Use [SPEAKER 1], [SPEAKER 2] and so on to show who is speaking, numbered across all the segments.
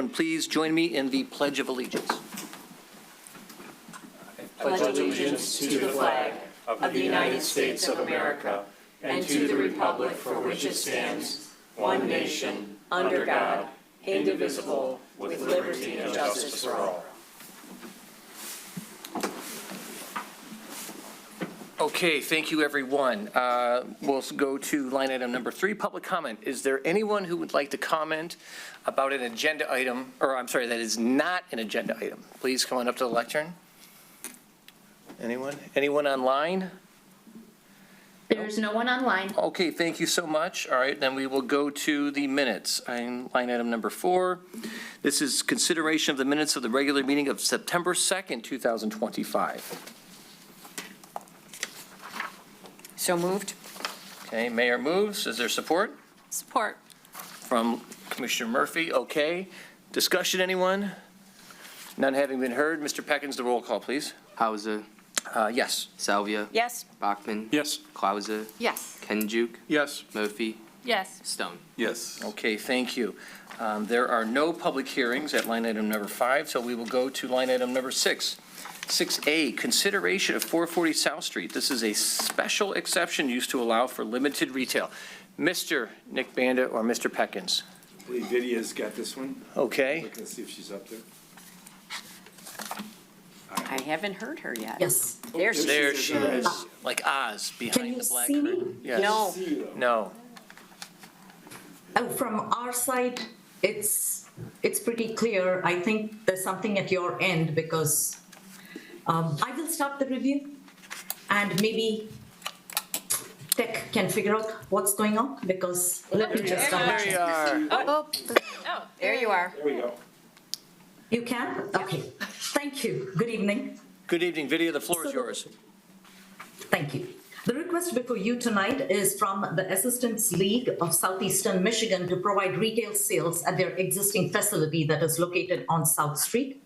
[SPEAKER 1] everyone please join me in the Pledge of Allegiance?
[SPEAKER 2] I pledge allegiance to the flag of the United States of America and to the republic for which it stands, one nation, under God, indivisible, with liberty and justice for all.
[SPEAKER 1] Okay, thank you, everyone. We'll go to line item number 3, public comment. Is there anyone who would like to comment about an agenda item, or I'm sorry, that is not an agenda item? Please come on up to the lectern. Anyone? Anyone online?
[SPEAKER 3] There's no one online.
[SPEAKER 1] Okay, thank you so much. All right, then we will go to the minutes. Line item number 4. This is consideration of the minutes of the regular meeting of September 2nd, 2025.
[SPEAKER 3] So moved.
[SPEAKER 1] Okay, Mayor moves. Is there support?
[SPEAKER 3] Support.
[SPEAKER 1] From Commissioner Murphy. Okay. Discussion, anyone? None having been heard. Mr. Peckins, the roll call, please.
[SPEAKER 4] Hauser,
[SPEAKER 1] Yes.
[SPEAKER 4] Salvia,
[SPEAKER 3] Yes.
[SPEAKER 4] Bachman,
[SPEAKER 5] Yes.
[SPEAKER 4] Klauser,
[SPEAKER 3] Yes.
[SPEAKER 4] Kenjuk,
[SPEAKER 5] Yes.
[SPEAKER 4] Murphy,
[SPEAKER 3] Yes.
[SPEAKER 4] Stone.
[SPEAKER 5] Yes.
[SPEAKER 1] Okay, thank you. There are no public hearings at line item number 5, so we will go to line item number 6. 6A, consideration of 440 South Street. This is a special exception used to allow for limited retail. Mr. Nick Banda or Mr. Peckins?
[SPEAKER 6] I believe Vidia's got this one.
[SPEAKER 1] Okay.
[SPEAKER 6] Look and see if she's up there.
[SPEAKER 3] I haven't heard her yet.
[SPEAKER 7] Yes.
[SPEAKER 3] There she
[SPEAKER 1] There
[SPEAKER 3] is.
[SPEAKER 1] she is, like Oz
[SPEAKER 7] Can
[SPEAKER 1] behind
[SPEAKER 7] you
[SPEAKER 1] the black
[SPEAKER 7] see me?
[SPEAKER 1] curtain. Yes.
[SPEAKER 3] No.
[SPEAKER 1] No.
[SPEAKER 7] From our side, it's pretty clear. I think there's something at your end because I will start the review and maybe tech can figure out what's going on because let me just
[SPEAKER 1] There you are.
[SPEAKER 3] Oh, there you are.
[SPEAKER 6] There we go.
[SPEAKER 7] You can? Okay. Thank you. Good evening.
[SPEAKER 1] Good evening, Vidya. The floor is yours.
[SPEAKER 7] Thank you. The request before you tonight is from the Assistants League of Southeastern Michigan to provide retail sales at their existing facility that is located on South Street.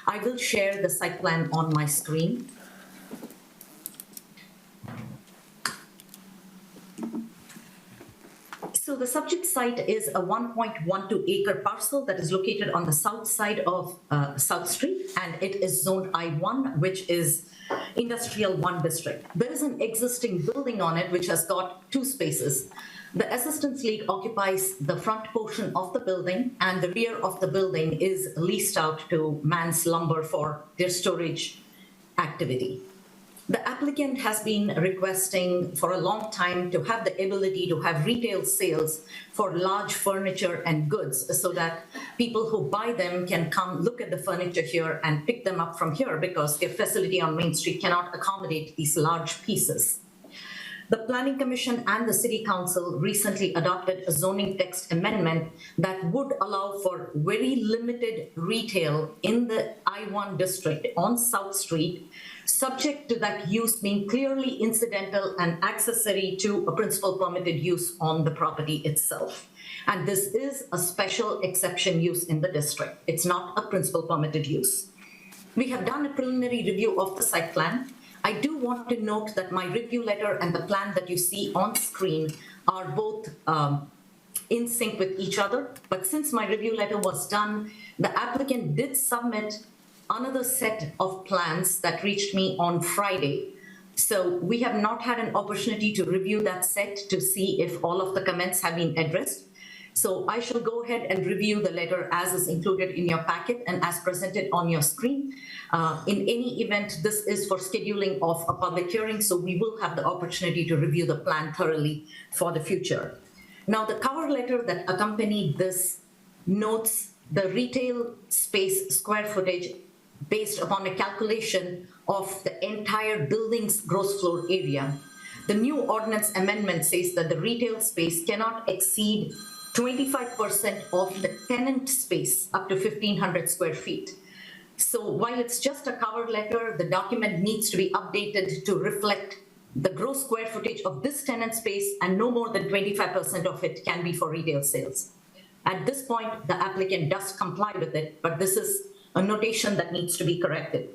[SPEAKER 7] I will share the site plan on my screen. So the subject site is a 1.12 acre parcel that is located on the south side of South Street, and it is zoned I1, which is Industrial 1 district. There is an existing building on it which has got 2 spaces. The Assistants League occupies the front portion of the building, and the rear of the building is leased out to Man's Lumber for their storage activity. The applicant has been requesting for a long time to have the ability to have retail sales for large furniture and goods so that people who buy them can come look at the furniture here and pick them up from here because their facility on Main Street cannot accommodate these large pieces. The Planning Commission and the City Council recently adopted a zoning text amendment that would allow for very limited retail in the I1 district on South Street, subject to that use being clearly incidental and accessory to a principal permitted use on the property itself. And this is a special exception use in the district. It's not a principal permitted use. We have done a preliminary review of the site plan. I do want to note that my review letter and the plan that you see on screen are both in sync with each other. But since my review letter was done, the applicant did submit another set of plans that reached me on Friday. So we have not had an opportunity to review that set to see if all of the comments have been addressed. So I shall go ahead and review the letter as is included in your packet and as presented on your screen. In any event, this is for scheduling of a public hearing, so we will have the opportunity to review the plan thoroughly for the future. Now, the cover letter that accompanied this notes the retail space square footage based upon a calculation of the entire building's gross floor area. The new ordinance amendment says that the retail space cannot exceed 25% of the tenant space up to 1,500 square feet. So while it's just a cover letter, the document needs to be updated to reflect the gross square footage of this tenant space, and no more than 25% of it can be for retail sales. At this point, the applicant does comply with it, but this is a notation that needs to be corrected.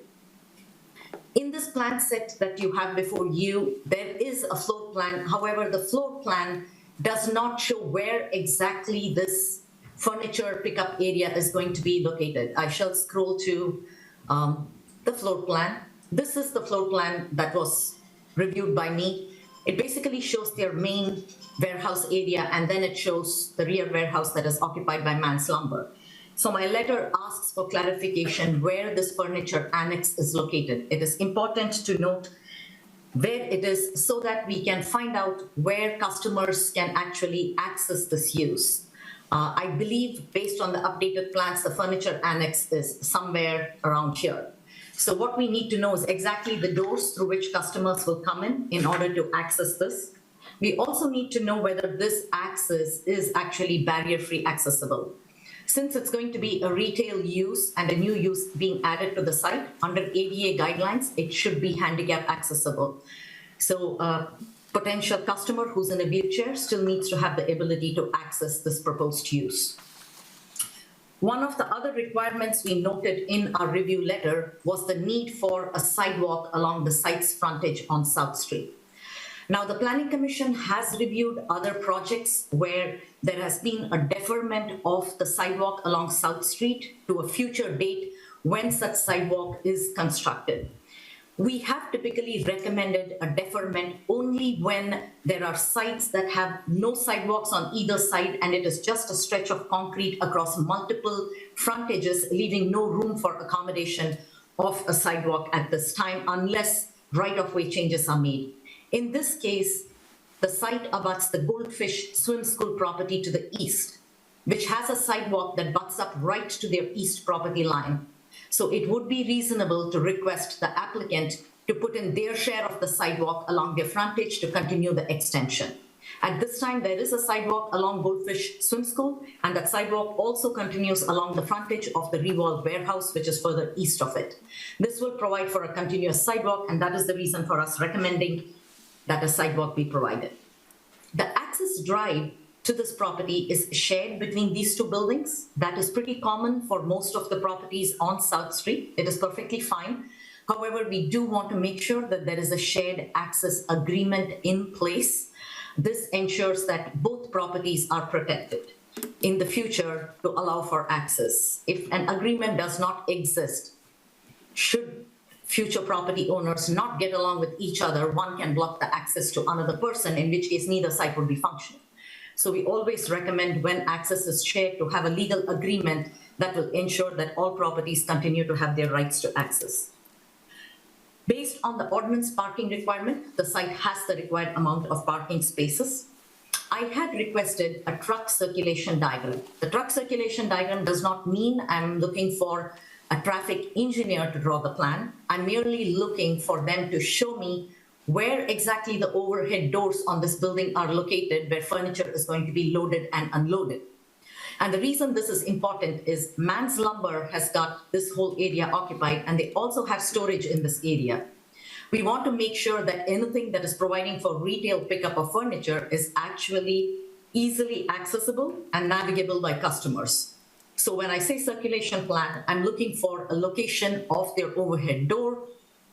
[SPEAKER 7] In this plan set that you have before you, there is a floor plan. However, the floor plan does not show where exactly this furniture pickup area is going to be located. I shall scroll to the floor plan. This is the floor plan that was reviewed by me. It basically shows their main warehouse area, and then it shows the rear warehouse that is occupied by Man's Lumber. So my letter asks for clarification where this furniture annex is located. It is important to note where it is so that we can find out where customers can actually access this use. I believe based on the updated plans, the furniture annex is somewhere around here. So what we need to know is exactly the doors through which customers will come in order to access this. We also need to know whether this access is actually barrier-free accessible. Since it's going to be a retail use and a new use being added to the site, under ADA guidelines, it should be handicap accessible. So a potential customer who's in a wheelchair still needs to have the ability to access this proposed use. One of the other requirements we noted in our review letter was the need for a sidewalk along the site's frontage on South Street. Now, the Planning Commission has reviewed other projects where there has been a deferment of the sidewalk along South Street to a future date when such sidewalk is constructed. We have typically recommended a deferment only when there are sites that have no sidewalks on either side and it is just a stretch of concrete across multiple frontages, leaving no room for accommodation of a sidewalk at this time unless right-of-way changes are made. In this case, the site abuts the Goldfish Swim School property to the east, which has a sidewalk that butts up right to their east property line. So it would be reasonable to request the applicant to put in their share of the sidewalk along their frontage to continue the extension. At this time, there is a sidewalk along Goldfish Swim School, and that sidewalk also continues along the frontage of the Revolve warehouse, which is further east of it. This will provide for a continuous sidewalk, and that is the reason for us recommending that a sidewalk be provided. The access drive to this property is shared between these two buildings. That is pretty common for most of the properties on South Street. It is perfectly fine. However, we do want to make sure that there is a shared access agreement in place. This ensures that both properties are protected in the future to allow for access. If an agreement does not exist, should future property owners not get along with each other, one can block the access to another person, in which case neither site would be functional. So we always recommend when access is shared to have a legal agreement that will ensure that all properties continue to have their rights to access. Based on the ordinance parking requirement, the site has the required amount of parking spaces. I had requested a truck circulation diagram. The truck circulation diagram does not mean I'm looking for a traffic engineer to draw the plan. I'm merely looking for them to show me where exactly the overhead doors on this building are located, where furniture is going to be loaded and unloaded. And the reason this is important is Man's Lumber has got this whole area occupied, and they also have storage in this area. We want to make sure that anything that is providing for retail pickup of furniture is actually easily accessible and navigable by customers. So when I say circulation plan, I'm looking for a location of their overhead door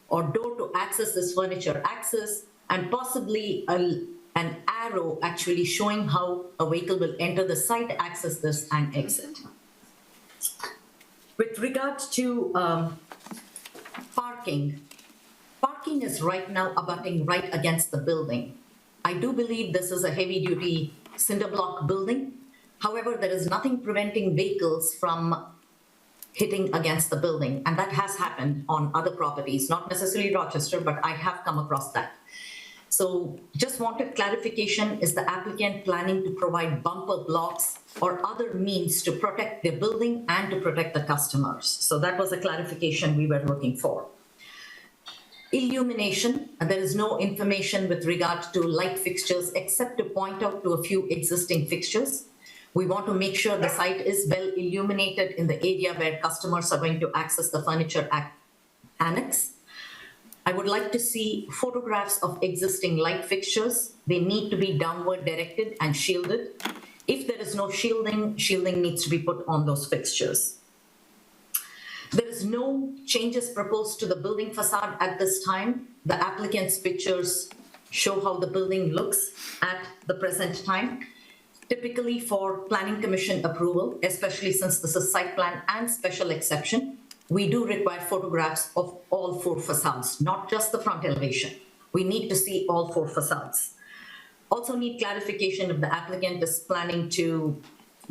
[SPEAKER 7] or door to access this furniture access, and possibly an arrow actually showing how a vehicle will enter the site, access this, and exit. With regard to parking is right now abutting right against the building. I do believe this is a heavy-duty cinder block building. However, there is nothing preventing vehicles from hitting against the building, and that has happened on other properties, not necessarily Rochester, but I have come across that. So just wanted clarification, is the applicant planning to provide bumper blocks or other means to protect the building and to protect the customers? So that was a clarification we were looking for. Illumination, there is no information with regard to light fixtures except to point out to a few existing fixtures. We want to make sure the site is well illuminated in the area where customers are going to access the furniture annex. I would like to see photographs of existing light fixtures. They need to be downward directed and shielded. If there is no shielding, shielding needs to be put on those fixtures. There is no changes proposed to the building facade at this time. The applicant's pictures show how the building looks at the present time. Typically for planning commission approval, especially since this is site plan and special exception, we do require photographs of all 4 facades, not just the front elevation. We need to see all 4 facades. Also need clarification if the applicant is planning to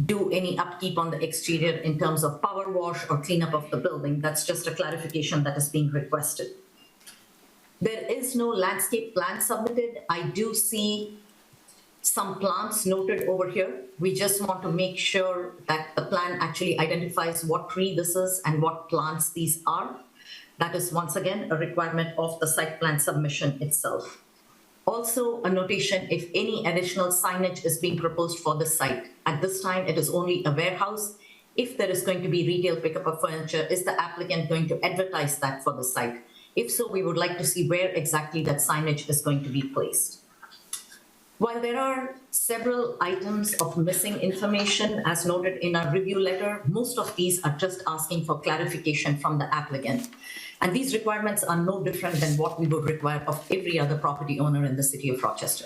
[SPEAKER 7] do any upkeep on the exterior in terms of power wash or cleanup of the building. That's just a clarification that is being requested. There is no landscape plan submitted. I do see some plants noted over here. We just want to make sure that the plan actually identifies what tree this is and what plants these are. That is once again a requirement of the site plan submission itself. Also a notation if any additional signage is being proposed for the site. At this time, it is only a warehouse. If there is going to be retail pickup of furniture, is the applicant going to advertise that for the site? If so, we would like to see where exactly that signage is going to be placed. While there are several items of missing information as noted in our review letter, most of these are just asking for clarification from the applicant. And these requirements are no different than what we would require of every other property owner in the city of Rochester.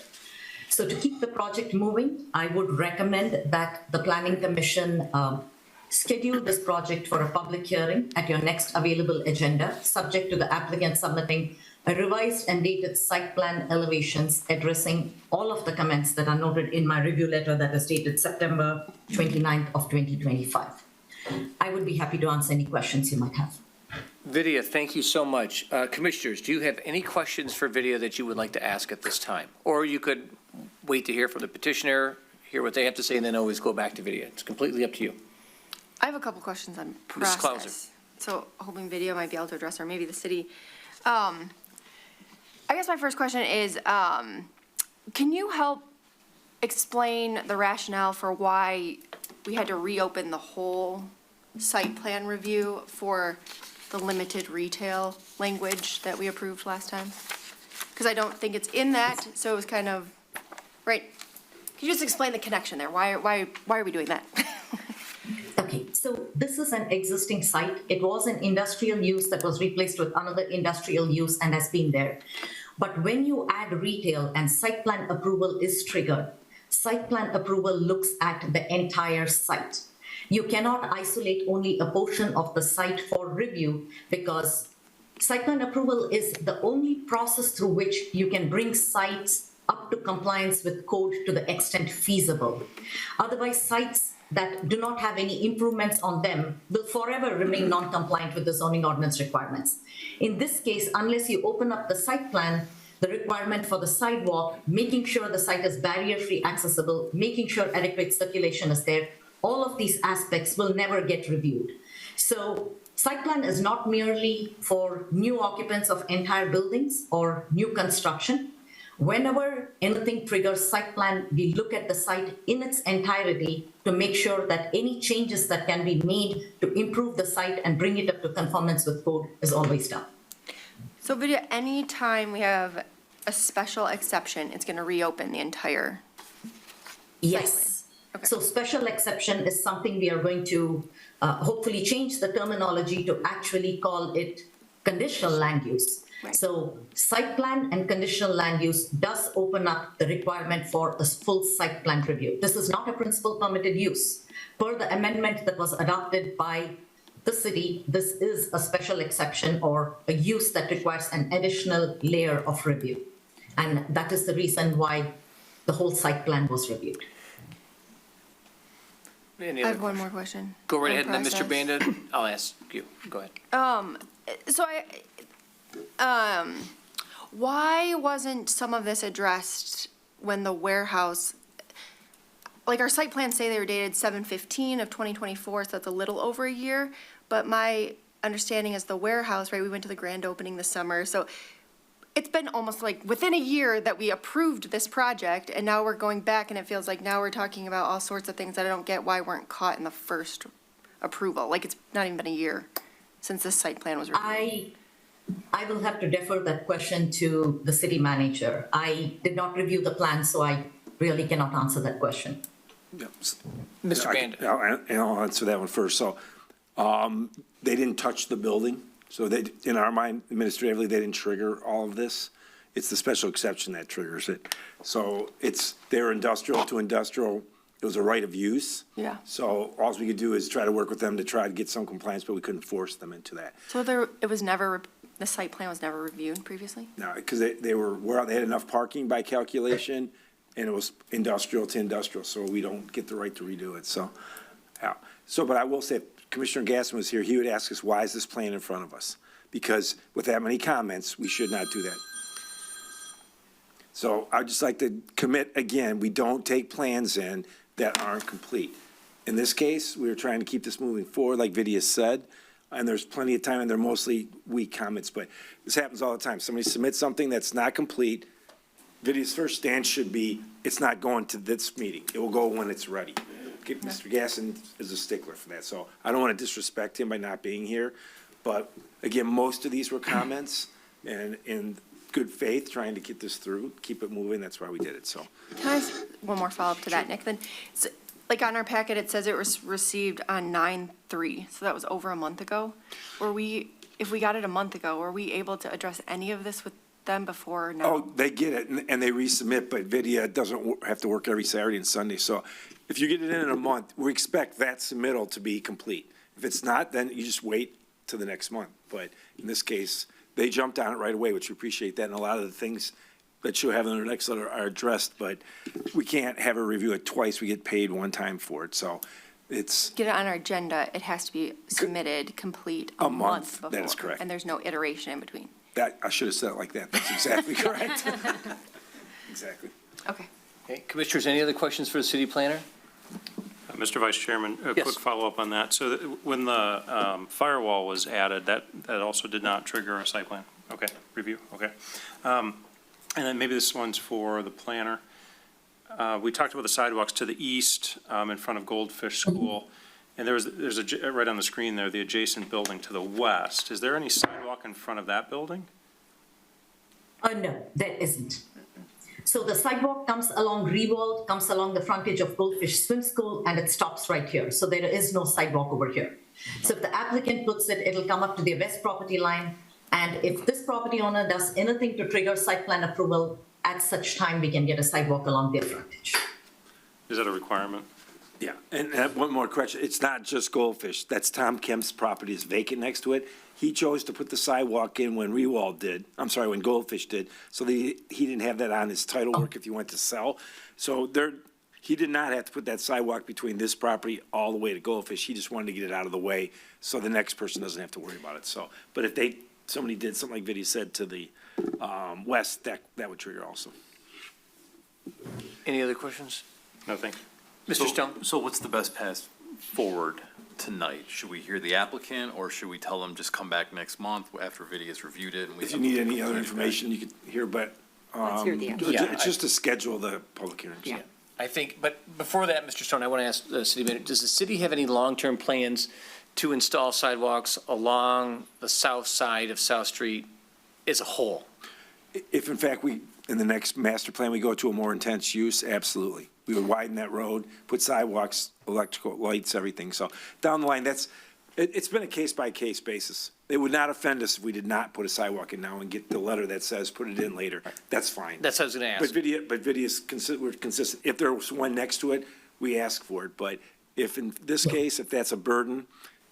[SPEAKER 7] So to keep the project moving, I would recommend that the Planning Commission schedule this project for a public hearing at your next available agenda, subject to the applicant submitting a revised and dated site plan elevations addressing all of the comments that are noted in my review letter that is dated September 29th of 2025. I would be happy to answer any questions you might have.
[SPEAKER 1] Vidya, thank you so much. Commissioners, do you have any questions for Vidya that you would like to ask at this time? Or you could wait to hear from the petitioner, hear what they have to say, and then always go back to Vidya. It's completely up to you.
[SPEAKER 4] I have a couple questions on
[SPEAKER 1] Ms. Clauser.
[SPEAKER 4] process. So hoping video might be able to address, or maybe the city. I guess my first question is, can you help explain the rationale for why we had to reopen the whole site plan review for the limited retail language that we approved last time? Because I don't think it's in that, so it was kind of, right? Can you just explain the connection there? Why are we doing that?
[SPEAKER 7] Okay, so this is an existing site. It was an industrial use that was replaced with another industrial use and has been there. But when you add retail and site plan approval is triggered, site plan approval looks at the entire site. You cannot isolate only a portion of the site for review because site plan approval is the only process through which you can bring sites up to compliance with code to the extent feasible. Otherwise, sites that do not have any improvements on them will forever remain non-compliant with the zoning ordinance requirements. In this case, unless you open up the site plan, the requirement for the sidewalk, making sure the site is barrier-free accessible, making sure adequate circulation is there, all of these aspects will never get reviewed. So site plan is not merely for new occupants of entire buildings or new construction. Whenever anything triggers site plan, we look at the site in its entirety to make sure that any changes that can be made to improve the site and bring it up to conformance with code is always done.
[SPEAKER 4] So Vidya, anytime we have a special exception, it's going to reopen the entire.
[SPEAKER 7] Yes.
[SPEAKER 4] Okay.
[SPEAKER 7] So special exception is something we are going to hopefully change the terminology to actually call it conditional land use.
[SPEAKER 4] Right.
[SPEAKER 7] So site plan and conditional land use does open up the requirement for a full site plan review. This is not a principal permitted use. Per the amendment that was adopted by the city, this is a special exception or a use that requires an additional layer of review. And that is the reason why the whole site plan was reviewed.
[SPEAKER 1] Any
[SPEAKER 4] I
[SPEAKER 1] other
[SPEAKER 4] have one more question.
[SPEAKER 1] Go right
[SPEAKER 4] on
[SPEAKER 1] ahead, and then Mr.
[SPEAKER 4] process.
[SPEAKER 1] Bandit, I'll ask you. Go ahead.
[SPEAKER 4] So why wasn't some of this addressed when the warehouse, like our site plans say they were dated 7/15 of 2024, so that's a little over a year. But my understanding is the warehouse, right, we went to the grand opening this summer, so it's been almost like within a year that we approved this project, and now we're going back, and it feels like now we're talking about all sorts of things that I don't get why weren't caught in the first approval. Like, it's not even been a year since this site plan was reviewed.
[SPEAKER 7] I will have to defer that question to the city manager. I did not review the plan, so I really cannot answer that question.
[SPEAKER 1] Mr. Bandit.
[SPEAKER 6] I'll answer that one first. So they didn't touch the building. So they, in our mind, administratively, they didn't trigger all of this. It's the special exception that triggers it. So it's their industrial to industrial it was a right of use.
[SPEAKER 4] Yeah.
[SPEAKER 6] So all we could do is try to work with them to try to get some compliance, but we couldn't force them into that.
[SPEAKER 4] So it was never, the site plan was never reviewed previously?
[SPEAKER 6] No, because they had enough parking by calculation, and it was industrial to industrial, so we don't get the right to redo it, so. Yeah. So, but I will say, if Commissioner Gasson was here, he would ask us, why is this plan in front of us? Because with that many comments, we should not do that. So I'd just like to commit again, we don't take plans in that aren't complete. In this case, we were trying to keep this moving forward, like Vidya said, and there's plenty of time, and they're mostly weak comments, but this happens all the time. Somebody submits something that's not complete. Vidya's first stance should be, it's not going to this meeting. It will go when it's ready. Okay, Mr. Gasson is a stickler for that, so I don't want to disrespect him by not being here. But again, most of these were comments, and in good faith, trying to get this through, keep it moving, that's why we did it, so.
[SPEAKER 4] Can I ask one more follow-up to that, Nick? Then, like on our packet, it says it was received on 9/3, so that was over a month ago. If we got it a month ago, were we able to address any of this with them before or no?
[SPEAKER 6] Oh, they get it, and they resubmit, but Vidya doesn't have to work every Saturday and Sunday, so if you get it in a month, we expect that submittal to be complete. If it's not, then you just wait to the next month, but in this case, they jumped on it right away, which we appreciate that, and a lot of the things that she'll have in her next letter are addressed, but we can't have her review it twice, we get paid one time for it, so it's
[SPEAKER 4] Get it on our agenda, it has to be submitted, complete, a month before.
[SPEAKER 6] that is correct.
[SPEAKER 4] And there's no iteration in between.
[SPEAKER 6] that, I should have said it like that, that's exactly correct. Exactly.
[SPEAKER 4] Okay.
[SPEAKER 1] Okay, Commissioners, any other questions for the city planner?
[SPEAKER 5] Mr. Vice Chairman, a
[SPEAKER 1] Yes.
[SPEAKER 5] quick follow-up on that. So when the firewall was added, that also did not trigger a site plan? Okay, review, okay. And then maybe this one's for the planner. We talked about the sidewalks to the east in front of Goldfish School. And there's right on the screen there, the adjacent building to the west. Is there any sidewalk in front of that building?
[SPEAKER 7] No, there isn't. So the sidewalk comes along Rewald, comes along the frontage of Goldfish Swim School, and it stops right here. So there is no sidewalk over here. So if the applicant puts it, it'll come up to their west property line. And if this property owner does anything to trigger site plan approval, at such time, we can get a sidewalk along their frontage.
[SPEAKER 5] Is that a requirement?
[SPEAKER 6] Yeah, and one more question, it's not just Goldfish, that's Tom Kemp's property is vacant next to it. He chose to put the sidewalk in when when Goldfish did, so he didn't have that on his title work if he went to sell. So he did not have to put that sidewalk between this property all the way to Goldfish, he just wanted to get it out of the way, so the next person doesn't have to worry about it, so. But if somebody did something like Vinnie said to the, west, that would trigger also.
[SPEAKER 1] Any other questions?
[SPEAKER 5] No, thank you.
[SPEAKER 1] Mr. Stone?
[SPEAKER 8] So what's the best path forward tonight? Should we hear the applicant, or should we tell them just come back next month after Vidya's reviewed it? And we
[SPEAKER 6] If you need any other information, you could hear, but,
[SPEAKER 3] Let's hear the answer.
[SPEAKER 1] Yeah,
[SPEAKER 6] it's just to schedule the public hearings.
[SPEAKER 3] Yeah.
[SPEAKER 1] I think, but before that, Mr. Stone, I want to ask the city manager, does the city have any long-term plans to install sidewalks along the south side of South Street as a whole?
[SPEAKER 6] If in fact in the next master plan, we go to a more intense use, absolutely. We would widen that road, put sidewalks, electrical lights, everything. So down the line, it's been a case-by-case basis. It would not offend us if we did not put a sidewalk in now and get the letter that says put it in later. That's fine.
[SPEAKER 1] That's what I was going to ask.
[SPEAKER 6] But we're consistent. If there was one next to it, we ask for it. But if in this case, if that's a burden,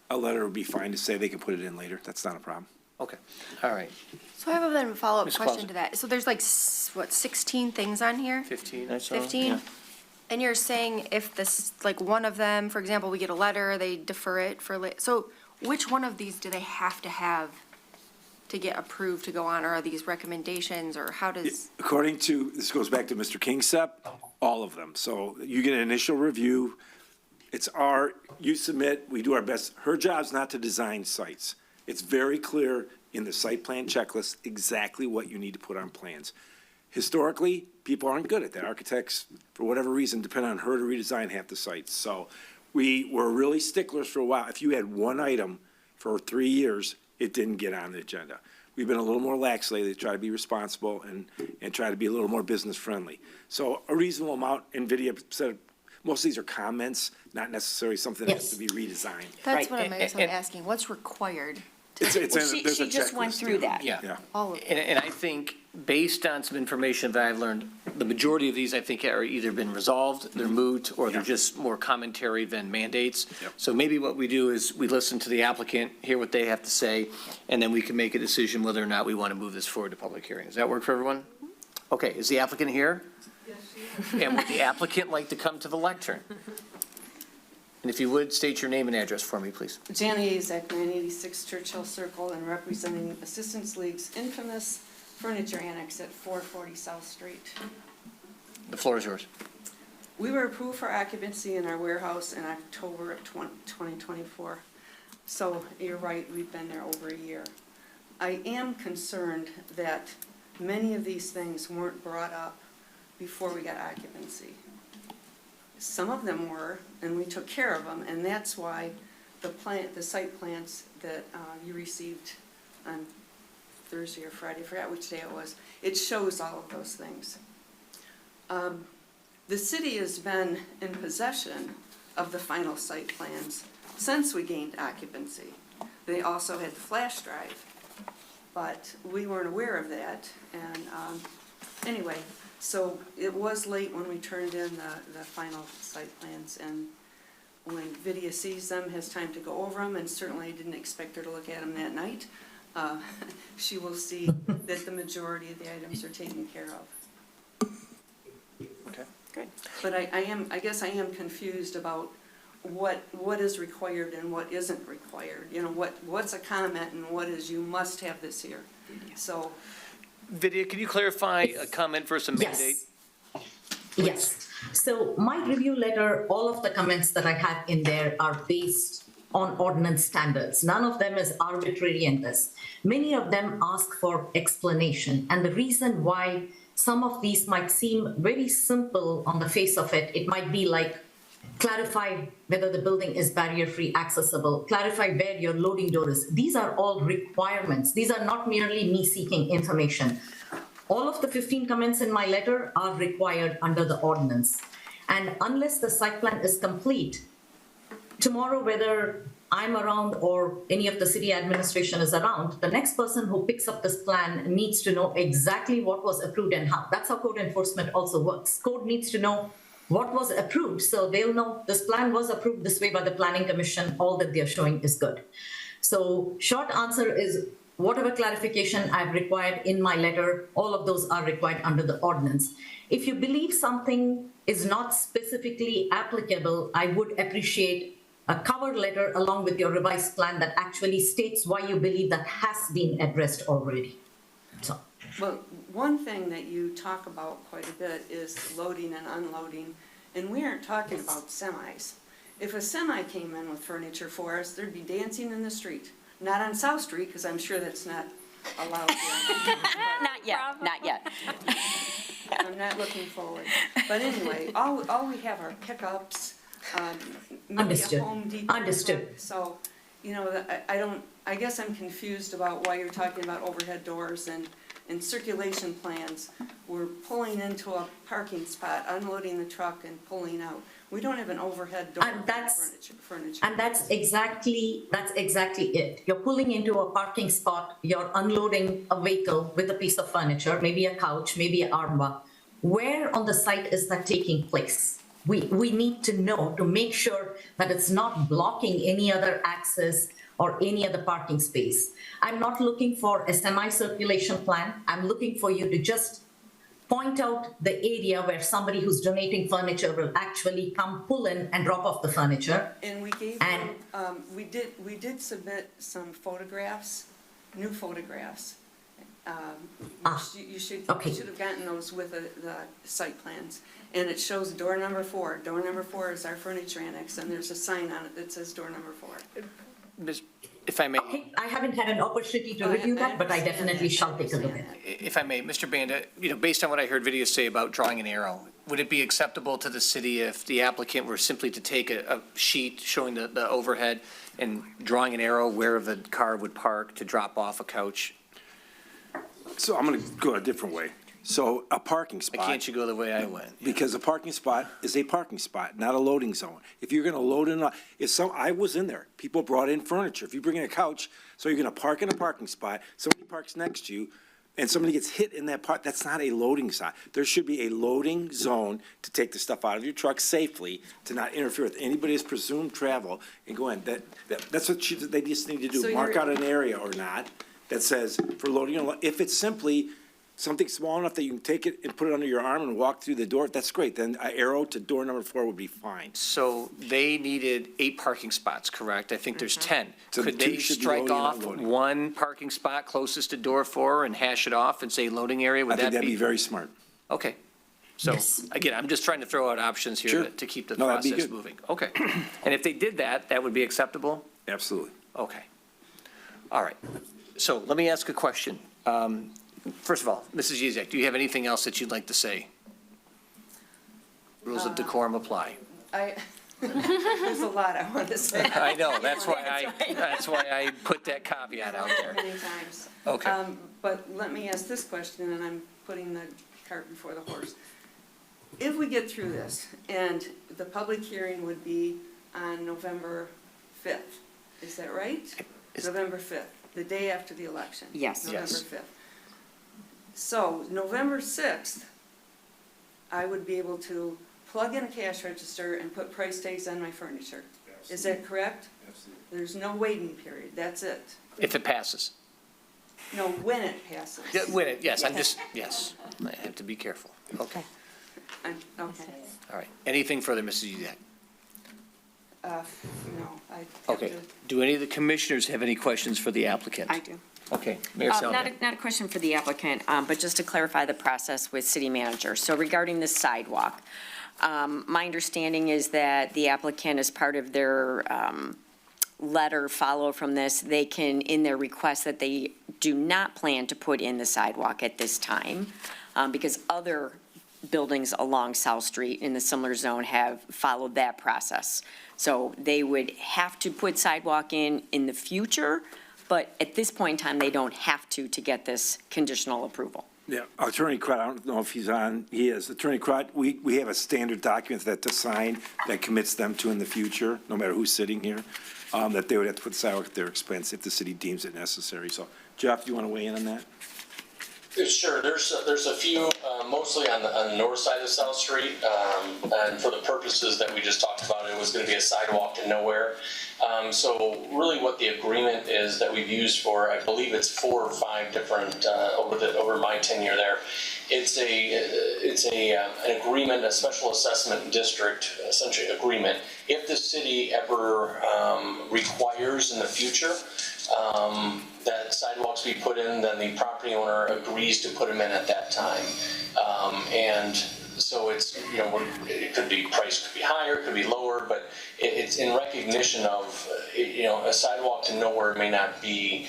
[SPEAKER 6] a letter would be fine to say they can put it in later. That's not a problem.
[SPEAKER 1] Okay, all right.
[SPEAKER 4] So I have a follow-up
[SPEAKER 1] Ms.
[SPEAKER 4] question
[SPEAKER 1] Clausen.
[SPEAKER 4] to that. So there's like, 16 things on here?
[SPEAKER 1] 15 or so?
[SPEAKER 4] 15?
[SPEAKER 1] Yeah.
[SPEAKER 4] And you're saying if this, like one of them, for example, we get a letter, they defer it for, so which one of these do they have to have to get approved to go on? Or are these recommendations, or how does?
[SPEAKER 6] According to, this goes back to Mr. Kingsepp, all of them. So you get an initial review. You submit, we do our best. Her job's not to design sites. It's very clear in the site plan checklist exactly what you need to put on plans. Historically, people aren't good at that. Architects, for whatever reason, depend on her to redesign half the sites. So we were really sticklers for a while. If you had one item for 3 years, it didn't get on the agenda. We've been a little more lax lately to try to be responsible and try to be a little more business friendly. So a reasonable amount, NVIDIA said, most of these are comments, not necessarily something that has to be redesigned.
[SPEAKER 4] That's
[SPEAKER 1] Right,
[SPEAKER 4] what I'm
[SPEAKER 1] and-
[SPEAKER 4] asking. What's required
[SPEAKER 6] It's,
[SPEAKER 3] Well,
[SPEAKER 6] there's
[SPEAKER 3] she
[SPEAKER 6] a
[SPEAKER 3] just went
[SPEAKER 6] checklist.
[SPEAKER 3] through that.
[SPEAKER 1] Yeah.
[SPEAKER 4] All of
[SPEAKER 1] And I think, based on some information that I've learned, the majority of these, I think, are either been resolved, they're moot, or they're just more commentary than mandates.
[SPEAKER 8] Yep.
[SPEAKER 1] So maybe what we do is we listen to the applicant, hear what they have to say, and then we can make a decision whether or not we want to move this forward to public hearing. Does that work for everyone? Okay, is the applicant here? Yes, she is. And would the applicant like to come to the lectern? And if you would, state your name and address for me, please.
[SPEAKER 9] Jana Azek, 986 Churchill Circle, and representing Assistance League's infamous furniture annex at 440 South Street.
[SPEAKER 1] The floor is yours.
[SPEAKER 9] We were approved for occupancy in our warehouse in October of 2024. So you're right, we've been there over a year. I am concerned that many of these things weren't brought up before we got occupancy. Some of them were, and we took care of them, and that's why the site plans that you received on Thursday or Friday, I forgot which day it was, it shows all of those things. The city has been in possession of the final site plans since we gained occupancy. They also had the flash drive, but we weren't aware of that, and anyway, so it was late when we turned in the final site plans, and when Vidya sees them, has time to go over them, and certainly I didn't expect her to look at them that night, she will see that the majority of the items are taken care of.
[SPEAKER 1] Okay.
[SPEAKER 3] Good.
[SPEAKER 9] But I guess I am confused about what is required and what isn't required. You know, what's a comment and what is you must have this here. So,
[SPEAKER 1] Vidya, can you clarify a comment versus a mandate?
[SPEAKER 7] Yes. So my review letter, all of the comments that I have in there are based on ordinance standards. None of them is arbitrary in this. Many of them ask for explanation. And the reason why some of these might seem very simple on the face of it, it might be like clarify whether the building is barrier-free accessible, clarify where your loading door is. These are all requirements. These are not merely me seeking information. All of the 15 comments in my letter are required under the ordinance. And unless the site plan is complete, tomorrow, whether I'm around or any of the city administration is around, the next person who picks up this plan needs to know exactly what was approved and how. That's how code enforcement also works. Code needs to know what was approved, so they'll know this plan was approved this way by the planning commission, all that they're showing is good. So short answer is whatever clarification I've required in my letter, all of those are required under the ordinance. If you believe something is not specifically applicable, I would appreciate a cover letter along with your revised plan that actually states why you believe that has been addressed already. So.
[SPEAKER 9] well, one thing that you talk about quite a bit is loading and unloading, and we aren't talking about semis. If a semi came in with furniture for us, there'd be dancing in the street. Not on South Street, because I'm sure that's not allowed here.
[SPEAKER 3] Not yet, not yet.
[SPEAKER 9] I'm not looking forward. But anyway, all we have are pickups, maybe
[SPEAKER 7] Understood.
[SPEAKER 9] a Home Depot.
[SPEAKER 7] Understood.
[SPEAKER 9] So, you know, I guess I'm confused about why you're talking about overhead doors and circulation plans. We're pulling into a parking spot, unloading the truck and pulling out. We don't have an overhead door
[SPEAKER 7] And that's-
[SPEAKER 9] for furniture.
[SPEAKER 7] And that's exactly it. You're pulling into a parking spot, you're unloading a vehicle with a piece of furniture, maybe a couch, maybe an armbar. Where on the site is that taking place? We need to know to make sure that it's not blocking any other access or any other parking space. I'm not looking for a semi-circulation plan. I'm looking for you to just point out the area where somebody who's donating furniture will actually come pull in and drop off the furniture.
[SPEAKER 9] And we gave
[SPEAKER 7] And-
[SPEAKER 9] them, we did submit some photographs, new photographs. You should
[SPEAKER 7] okay.
[SPEAKER 9] have gotten those with the site plans. And it shows door number 4. Door number 4 is our furniture annex, and there's a sign on it that says door number 4.
[SPEAKER 1] If I may,
[SPEAKER 7] Okay, I haven't had an opportunity to review that, but I definitely shall take a look at it.
[SPEAKER 1] if I may, Mr. Banda, you know, based on what I heard Vidya say about drawing an arrow, would it be acceptable to the city if the applicant were simply to take a sheet showing the overhead and drawing an arrow where the car would park to drop off a couch?
[SPEAKER 6] So I'm gonna go a different way. So a parking
[SPEAKER 1] Why
[SPEAKER 6] spot.
[SPEAKER 1] can't you go the way I went?
[SPEAKER 6] Because a parking spot is a parking spot, not a loading zone. If you're gonna load in, I was in there, people brought in furniture. If you bring in a couch, so you're gonna park in a parking spot, somebody parks next to you, and somebody gets hit in that part, that's not a loading zone. There should be a loading zone to take the stuff out of your truck safely, to not interfere with anybody's presumed travel, and go in. That's what they just need to
[SPEAKER 9] So
[SPEAKER 6] do, mark
[SPEAKER 9] you're-
[SPEAKER 6] out an area or not, that says for loading, if it's simply something small enough that you can take it and put it under your arm and walk through the door, that's great. Then an arrow to door number 4 would be fine.
[SPEAKER 1] So they needed 8 parking spots, correct? I think there's 10.
[SPEAKER 6] So
[SPEAKER 1] Could
[SPEAKER 6] 2
[SPEAKER 1] they
[SPEAKER 6] should be
[SPEAKER 1] strike
[SPEAKER 6] loading and
[SPEAKER 1] off
[SPEAKER 6] unloading.
[SPEAKER 1] one parking spot closest to door 4 and hash it off and say loading area?
[SPEAKER 6] I
[SPEAKER 1] Would
[SPEAKER 6] think
[SPEAKER 1] that
[SPEAKER 6] that'd be
[SPEAKER 1] be?
[SPEAKER 6] very smart.
[SPEAKER 1] Okay. So,
[SPEAKER 7] Yes.
[SPEAKER 1] again, I'm just trying to throw out options here
[SPEAKER 6] Sure.
[SPEAKER 1] to keep the
[SPEAKER 6] No, that'd be
[SPEAKER 1] process
[SPEAKER 6] good.
[SPEAKER 1] moving. Okay. And if they did that, that would be acceptable?
[SPEAKER 6] Absolutely.
[SPEAKER 1] Okay. All right. So let me ask a question. First of all, Mrs. Yezek, do you have anything else that you'd like to say? Rules of decorum apply.
[SPEAKER 9] There's a lot I want to say.
[SPEAKER 1] I know, that's why I put that caveat out there.
[SPEAKER 9] Many times.
[SPEAKER 1] Okay.
[SPEAKER 9] But let me ask this question, and I'm putting the cart before the horse. If we get through this, and the public hearing would be on November 5th, is that right?
[SPEAKER 1] Is-
[SPEAKER 9] November 5th, the day after the election.
[SPEAKER 3] Yes.
[SPEAKER 9] November
[SPEAKER 1] Yes.
[SPEAKER 9] 5th. So November 6th, I would be able to plug in a cash register and put price tags on my furniture. Is that correct?
[SPEAKER 6] Absolutely.
[SPEAKER 9] There's no waiting period, that's it.
[SPEAKER 1] If it passes.
[SPEAKER 9] No, when it passes.
[SPEAKER 1] Yeah, win it, yes, yes. I have to be careful. Okay,
[SPEAKER 9] Okay.
[SPEAKER 1] all right. Anything further, Mrs. Yezek?
[SPEAKER 9] No, I have
[SPEAKER 1] Okay.
[SPEAKER 9] to.
[SPEAKER 1] Do any of the commissioners have any questions for the applicant?
[SPEAKER 3] I do.
[SPEAKER 1] Okay, Mayor
[SPEAKER 3] Not
[SPEAKER 1] Seldon.
[SPEAKER 3] a question for the applicant, but just to clarify the process with city manager. So regarding the sidewalk, my understanding is that the applicant, as part of their letter follow from this, they can, in their request, that they do not plan to put in the sidewalk at this time, because other buildings along South Street in the similar zone have followed that process. So they would have to put sidewalk in the future, but at this point in time, they don't have to get this conditional approval.
[SPEAKER 6] Yeah, Attorney Crott, I don't know if he's on, he is. Attorney Crott, we have a standard document that to sign that commits them to in the future, no matter who's sitting here, that they would have to put the sidewalk at their expense if the city deems it necessary. So Jeff, do you want to weigh in on that?
[SPEAKER 10] Sure, there's a few, mostly on the north side of South Street, and for the purposes that we just talked about, it was gonna be a sidewalk to nowhere. So really what the agreement is that we've used for, I believe it's 4 or 5 different, over my tenure there. It's an agreement, a special assessment district, essentially agreement. If the city ever, requires in the future, that sidewalks be put in, then the property owner agrees to put them in at that time. And so it's, it could be, price could be higher, could be lower, but it's in recognition of, a sidewalk to nowhere may not be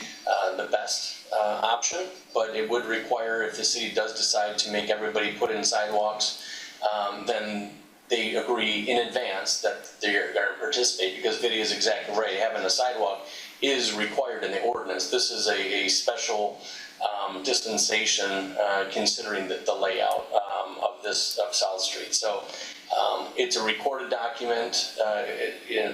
[SPEAKER 10] the best option, but it would require, if the city does decide to make everybody put in sidewalks, then they agree in advance that they're going to participate, because Vinnie is exactly right. Having a sidewalk is required in the ordinance. This is a special dispensation considering the layout of South Street. So it's a recorded document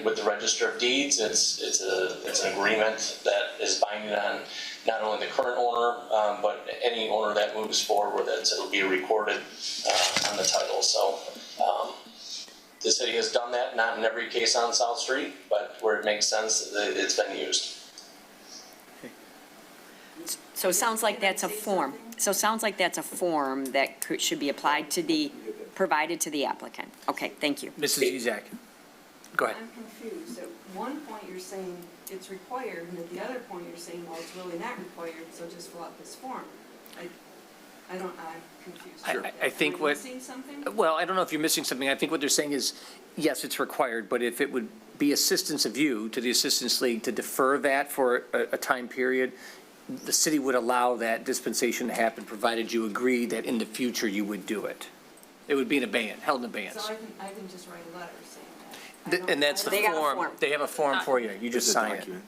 [SPEAKER 10] with the Register of Deeds. It's an agreement that is binding on not only the current owner, but any owner that moves forward. It'll be recorded on the title. So the city has done that, not in every case on South Street, but where it makes sense, it's been used.
[SPEAKER 3] So it sounds like that's a form. So it sounds like that's a form that should be applied to provided to the applicant. Okay, thank you.
[SPEAKER 1] Mrs. Yezek, go ahead.
[SPEAKER 9] I'm confused. At one point, you're saying it's required, and at the other point, you're saying, well, it's really not required, so just fill out this form. I'm confused.
[SPEAKER 1] I think
[SPEAKER 9] Am I
[SPEAKER 1] what,
[SPEAKER 9] missing something?
[SPEAKER 1] well, I don't know if you're missing something. I think what they're saying is, yes, it's required, but if it would be assistance of you to the Assistance League to defer that for a time period, the city would allow that dispensation to happen, provided you agree that in the future you would do it. It would be in abeyance, held in abeyance.
[SPEAKER 9] So I can just write a letter saying that.
[SPEAKER 1] And that's the
[SPEAKER 3] They got a
[SPEAKER 1] form.
[SPEAKER 3] form.
[SPEAKER 1] They have a form for you. You just
[SPEAKER 6] It's a
[SPEAKER 1] sign it.
[SPEAKER 6] document.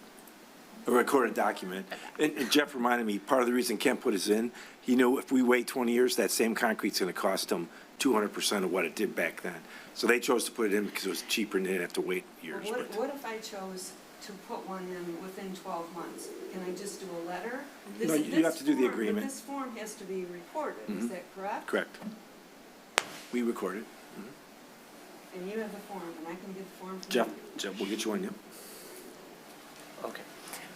[SPEAKER 6] A recorded document. And Jeff reminded me, part of the reason Ken put us in, he knew if we wait 20 years, that same concrete's gonna cost them 200% of what it did back then. So they chose to put it in because it was cheaper and they didn't have to wait years.
[SPEAKER 9] What,
[SPEAKER 6] But
[SPEAKER 9] what if I chose to put one in within 12 months? Can I just do a letter?
[SPEAKER 6] No, you have to do the
[SPEAKER 9] But
[SPEAKER 6] agreement.
[SPEAKER 9] this form has to be recorded, is that correct?
[SPEAKER 6] Correct. We recorded.
[SPEAKER 9] And you have the form, and I can get the form from
[SPEAKER 6] Jeff,
[SPEAKER 9] you.
[SPEAKER 6] we'll get you one, yeah.
[SPEAKER 1] Okay.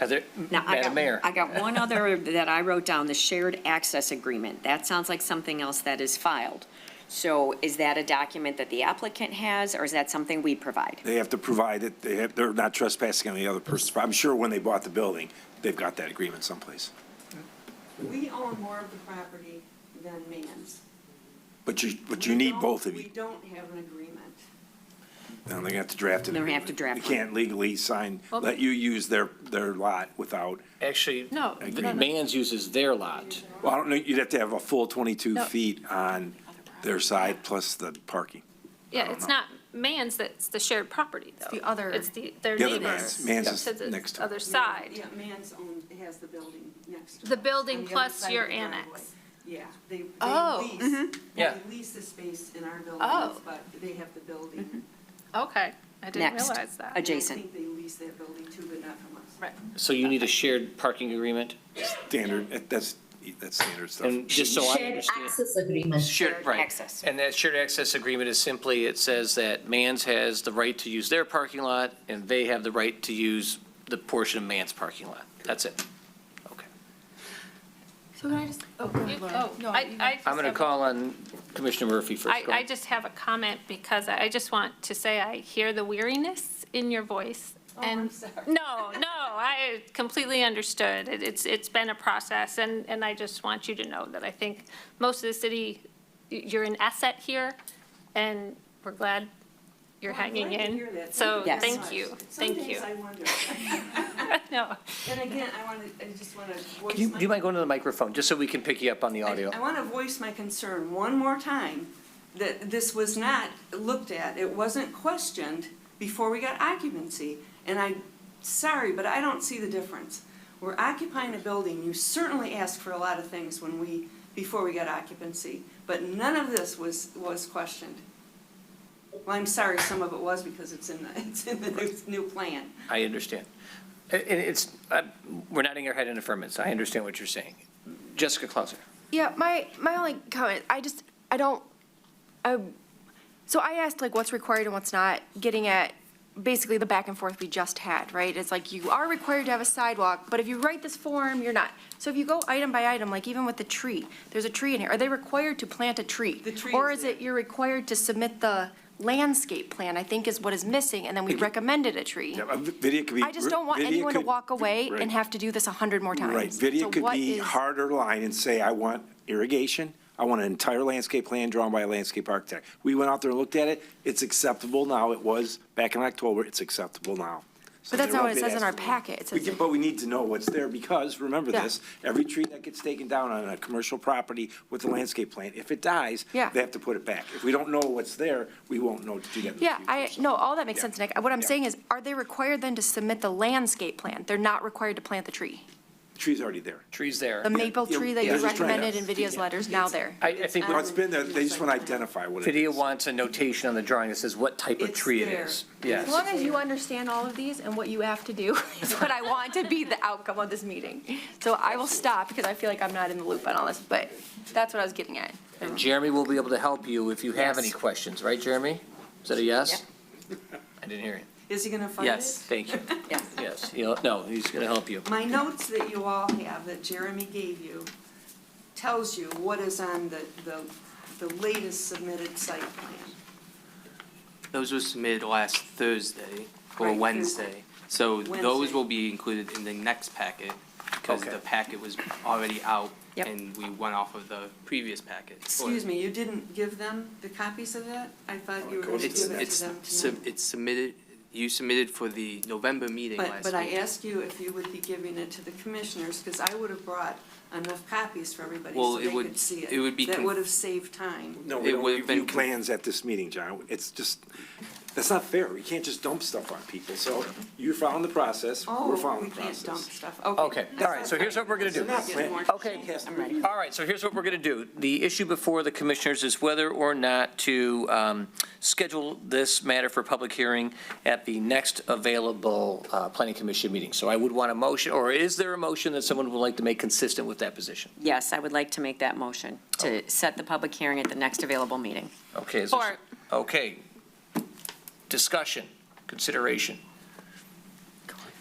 [SPEAKER 1] Are there,
[SPEAKER 3] Now,
[SPEAKER 1] Madam Mayor?
[SPEAKER 3] I got one other that I wrote down, the shared access agreement. That sounds like something else that is filed. So is that a document that the applicant has, or is that something we provide?
[SPEAKER 6] They have to provide it, they're not trespassing on the other person's property. I'm sure when they bought the building, they've got that agreement someplace.
[SPEAKER 9] We own more of the property than Mann's.
[SPEAKER 6] But you
[SPEAKER 9] We
[SPEAKER 6] need
[SPEAKER 9] don't-
[SPEAKER 6] both of
[SPEAKER 9] We
[SPEAKER 6] you.
[SPEAKER 9] don't have an agreement.
[SPEAKER 6] Now they're gonna have to draft an
[SPEAKER 3] They're gonna
[SPEAKER 6] agreement.
[SPEAKER 3] have to draft
[SPEAKER 6] We
[SPEAKER 3] one.
[SPEAKER 6] can't legally sign, let you use their lot without,
[SPEAKER 1] Actually,
[SPEAKER 2] No,
[SPEAKER 1] the Mann's uses their lot.
[SPEAKER 6] well, I don't know, you'd have to have a full 22
[SPEAKER 2] No.
[SPEAKER 6] feet on their side plus the parking.
[SPEAKER 2] Yeah, it's not Mann's, that's the shared property, though.
[SPEAKER 4] the other-
[SPEAKER 2] It's their
[SPEAKER 6] The other
[SPEAKER 2] neighbors.
[SPEAKER 6] Mann's is
[SPEAKER 2] To the
[SPEAKER 6] next to it.
[SPEAKER 2] other side.
[SPEAKER 9] Yeah, Mann's has the building next to it.
[SPEAKER 2] The building
[SPEAKER 9] on the other
[SPEAKER 2] plus
[SPEAKER 9] side of
[SPEAKER 2] your
[SPEAKER 9] the driveway.
[SPEAKER 2] annex.
[SPEAKER 9] Yeah, they
[SPEAKER 2] Oh,
[SPEAKER 9] lease,
[SPEAKER 1] Yeah.
[SPEAKER 9] they lease the space in our
[SPEAKER 2] Oh.
[SPEAKER 9] buildings, but they have the building.
[SPEAKER 2] Okay, I didn't
[SPEAKER 3] Next.
[SPEAKER 2] realize that.
[SPEAKER 3] Adjacent.
[SPEAKER 9] I think they lease that building too, but not from us.
[SPEAKER 2] Right.
[SPEAKER 1] So you need a shared parking agreement?
[SPEAKER 6] Standard, that's standard stuff.
[SPEAKER 1] And just so I
[SPEAKER 7] Shared
[SPEAKER 1] understand.
[SPEAKER 7] access agreement.
[SPEAKER 1] Shared, right.
[SPEAKER 3] access.
[SPEAKER 1] And that shared access agreement is simply, it says that Mann's has the right to use their parking lot, and they have the right to use the portion of Mann's parking lot. That's it. Okay.
[SPEAKER 4] So can I just, oh, go ahead, Laura. No, you-
[SPEAKER 2] I just
[SPEAKER 1] I'm going to
[SPEAKER 2] have-
[SPEAKER 1] call on Commissioner Murphy first. Go
[SPEAKER 2] I
[SPEAKER 1] ahead.
[SPEAKER 2] just have a comment because I just want to say I hear the weariness in your voice.
[SPEAKER 9] I'm
[SPEAKER 2] And
[SPEAKER 9] sorry.
[SPEAKER 2] no, I completely understood. It's been a process, and I just want you to know that I think most of the city, you're an asset here, and we're glad you're
[SPEAKER 9] Well, I'm
[SPEAKER 2] hanging
[SPEAKER 9] glad to
[SPEAKER 2] in.
[SPEAKER 9] hear that.
[SPEAKER 2] So,
[SPEAKER 3] Yes.
[SPEAKER 2] thank
[SPEAKER 9] much.
[SPEAKER 2] you,
[SPEAKER 9] Some
[SPEAKER 2] thank
[SPEAKER 9] days
[SPEAKER 2] you.
[SPEAKER 9] I wonder.
[SPEAKER 2] No,
[SPEAKER 9] And again, I just want to voice
[SPEAKER 1] Do
[SPEAKER 9] my.
[SPEAKER 1] you mind going to the microphone, just so we can pick you up on the audio?
[SPEAKER 9] I want to voice my concern one more time, that this was not looked at, it wasn't questioned before we got occupancy. And sorry, but I don't see the difference. We're occupying a building, you certainly asked for a lot of things before we got occupancy, but none of this was questioned. Well, I'm sorry, some of it was because it's in the new plan.
[SPEAKER 1] I understand. And it's, we're nodding our head in affirmance. I understand what you're saying. Jessica Clauser.
[SPEAKER 4] Yeah, my only comment, so I asked like what's required and what's not, getting at basically the back and forth we just had, right? It's like you are required to have a sidewalk, but if you write this form, you're not. So if you go item by item, like even with the tree, there's a tree in here, are they required to plant a tree?
[SPEAKER 9] The tree
[SPEAKER 4] Or
[SPEAKER 9] is
[SPEAKER 4] is it
[SPEAKER 9] there.
[SPEAKER 4] you're required to submit the landscape plan, I think is what is missing, and then we recommended a tree?
[SPEAKER 6] Yeah, video could be.
[SPEAKER 4] I just don't want
[SPEAKER 6] video
[SPEAKER 4] anyone to
[SPEAKER 6] could-
[SPEAKER 4] walk away
[SPEAKER 6] right.
[SPEAKER 4] and have to do this 100 more times.
[SPEAKER 6] Right, video
[SPEAKER 4] So
[SPEAKER 6] could
[SPEAKER 4] what
[SPEAKER 6] be
[SPEAKER 4] is-
[SPEAKER 6] harder line and say, I want irrigation, I want an entire landscape plan drawn by a landscape architect. We went out there and looked at it, it's acceptable now, it was back in October, it's acceptable now. So
[SPEAKER 4] But that's
[SPEAKER 6] they
[SPEAKER 4] not
[SPEAKER 6] won't
[SPEAKER 4] what it
[SPEAKER 6] be
[SPEAKER 4] says in our
[SPEAKER 6] asked-
[SPEAKER 4] packet. It
[SPEAKER 6] We
[SPEAKER 4] says
[SPEAKER 6] can- But we need to know what's there, because, remember
[SPEAKER 4] Yeah.
[SPEAKER 6] this, every tree that gets taken down on a commercial property with a landscape plan, if it dies,
[SPEAKER 4] Yeah.
[SPEAKER 6] they have to put it back. If we don't know what's there, we won't know to do that in the
[SPEAKER 4] Yeah,
[SPEAKER 6] future.
[SPEAKER 4] no, all that makes
[SPEAKER 6] Yeah.
[SPEAKER 4] sense, Nick. What I'm
[SPEAKER 6] Yeah.
[SPEAKER 4] saying is, are they required then to submit the landscape plan? They're not required to plant the tree?
[SPEAKER 6] Tree's already there.
[SPEAKER 1] Trees there.
[SPEAKER 4] The maple
[SPEAKER 6] yeah,
[SPEAKER 4] tree that
[SPEAKER 6] yeah,
[SPEAKER 4] you
[SPEAKER 6] just trying to-
[SPEAKER 4] recommended in Vidia's letters, now there?
[SPEAKER 1] I think
[SPEAKER 6] Well, it's been there, they just want to identify what it
[SPEAKER 1] Vidya
[SPEAKER 6] is.
[SPEAKER 1] wants a notation on the drawing that says what type of
[SPEAKER 9] It's
[SPEAKER 1] tree it
[SPEAKER 9] there.
[SPEAKER 1] is.
[SPEAKER 4] As
[SPEAKER 1] Yes.
[SPEAKER 4] long as you understand all of these and what you have to do is what I want to be the outcome of this meeting. So I will stop because I feel like I'm not in the loop on all this, but that's what I was getting at.
[SPEAKER 1] And Jeremy will be able to help you if you have any
[SPEAKER 3] Yes.
[SPEAKER 1] questions, right, Jeremy? Is that a yes? I didn't hear you.
[SPEAKER 9] Is he gonna fund it?
[SPEAKER 3] Yes.
[SPEAKER 1] Thank you.
[SPEAKER 3] Yes.
[SPEAKER 1] Yes, no, he's going to help you.
[SPEAKER 9] My notes that you all have, that Jeremy gave you, tells you what is on the latest submitted site plan.
[SPEAKER 11] Those were submitted last Thursday or
[SPEAKER 9] Right,
[SPEAKER 11] Wednesday. So
[SPEAKER 9] Wednesday.
[SPEAKER 11] those will be included in the next packet because
[SPEAKER 1] Okay.
[SPEAKER 11] the packet was already out
[SPEAKER 3] Yep.
[SPEAKER 11] and we went off of the previous packet.
[SPEAKER 9] Excuse me, you didn't give them the copies of that? I thought you were gonna
[SPEAKER 11] It's,
[SPEAKER 9] give it
[SPEAKER 11] it's,
[SPEAKER 9] to them
[SPEAKER 11] sub-
[SPEAKER 9] tonight.
[SPEAKER 11] it's submitted, you submitted for the November meeting last week.
[SPEAKER 9] But I asked you if you would be giving it to the commissioners, because I would have brought enough copies for everybody
[SPEAKER 11] Well,
[SPEAKER 9] so
[SPEAKER 11] it
[SPEAKER 9] they
[SPEAKER 11] would-
[SPEAKER 9] could see it.
[SPEAKER 11] it would be
[SPEAKER 9] That
[SPEAKER 11] con-
[SPEAKER 9] would have saved time.
[SPEAKER 6] No,
[SPEAKER 11] It
[SPEAKER 6] we don't
[SPEAKER 11] would've been
[SPEAKER 6] review plans at this meeting, John. It's just, That's not fair. We can't just dump stuff on people. So you're following the process, we're following
[SPEAKER 9] We
[SPEAKER 6] the
[SPEAKER 9] can't dump
[SPEAKER 6] process.
[SPEAKER 9] stuff.
[SPEAKER 1] Okay, all right, so here's what we're going to do. Okay,
[SPEAKER 3] I'm ready.
[SPEAKER 1] all right, so here's what we're going to do. The issue before the commissioners is whether or not to schedule this matter for public hearing at the next available planning commission meeting. So I would want a motion, or is there a motion that someone would like to make consistent with that position?
[SPEAKER 3] Yes, I would like to make that motion to set the public hearing at the next available meeting.
[SPEAKER 1] Okay.
[SPEAKER 3] Support.
[SPEAKER 1] Okay. Discussion, consideration.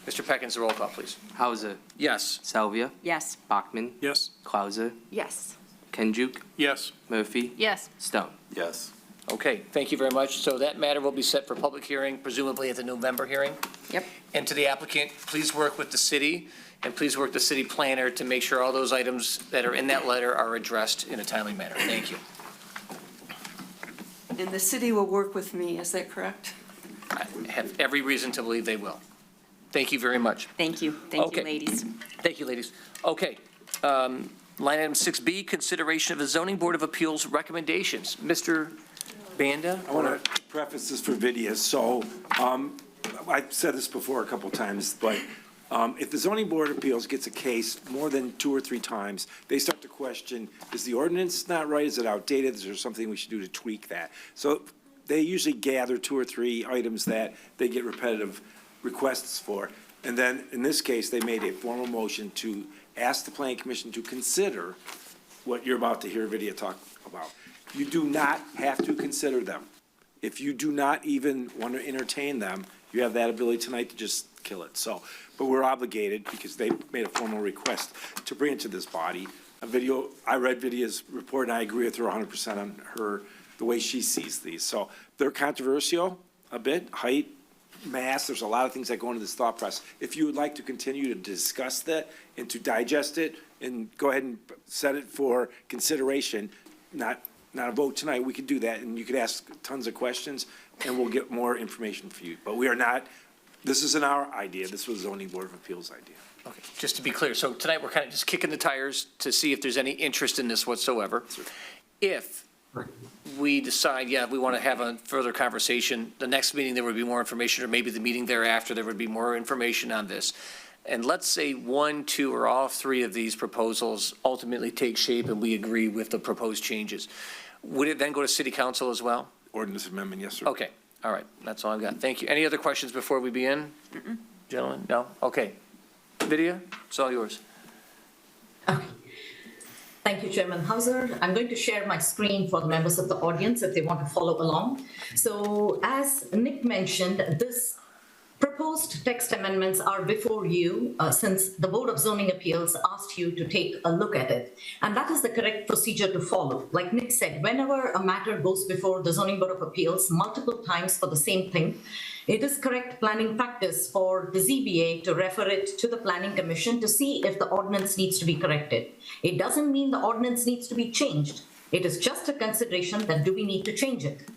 [SPEAKER 1] Mr. Peckins, roll call, please.
[SPEAKER 11] Hauser,
[SPEAKER 1] Yes.
[SPEAKER 11] Salvia,
[SPEAKER 3] Yes.
[SPEAKER 11] Bachman,
[SPEAKER 5] Yes.
[SPEAKER 11] Clauser,
[SPEAKER 4] Yes.
[SPEAKER 11] Kenjuk,
[SPEAKER 5] Yes.
[SPEAKER 11] Murphy,
[SPEAKER 4] Yes.
[SPEAKER 11] Stone.
[SPEAKER 8] Yes.
[SPEAKER 1] Okay, thank you very much. So that matter will be set for public hearing, presumably at the November hearing.
[SPEAKER 3] Yep.
[SPEAKER 1] And to the applicant, please work with the city, and please work the city planner to make sure all those items that are in that letter are addressed in a timely manner. Thank you.
[SPEAKER 9] And the city will work with me, is that correct?
[SPEAKER 1] I have every reason to believe they will. Thank you very much.
[SPEAKER 3] Thank you. Thank
[SPEAKER 1] Okay.
[SPEAKER 3] you, ladies.
[SPEAKER 1] Thank you, ladies. Okay, line item 6B, consideration of the zoning board of appeals recommendations. Mr. Banda?
[SPEAKER 6] I want to preface this for Vidya. So I've said this before a couple times, but if the zoning board of appeals gets a case more than 2 or 3 times, they start to question, is the ordinance not right? Is it outdated? Is there something we should do to tweak that? So they usually gather 2 or 3 items that they get repetitive requests for. And then in this case, they made a formal motion to ask the planning commission to consider what you're about to hear Vidya talk about. You do not have to consider them. If you do not even want to entertain them, you have that ability tonight to just kill it. So, but we're obligated, because they made a formal request, to bring it to this body. I read Vidya's report, and I agree with her 100% on the way she sees these. So they're controversial a bit, height, mass, there's a lot of things that go into this thought process. If you would like to continue to discuss that and to digest it, and go ahead and set it for consideration, not a vote tonight, we could do that, and you could ask tons of questions, and we'll get more information for you. But we are not, this isn't our idea, this was zoning board of appeals idea.
[SPEAKER 1] Okay, just to be clear, so tonight we're kind of just kicking the tires to see if there's any interest in this whatsoever. If we decide, yeah, we want to have a further conversation, the next meeting there would be more information, or maybe the meeting thereafter, there would be more information on this. And let's say 1, 2, or all 3 of these proposals ultimately take shape and we agree with the proposed changes. Would it then go to city council as well?
[SPEAKER 6] Ordinance amendment, yes, sir.
[SPEAKER 1] Okay, all right, that's all I've got. Thank you. Any other questions before we begin? Gentlemen, no? Okay. Vidya, it's all yours.
[SPEAKER 7] Okay. Thank you, Chairman Hauser. I'm going to share my screen for the members of the audience if they want to follow along. So as Nick mentioned, this proposed text amendments are before you since the Board of Zoning Appeals asked you to take a look at it. And that is the correct procedure to follow. Like Nick said, whenever a matter goes before the Zoning Board of Appeals multiple times for the same thing, it is correct planning practice for the ZBA to refer it to the Planning Commission to see if the ordinance needs to be corrected. It doesn't mean the ordinance needs to be changed. It is just a consideration that do we need to change it.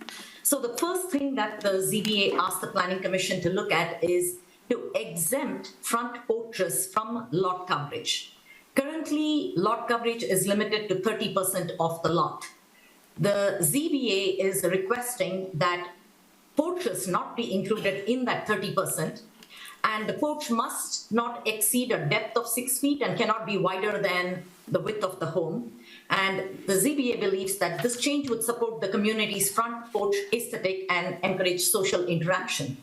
[SPEAKER 7] So the first thing that the ZBA asked the Planning Commission to look at is to exempt front porches from lot coverage. Currently, lot coverage is limited to 30% of the lot. The ZBA is requesting that porches not be included in that 30%, and the porch must not exceed a depth of 6 feet and cannot be wider than the width of the home. And the ZBA believes that this change would support the community's front porch aesthetic and encourage social interaction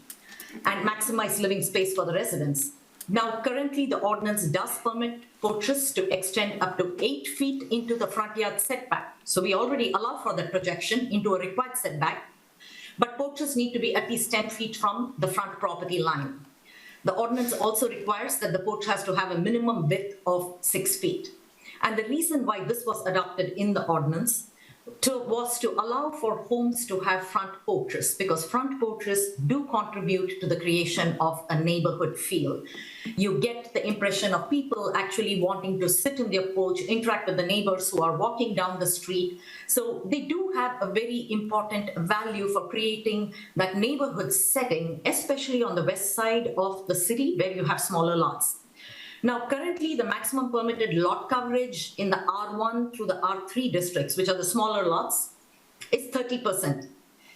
[SPEAKER 7] and maximize living space for the residents. Now, currently, the ordinance does permit porches to extend up to 8 feet into the front yard setback. So we already allow for that projection into a required setback, but porches need to be at least 10 feet from the front property line. The ordinance also requires that the porch has to have a minimum width of 6 feet. And the reason why this was adopted in the ordinance was to allow for homes to have front porches, because front porches do contribute to the creation of a neighborhood feel. You get the impression of people actually wanting to sit in their porch, interact with the neighbors who are walking down the street. So they do have a very important value for creating that neighborhood setting, especially on the west side of the city where you have smaller lots. Now, currently, the maximum permitted lot coverage in the R1 through the R3 districts, which are the smaller lots, is 30%.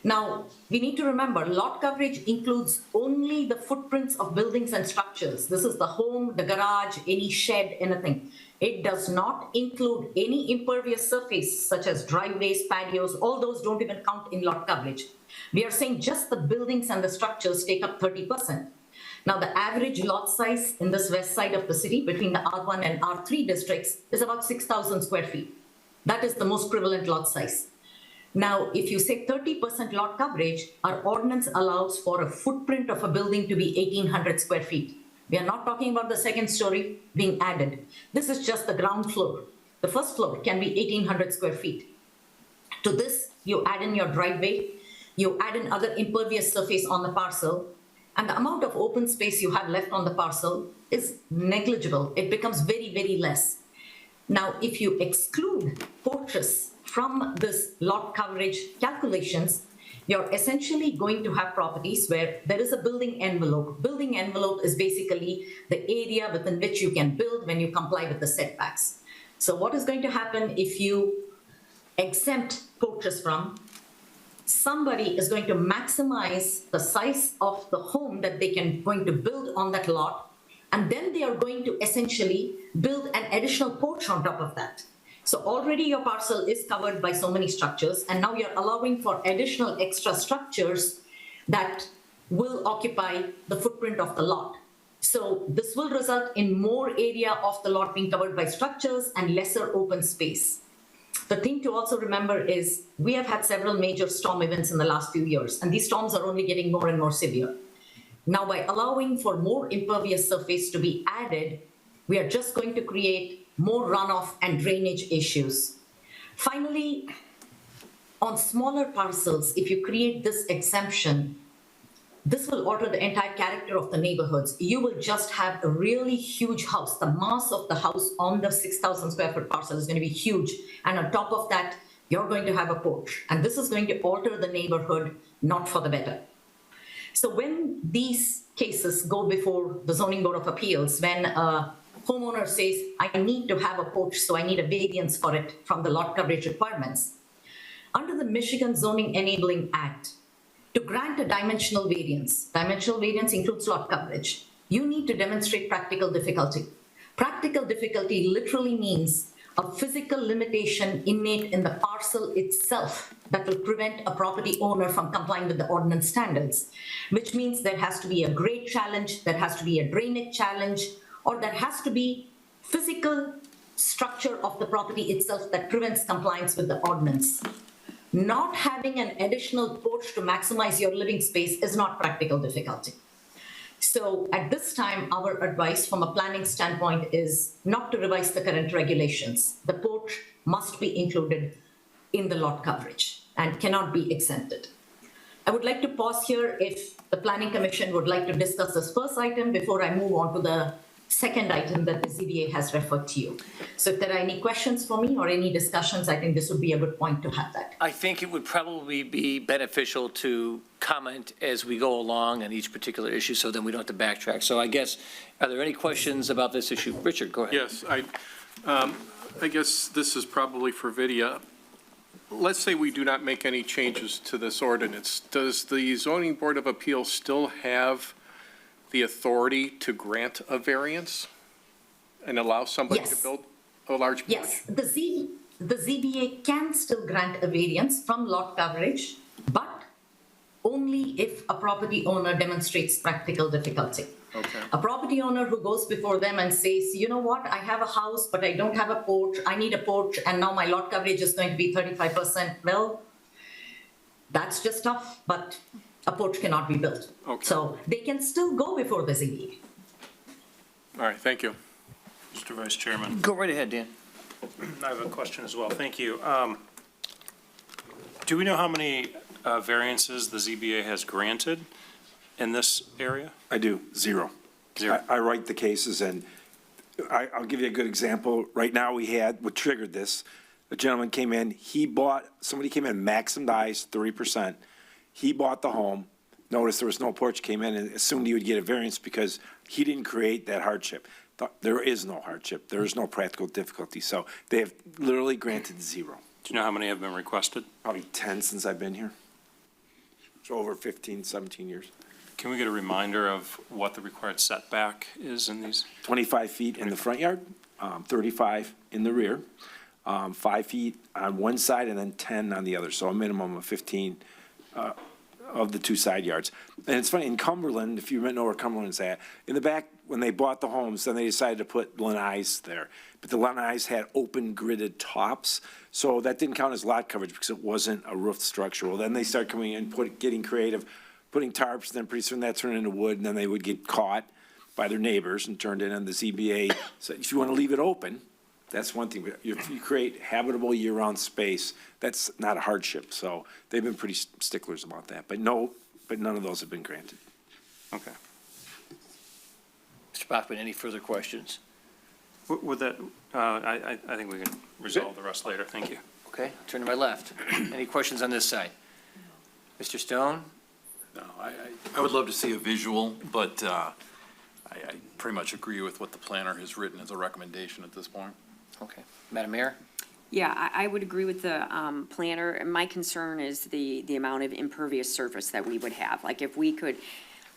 [SPEAKER 7] Now, we need to remember, lot coverage includes only the footprints of buildings and structures. This is the home, the garage, any shed, anything. It does not include any impervious surface such as driveways, patios, all those don't even count in lot coverage. We are saying just the buildings and the structures take up 30%. Now, the average lot size in this west side of the city between the R1 and R3 districts is about 6,000 square feet. That is the most prevalent lot size. Now, if you say 30% lot coverage, our ordinance allows for a footprint of a building to be 1,800 square feet. We are not talking about the second story being added. This is just the ground floor. The first floor can be 1,800 square feet. To this, you add in your driveway, you add in other impervious surface on the parcel, and the amount of open space you have left on the parcel is negligible. It becomes very, very less. Now, if you exclude porches from this lot coverage calculations, you're essentially going to have properties where there is a building envelope. Building envelope is basically the area within which you can build when you comply with the setbacks. So what is going to happen if you exempt porches from? Somebody is going to maximize the size of the home that they can going to build on that lot, and then they are going to essentially build an additional porch on top of that. So already your parcel is covered by so many structures, and now you're allowing for additional extra structures that will occupy the footprint of the lot. So this will result in more area of the lot being covered by structures and lesser open space. The thing to also remember is we have had several major storm events in the last few years, and these storms are only getting more and more severe. Now, by allowing for more impervious surface to be added, we are just going to create more runoff and drainage issues. Finally, on smaller parcels, if you create this exemption, this will alter the entire character of the neighborhoods. You will just have a really huge house. The mass of the house on the 6,000 square foot parcel is going to be huge. And on top of that, you're going to have a porch. And this is going to alter the neighborhood, not for the better. So when these cases go before the Zoning Board of Appeals, when a homeowner says, I need to have a porch, so I need a variance for it from the lot coverage requirements, under the Michigan Zoning Enabling Act, to grant a dimensional variance includes lot coverage, you need to demonstrate practical difficulty. Practical difficulty literally means a physical limitation innate in the parcel itself that will prevent a property owner from complying with the ordinance standards, which means there has to be a grade challenge, there has to be a drainage challenge, or there has to be physical structure of the property itself that prevents compliance with the ordinance. Not having an additional porch to maximize your living space is not practical difficulty. So at this time, our advice from a planning standpoint is not to revise the current regulations. The porch must be included in the lot coverage and cannot be exempted. I would like to pause here if the Planning Commission would like to discuss this first item before I move on to the second item that the ZBA has referred to you. So if there are any questions for me or any discussions, I think this would be a good point to have that.
[SPEAKER 1] I think it would probably be beneficial to comment as we go along on each particular issue, so then we don't have to backtrack. So I guess, are there any questions about this issue? Richard, go ahead.
[SPEAKER 12] Yes, I guess this is probably for Vidya. Let's say we do not make any changes to this ordinance. Does the Zoning Board of Appeals still have the authority to grant a variance and allow somebody to build a large porch?
[SPEAKER 7] Yes, the ZBA can still grant a variance from lot coverage, but only if a property owner demonstrates practical difficulty.
[SPEAKER 12] Okay.
[SPEAKER 7] A property owner who goes before them and says, you know what, I have a house, but I don't have a porch, I need a porch, and now my lot coverage is going to be 35%. Well, that's just tough, but a porch cannot be built.
[SPEAKER 12] Okay.
[SPEAKER 7] So they can still go before the ZBA.
[SPEAKER 12] All right, thank you.
[SPEAKER 5] Mr. Vice Chairman,
[SPEAKER 1] Go right ahead, Dan.
[SPEAKER 5] I have a question as well. Thank you. Do we know how many variances the ZBA has granted in this area?
[SPEAKER 6] I do, zero.
[SPEAKER 5] Zero.
[SPEAKER 6] I write the cases, and I'll give you a good example. Right now, we had, what triggered this, a gentleman came in, somebody came in, maximized 30%. He bought the home, noticed there was no porch, came in and assumed he would get a variance because he didn't create that hardship. There is no hardship. There is no practical difficulty. So they have literally granted zero.
[SPEAKER 5] Do you know how many have been requested?
[SPEAKER 6] Probably 10 since I've been here. So over 15, 17 years.
[SPEAKER 5] Can we get a reminder of what the required setback is in these?
[SPEAKER 6] 25 feet in the front yard, 35 in the rear, 5 feet on one side and then 10 on the other, so a minimum of 15 of the two side yards. And it's funny, in Cumberland, if you know where Cumberland's at, in the back, when they bought the homes, then they decided to put lanais there. But the lanais had open gridded tops, so that didn't count as lot coverage because it wasn't a roofed structure. Well, then they started coming in, getting creative, putting tarps, then pretty soon that turned into wood, and then they would get caught by their neighbors and turned in on the ZBA. So if you want to leave it open, that's one thing, but if you create habitable year-round space, that's not a hardship, so they've been pretty sticklers about that, but none of those have been granted.
[SPEAKER 5] Okay.
[SPEAKER 1] Mr. Bachman, any further questions?
[SPEAKER 5] Would that, I think we can resolve the rest later. Thank you.
[SPEAKER 1] Okay, turn to my left. Any questions on this side? Mr. Stone?
[SPEAKER 8] No, I would love to see a visual, but I pretty much agree with what the planner has written as a recommendation at this point.
[SPEAKER 1] Okay. Madam Mayor?
[SPEAKER 3] Yeah, I would agree with the planner. And my concern is the amount of impervious surface that we would have. Like if we could,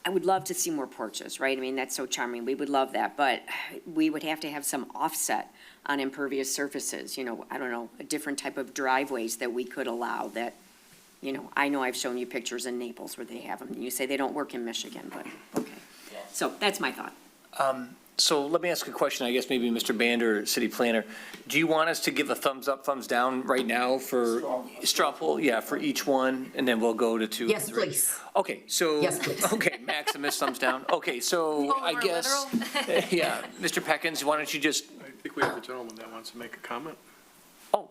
[SPEAKER 3] I would love to see more porches, right? I mean, that's so charming. We would love that, but we would have to have some offset on impervious surfaces. You know, I don't know, a different type of driveways that we could allow that, you know I've shown you pictures in Naples where they have them. You say they don't work in Michigan, but okay. So that's my thought.
[SPEAKER 1] So let me ask a question, I guess maybe Mr. Bander, city planner. Do you want us to give a thumbs up, thumbs down right now for straw poll? Yeah, for each one, and then we'll go to 2 and 3.
[SPEAKER 7] Yes, please.
[SPEAKER 1] Okay, so.
[SPEAKER 7] Yes, please.
[SPEAKER 1] Okay, Maximus, thumbs down. Okay, so I
[SPEAKER 4] more
[SPEAKER 1] guess, yeah, Mr. Peckins, why don't you just,
[SPEAKER 12] I think we have a gentleman that wants to make a comment.
[SPEAKER 1] oh,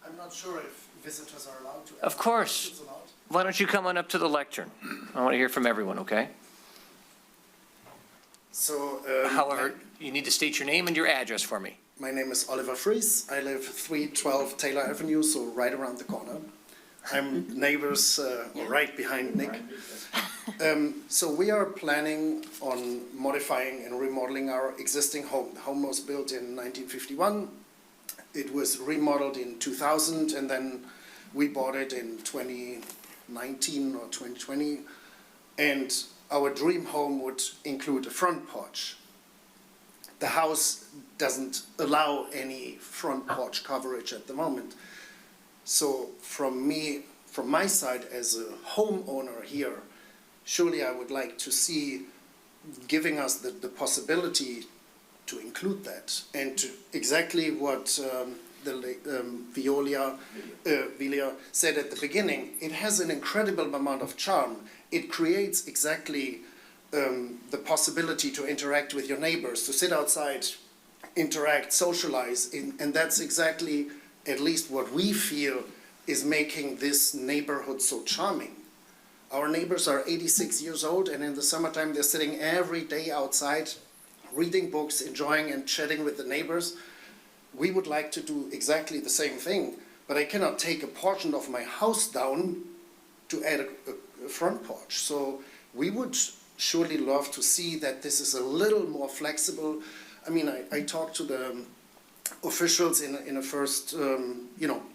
[SPEAKER 13] I'm not sure if visitors are allowed to.
[SPEAKER 1] of course. Why don't you come on up to the lectern? I want to hear from everyone, okay?
[SPEAKER 13] So,
[SPEAKER 1] However, you need to state your name and your address for me.
[SPEAKER 13] my name is Oliver Fries. I live 312 Taylor Avenue, so right around the corner. I'm neighbors right behind Nick. So we are planning on modifying and remodeling our existing home. The home was built in 1951. It was remodeled in 2000, and then we bought it in 2019 or 2020. And our dream home would include a front porch. The house doesn't allow any front porch coverage at the moment. So from my side as a homeowner here, surely I would like to see giving us the possibility to include that and to exactly what Violia said at the beginning. It has an incredible amount of charm. It creates exactly the possibility to interact with your neighbors, to sit outside, interact, socialize, and that's exactly at least what we feel is making this neighborhood so charming. Our neighbors are 86 years old, and in the summertime they're sitting every day outside, reading books, enjoying and chatting with the neighbors. We would like to do exactly the same thing, but I cannot take a portion of my house down to add a front porch. So we would surely love to see that this is a little more flexible. I mean, I talked to the officials in a first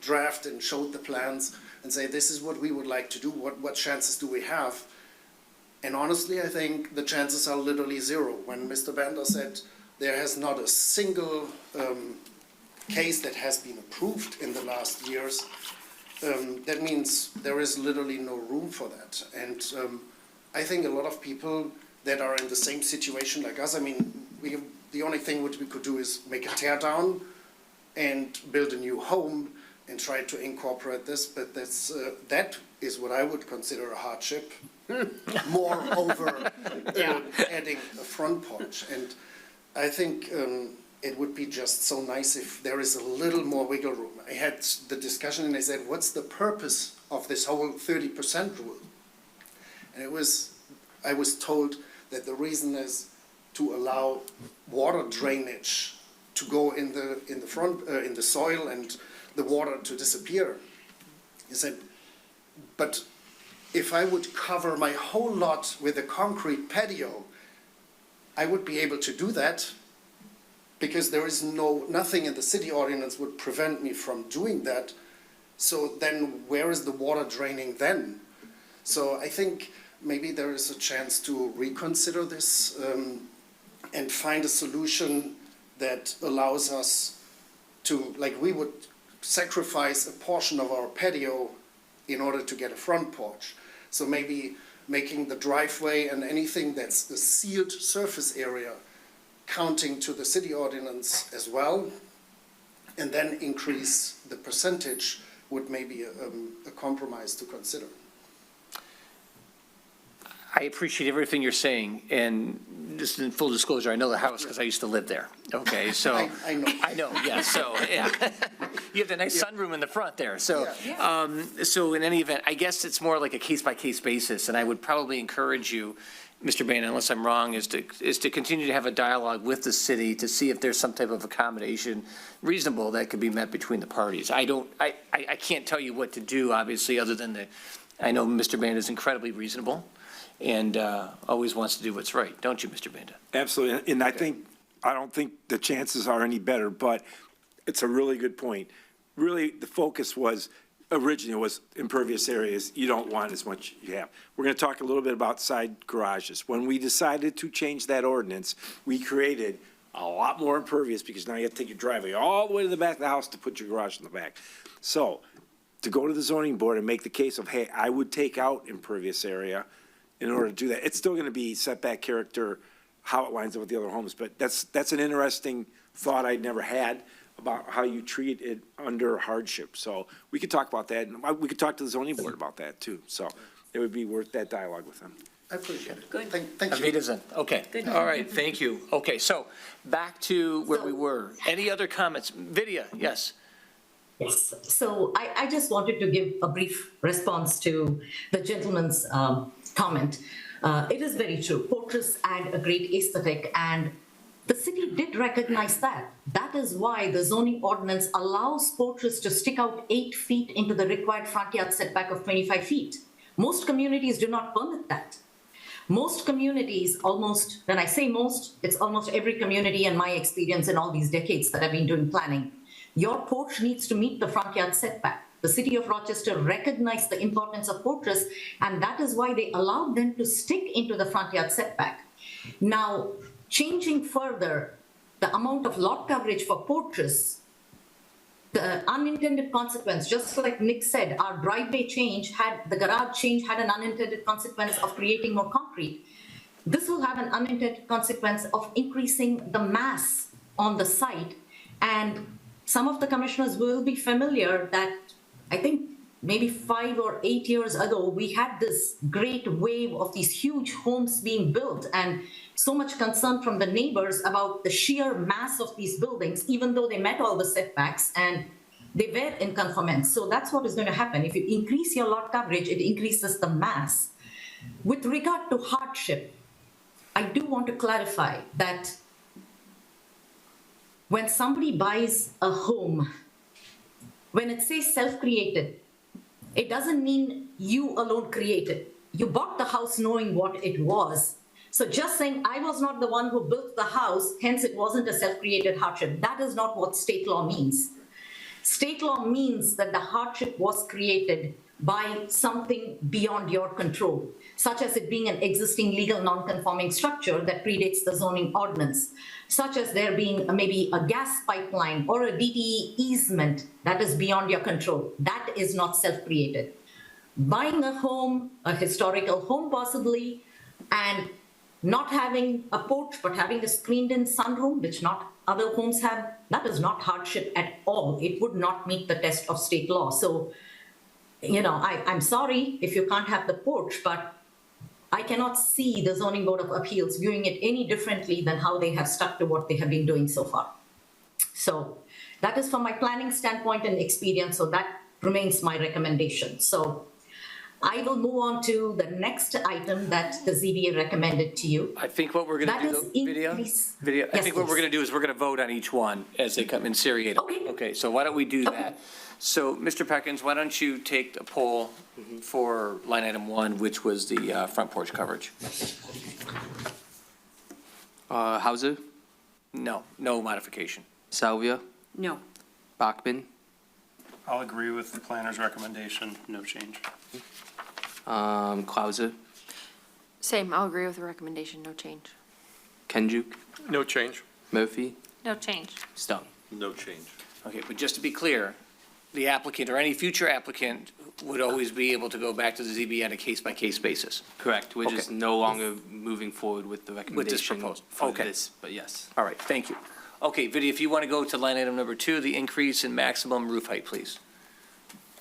[SPEAKER 13] draft and showed the plans and say, this is what we would like to do, what chances do we have? And honestly, I think the chances are literally zero. When Mr. Bander said there has not a single case that has been approved in the last years, that means there is literally no room for that. And I think a lot of people that are in the same situation like us, I mean, the only thing which we could do is make a tear down and build a new home and try to incorporate this, but that is what I would consider a hardship. Moreover, adding a front porch. And I think it would be just so nice if there is a little more wiggle room. I had the discussion and I said, what's the purpose of this whole 30% rule? And I was told that the reason is to allow water drainage to go in the soil and the water to disappear. He said, but if I would cover my whole lot with a concrete patio, I would be able to do that because there is nothing in the city ordinance would prevent me from doing that. So then where is the water draining then? So I think maybe there is a chance to reconsider this and find a solution that allows us to, like, we would sacrifice a portion of our patio in order to get a front porch. So maybe making the driveway and anything that's a sealed surface area counting to the city ordinance as well, and then increase the percentage would maybe a compromise to consider.
[SPEAKER 1] I appreciate everything you're saying, and just in full disclosure, I know the house because I used to live there, okay, so.
[SPEAKER 13] I know.
[SPEAKER 1] I know, yeah, so, yeah. You have the nice sunroom in the front there, so, so in any event, I guess it's more like a case-by-case basis, and I would probably encourage you, Mr. Bain, unless I'm wrong, is to continue to have a dialogue with the city to see if there's some type of accommodation reasonable that could be met between the parties. I can't tell you what to do, obviously, other than I know Mr. Bain is incredibly reasonable and always wants to do what's right, don't you, Mr. Banda?
[SPEAKER 6] Absolutely, and I don't think the chances are any better, but it's a really good point. Really, the focus originally was impervious areas, you don't want as much you have. We're gonna talk a little bit about side garages. When we decided to change that ordinance, we created a lot more impervious because now you have to take your driveway all the way to the back of the house to put your garage in the back. So, to go to the zoning board and make the case of, hey, I would take out impervious area in order to do that. It's still gonna be setback character, how it lines up with the other homes, but that's an interesting thought I'd never had about how you treat it under hardship. So we could talk about that, and we could talk to the zoning board about that too. So it would be worth that dialogue with them.
[SPEAKER 13] I appreciate it.
[SPEAKER 3] Good.
[SPEAKER 13] Thank you.
[SPEAKER 1] Avita's okay, all right, thank you. Okay, so back to where we were. Any other comments? Vidya, yes.
[SPEAKER 7] Yes, so I just wanted to give a brief response to the gentleman's comment. It is very true. Portraits add a great aesthetic, and the city did recognize that. That is why the zoning ordinance allows portraits to stick out 8 feet into the required front yard setback of 25 feet. Most communities do not permit that. Most communities, almost, when I say most, it's almost every community in my experience in all these decades that I've been doing planning. Your porch needs to meet the front yard setback. The city of Rochester recognized the importance of porches, and that is why they allowed them to stick into the front yard setback. Now, changing further the amount of lot coverage for porches, the unintended consequence, just like Nick said, our driveway change the garage change had an unintended consequence of creating more concrete. This will have an unintended consequence of increasing the mass on the site, and some of the commissioners will be familiar that I think maybe 5 or 8 years ago, we had this great wave of these huge homes being built, and so much concern from the neighbors about the sheer mass of these buildings, even though they met all the setbacks and they were in conformance. So that's what is going to happen. If you increase your lot coverage, it increases the mass. With regard to hardship, I do want to clarify that when somebody buys a home, when it says self-created, it doesn't mean you alone created. You bought the house knowing what it was. So just saying, I was not the one who built the house, hence it wasn't a self-created hardship. That is not what state law means. State law means that the hardship was created by something beyond your control, such as it being an existing legal non-conforming structure that predates the zoning ordinance, such as there being maybe a gas pipeline or a DTE easement that is beyond your control. That is not self-created. Buying a home, a historical home possibly, and not having a porch but having a screened-in sunroom, which not other homes have, that is not hardship at all. It would not meet the test of state law. So, you know, I'm sorry if you can't have the porch, but I cannot see the Zoning Board of Appeals viewing it any differently than how they have stuck to what they have been doing so far. So that is from my planning standpoint and experience, so that remains my recommendation. So I will move on to the next item that the ZBA recommended to you.
[SPEAKER 1] I think what we're going to do, Vidya, I think what we're going to do is we're going to vote on each one as they come in seriatim. Okay, so why don't we do that? So, Mr. Peckins, why don't you take a poll for line item 1, which was the front porch coverage?
[SPEAKER 11] Hauser,
[SPEAKER 1] No modification.
[SPEAKER 11] Salvia,
[SPEAKER 3] No.
[SPEAKER 11] Bachman,
[SPEAKER 5] I'll agree with the planner's recommendation, no change.
[SPEAKER 11] Clauser,
[SPEAKER 4] Same, I'll agree with the recommendation, no change.
[SPEAKER 11] Kenjuk,
[SPEAKER 12] No change.
[SPEAKER 11] Murphy,
[SPEAKER 2] No change.
[SPEAKER 11] Stone.
[SPEAKER 8] No change.
[SPEAKER 1] Okay, but just to be clear, the applicant or any future applicant would always be able to go back to the ZBA on a case-by-case basis.
[SPEAKER 11] Correct. We're just
[SPEAKER 1] Okay.
[SPEAKER 11] no longer moving forward with the recommendation
[SPEAKER 1] proposal.
[SPEAKER 11] for
[SPEAKER 1] Okay.
[SPEAKER 11] this, but yes.
[SPEAKER 1] All right, thank you. Okay, Vidya, if you want to go to line item number 2, the increase in maximum roof height, please.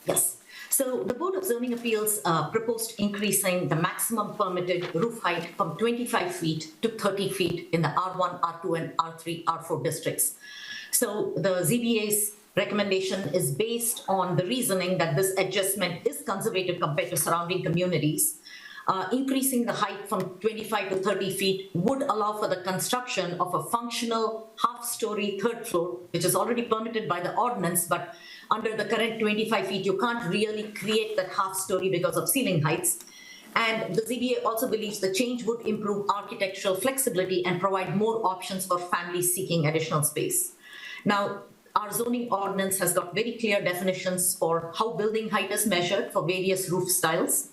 [SPEAKER 7] Yes. So the Board of Zoning Appeals proposed increasing the maximum permitted roof height from 25 feet to 30 feet in the R1, R2, and R3, R4 districts. So the ZBA's recommendation is based on the reasoning that this adjustment is conservative compared to surrounding communities. Increasing the height from 25 to 30 feet would allow for the construction of a functional half-story third floor, which is already permitted by the ordinance, but under the current 25 feet, you can't really create that half-story because of ceiling heights. And the ZBA also believes the change would improve architectural flexibility and provide more options for families seeking additional space. Now, our zoning ordinance has got very clear definitions for how building height is measured for various roof styles.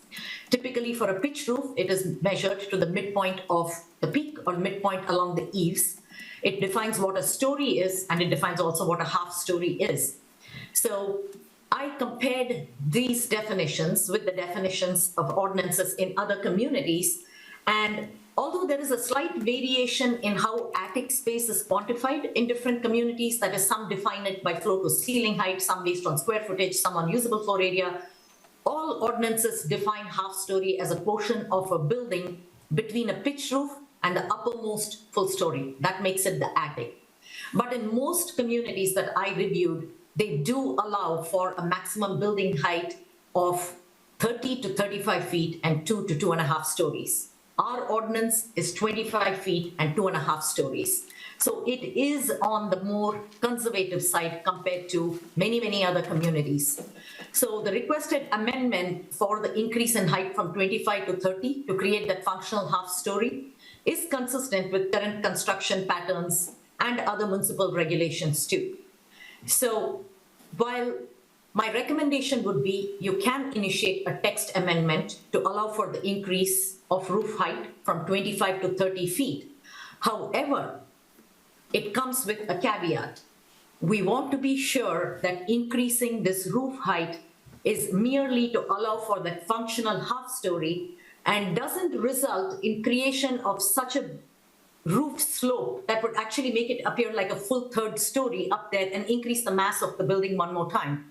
[SPEAKER 7] Typically, for a pitched roof, it is measured to the midpoint of the peak or midpoint along the eaves. It defines what a story is, and it defines also what a half story is. So I compared these definitions with the definitions of ordinances in other communities, and although there is a slight variation in how attic space is quantified in different communities, that is, some define it by floor to ceiling height, some based on square footage, some on usable floor area, all ordinances define half-story as a portion of a building between a pitched roof and the uppermost full story. That makes it the attic. But in most communities that I reviewed, they do allow for a maximum building height of 30 to 35 feet and 2 to 2.5 stories. Our ordinance is 25 feet and 2.5 stories. So it is on the more conservative side compared to many, many other communities. So the requested amendment for the increase in height from 25 to 30 to create that functional half story is consistent with current construction patterns and other municipal regulations too. So while my recommendation would be you can initiate a text amendment to allow for the increase of roof height from 25 to 30 feet. However, it comes with a caveat. We want to be sure that increasing this roof height is merely to allow for that functional half story and doesn't result in creation of such a roof slope that would actually make it appear like a full third story up there and increase the mass of the building one more time.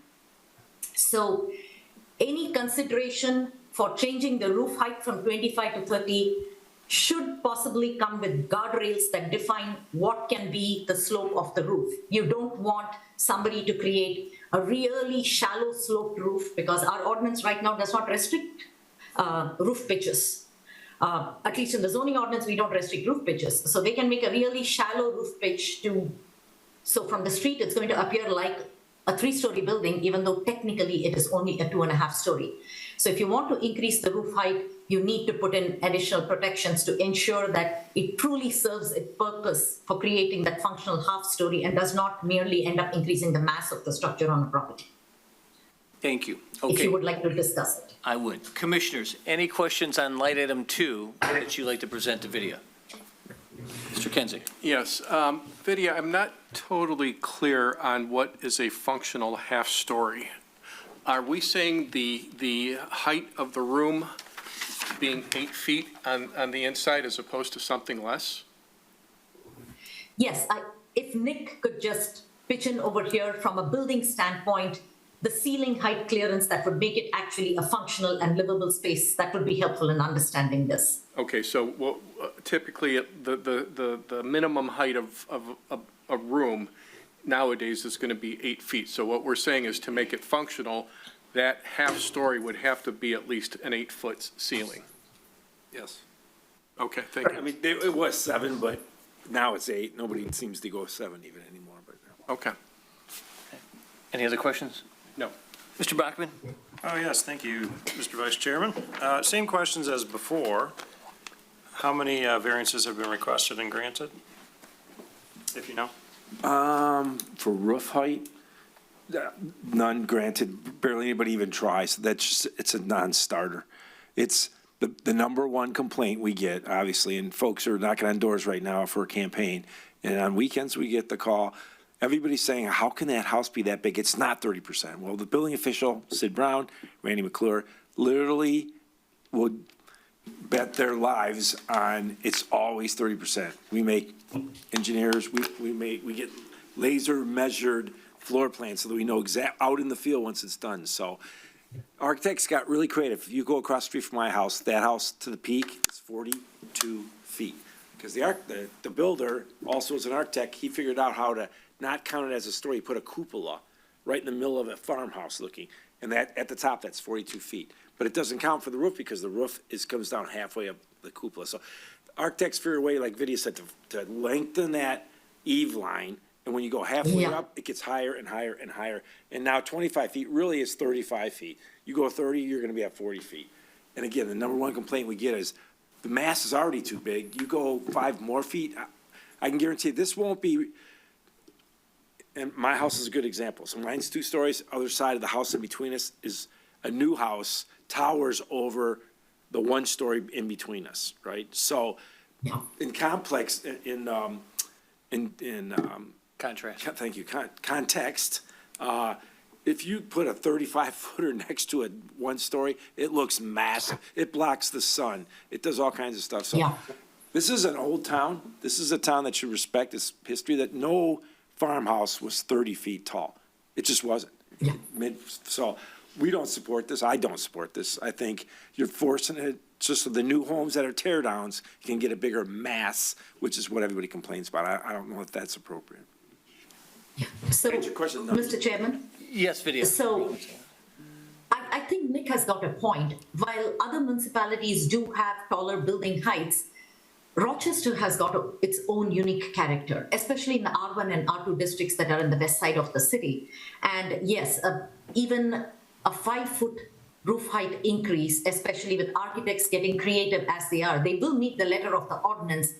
[SPEAKER 7] So any consideration for changing the roof height from 25 to 30 should possibly come with guardrails that define what can be the slope of the roof. You don't want somebody to create a really shallow sloped roof, because our ordinance right now does not restrict roof pitches. At least in the zoning ordinance, we don't restrict roof pitches. So they can make a really shallow roof pitch so from the street, it's going to appear like a 3-story building, even though technically it is only a 2.5 story. So if you want to increase the roof height, you need to put in additional protections to ensure that it truly serves its purpose for creating that functional half story and does not merely end up increasing the mass of the structure on the property.
[SPEAKER 1] Thank you.
[SPEAKER 7] If
[SPEAKER 1] Okay,
[SPEAKER 7] you would like to discuss it.
[SPEAKER 1] I would. Commissioners, any questions on line item 2 that you'd like to present to Vidya? Mr. Kenzie?
[SPEAKER 12] Yes, Vidya, I'm not totally clear on what is a functional half-story. Are we saying the height of the room being 8 feet on the inside as opposed to something less?
[SPEAKER 7] Yes, if Nick could just pitch in over here from a building standpoint, the ceiling height clearance that would make it actually a functional and livable space, that would be helpful in understanding this.
[SPEAKER 12] Okay, so typically, the minimum height of a room nowadays is going to be 8 feet. So what we're saying is to make it functional, that half-story would have to be at least an 8-foot ceiling.
[SPEAKER 8] Yes.
[SPEAKER 12] Okay, thank
[SPEAKER 6] I
[SPEAKER 12] you.
[SPEAKER 6] mean, it was 7, but now it's 8. Nobody seems to go 7 even anymore, but.
[SPEAKER 12] Okay.
[SPEAKER 1] Any other questions?
[SPEAKER 12] No.
[SPEAKER 1] Mr. Bachman?
[SPEAKER 5] Oh, yes, thank you, Mr. Vice Chairman. Same questions as before. How many variances have been requested and granted, if you know?
[SPEAKER 6] For roof height, none granted, barely anybody even tries. That's just, it's a non-starter. It's the number one complaint we get, obviously, and folks are knocking on doors right now for a campaign. And on weekends, we get the call. Everybody's saying, how can that house be that big? It's not 30%. Well, the building official, Sid Brown, Randy McClure, literally would bet their lives on it's always 30%. We make engineers, we get laser measured floor plans so that we know out in the field once it's done. So architects got really creative. If you go across the street from my house, that house to the peak is 42 feet. Because the builder, also as an architect, he figured out how to not count it as a story. He put a cupola right in the middle of a farmhouse looking. And that, at the top, that's 42 feet. But it doesn't count for the roof because the roof comes down halfway up the cupola. So architects figure a way, like Vidya said, to lengthen that eave line. And when you go halfway up, it gets higher and higher and higher. And now 25 feet really is 35 feet. You go 30, you're gonna be at 40 feet. And again, the number one complaint we get is the mass is already too big. You go 5 more feet, I can guarantee this won't be, and my house is a good example. So mine's 2 stories, other side of the house in between us is a new house, towers over the 1 story in between us, right? So in complex, in
[SPEAKER 1] Contrast.
[SPEAKER 6] thank you, context, if you put a 35-footer next to a 1 story, it looks massive. It blocks the sun. It does all kinds of stuff. So this is an old town. This is a town that should respect its history, that no farmhouse was 30 feet tall. It just wasn't. So we don't support this. I don't support this. I think you're forcing it just so the new homes that are tear downs can get a bigger mass, which is what everybody complains about. I don't know if that's appropriate.
[SPEAKER 7] So,
[SPEAKER 6] Answer your question, no.
[SPEAKER 7] Mr. Chairman?
[SPEAKER 1] Yes, Vidya.
[SPEAKER 7] So, I think Nick has got a point. While other municipalities do have taller building heights, Rochester has got its own unique character, especially in the R1 and R2 districts that are in the west side of the city. And yes, even a 5-foot roof height increase, especially with architects getting creative as they are, they will meet the letter of the ordinance.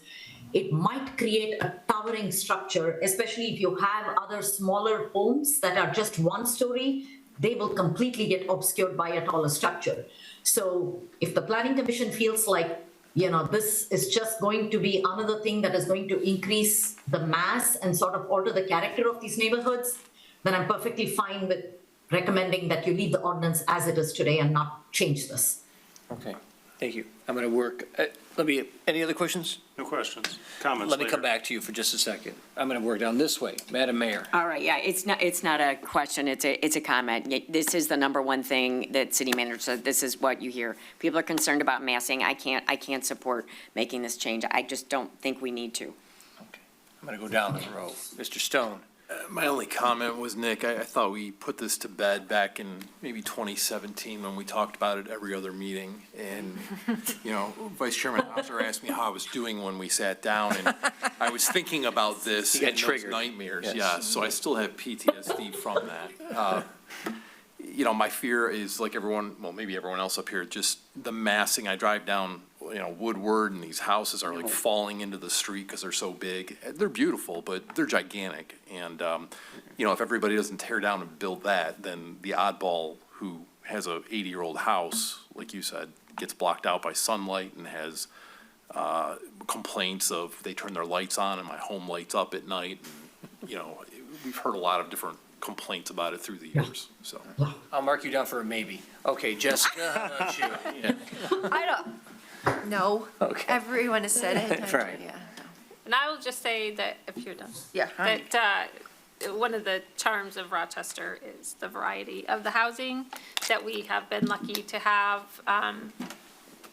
[SPEAKER 7] It might create a towering structure, especially if you have other smaller homes that are just 1 story, they will completely get obscured by a taller structure. So if the Planning Commission feels like, this is just going to be another thing that is going to increase the mass and sort of alter the character of these neighborhoods, then I'm perfectly fine with recommending that you leave the ordinance as it is today and not change this.
[SPEAKER 1] Okay, thank you. I'm going to work, any other questions?
[SPEAKER 5] No questions. Comments
[SPEAKER 1] Let me
[SPEAKER 5] later.
[SPEAKER 1] come back to you for just a second. I'm going to work down this way. Madam Mayor.
[SPEAKER 3] All right, yeah, it's not a question, it's a comment. This is the number one thing that city manager said, this is what you hear. People are concerned about massing. I can't support making this change. I just don't think we need to.
[SPEAKER 1] Okay, I'm going to go down the row. Mr. Stone.
[SPEAKER 8] My only comment was, Nick, I thought we put this to bed back in maybe 2017 when we talked about it every other meeting. And, Vice Chairman Hauser asked me how I was doing when we sat down, and I was thinking about this
[SPEAKER 1] You got
[SPEAKER 8] and those
[SPEAKER 1] triggered.
[SPEAKER 8] nightmares.
[SPEAKER 1] Yes.
[SPEAKER 8] Yeah, so I still have PTSD from that. My fear is like everyone, well, maybe everyone else up here, just the massing. I drive down, Woodward, and these houses are like falling into the street because they're so big. They're beautiful, but they're gigantic. And, if everybody doesn't tear down and build that, then the oddball who has a 80-year-old house, like you said, gets blocked out by sunlight and has complaints of they turn their lights on and my home lights up at night. And, we've heard a lot of different complaints about it through the years, so.
[SPEAKER 1] I'll mark you down for a maybe. Okay, Jessica, how about you? Yeah.
[SPEAKER 4] I don't, no.
[SPEAKER 1] Okay.
[SPEAKER 4] Everyone has said it.
[SPEAKER 1] Right.
[SPEAKER 4] Yeah.
[SPEAKER 2] And I will just say that, if you're done.
[SPEAKER 4] Yeah.
[SPEAKER 2] That one of the charms of Rochester is the variety of the housing that we have been lucky to have.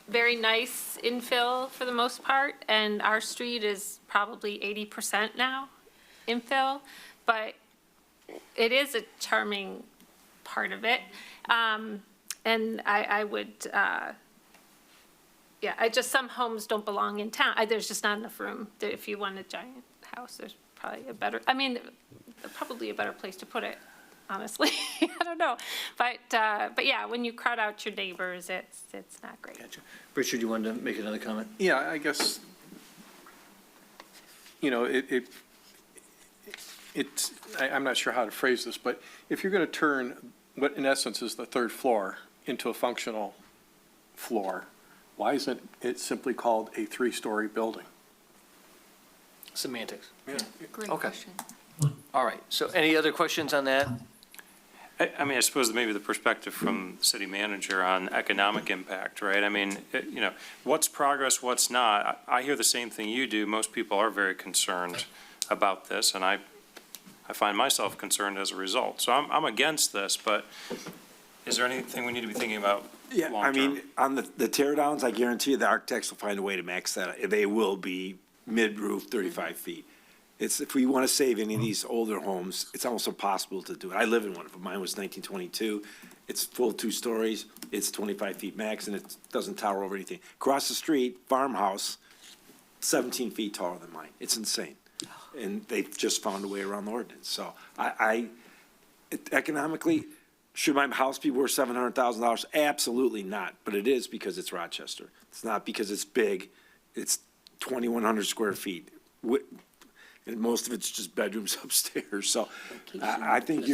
[SPEAKER 2] Very nice infill for the most part, and our street is probably 80% now infill, but it is a charming part of it. And I would, some homes don't belong in town. There's just not enough room. If you want a giant house, there's probably probably a better place to put it, honestly. I don't know. But yeah, when you crowd out your neighbors, it's not great.
[SPEAKER 1] Gotcha. Richard, you wanted to make another comment?
[SPEAKER 12] Yeah, I guess, I'm not sure how to phrase this, but if you're going to turn what in essence is the 3rd floor into a functional floor, why isn't it simply called a three-story building?
[SPEAKER 1] Semantics.
[SPEAKER 4] Great
[SPEAKER 1] Okay.
[SPEAKER 4] question.
[SPEAKER 1] All right, so any other questions on that?
[SPEAKER 5] I mean, I suppose maybe the perspective from the city manager on economic impact, right? I mean, what's progress, what's not? I hear the same thing you do. Most people are very concerned about this, and I find myself concerned as a result. So I'm against this, but is there anything we need to be thinking about
[SPEAKER 6] Yeah, I mean, on the tear downs, I guarantee you the architects will find a way to max that. They will be mid-roof, 35 feet. It's, if we want to save any of these older homes, it's almost impossible to do it. I live in one of them. Mine was 1922. It's full 2 stories. It's 25 feet max, and it doesn't tower over anything. Across the street, farmhouse, 17 feet taller than mine. It's insane. And they've just found a way around the ordinance. So economically, should my house be worth $700,000? Absolutely not. But it is because it's Rochester. It's not because it's big. It's 2,100 square feet. And most of it's just bedrooms upstairs. So I think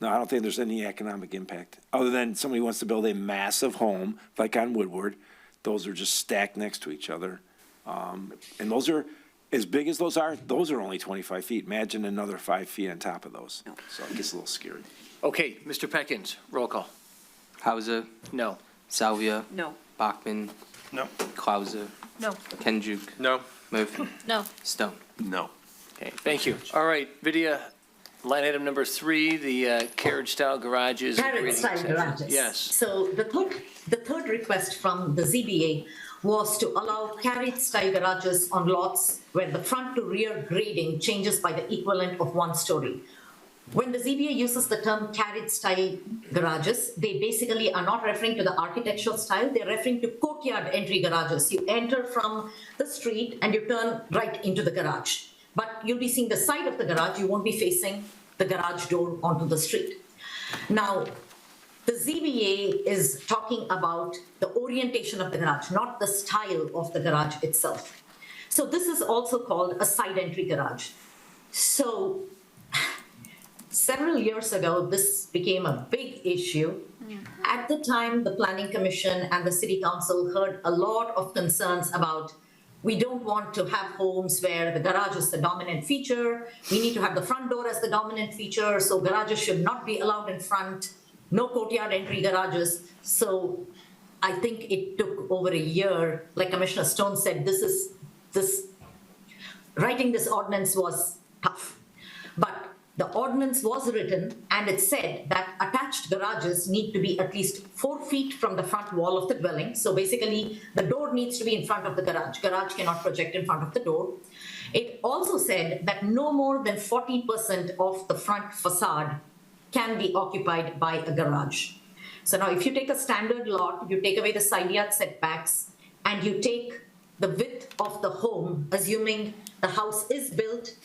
[SPEAKER 6] no, I don't think there's any economic impact. Other than somebody wants to build a massive home, like on Woodward, those are just stacked next to each other. And those are, as big as those are only 25 feet. Imagine another 5 feet on top of those. So it gets a little scary.
[SPEAKER 1] Okay, Mr. Peckins, roll call.
[SPEAKER 11] Hauser,
[SPEAKER 1] No.
[SPEAKER 11] Salvia,
[SPEAKER 3] No.
[SPEAKER 11] Bachman,
[SPEAKER 5] No.
[SPEAKER 11] Clauser,
[SPEAKER 3] No.
[SPEAKER 11] Kenjuk,
[SPEAKER 12] No?
[SPEAKER 11] Murphy,
[SPEAKER 3] No.
[SPEAKER 11] Stone.
[SPEAKER 6] No.
[SPEAKER 1] Okay, thank you. All right, Vidya, line item number 3, the carriage-style garages.
[SPEAKER 7] Carriage-style garages.
[SPEAKER 1] Yes.
[SPEAKER 7] So the third request from the ZBA was to allow carriage-style garages on lots where the front to rear grading changes by the equivalent of 1 story. When the ZBA uses the term carriage-style garages, they basically are not referring to the architectural style, they're referring to courtyard entry garages. You enter from the street and you turn right into the garage. But you'll be seeing the side of the garage, you won't be facing the garage door onto the street. Now, the ZBA is talking about the orientation of the garage, not the style of the garage itself. So this is also called a side entry garage. So several years ago, this became a big issue. At the time, the Planning Commission and the City Council heard a lot of concerns about, we don't want to have homes where the garage is the dominant feature. We need to have the front door as the dominant feature, so garages should not be allowed in front. No courtyard entry garages. So I think it took over a year. Like Commissioner Stone said, writing this ordinance was tough. But the ordinance was written and it said that attached garages need to be at least 4 feet from the front wall of the dwelling. So basically, the door needs to be in front of the garage. Garage cannot project in front of the door. It also said that no more than 40% of the front facade can be occupied by a garage. So now if you take a standard lot, you take away the side yard setbacks, and you take the width of the home, assuming the house is built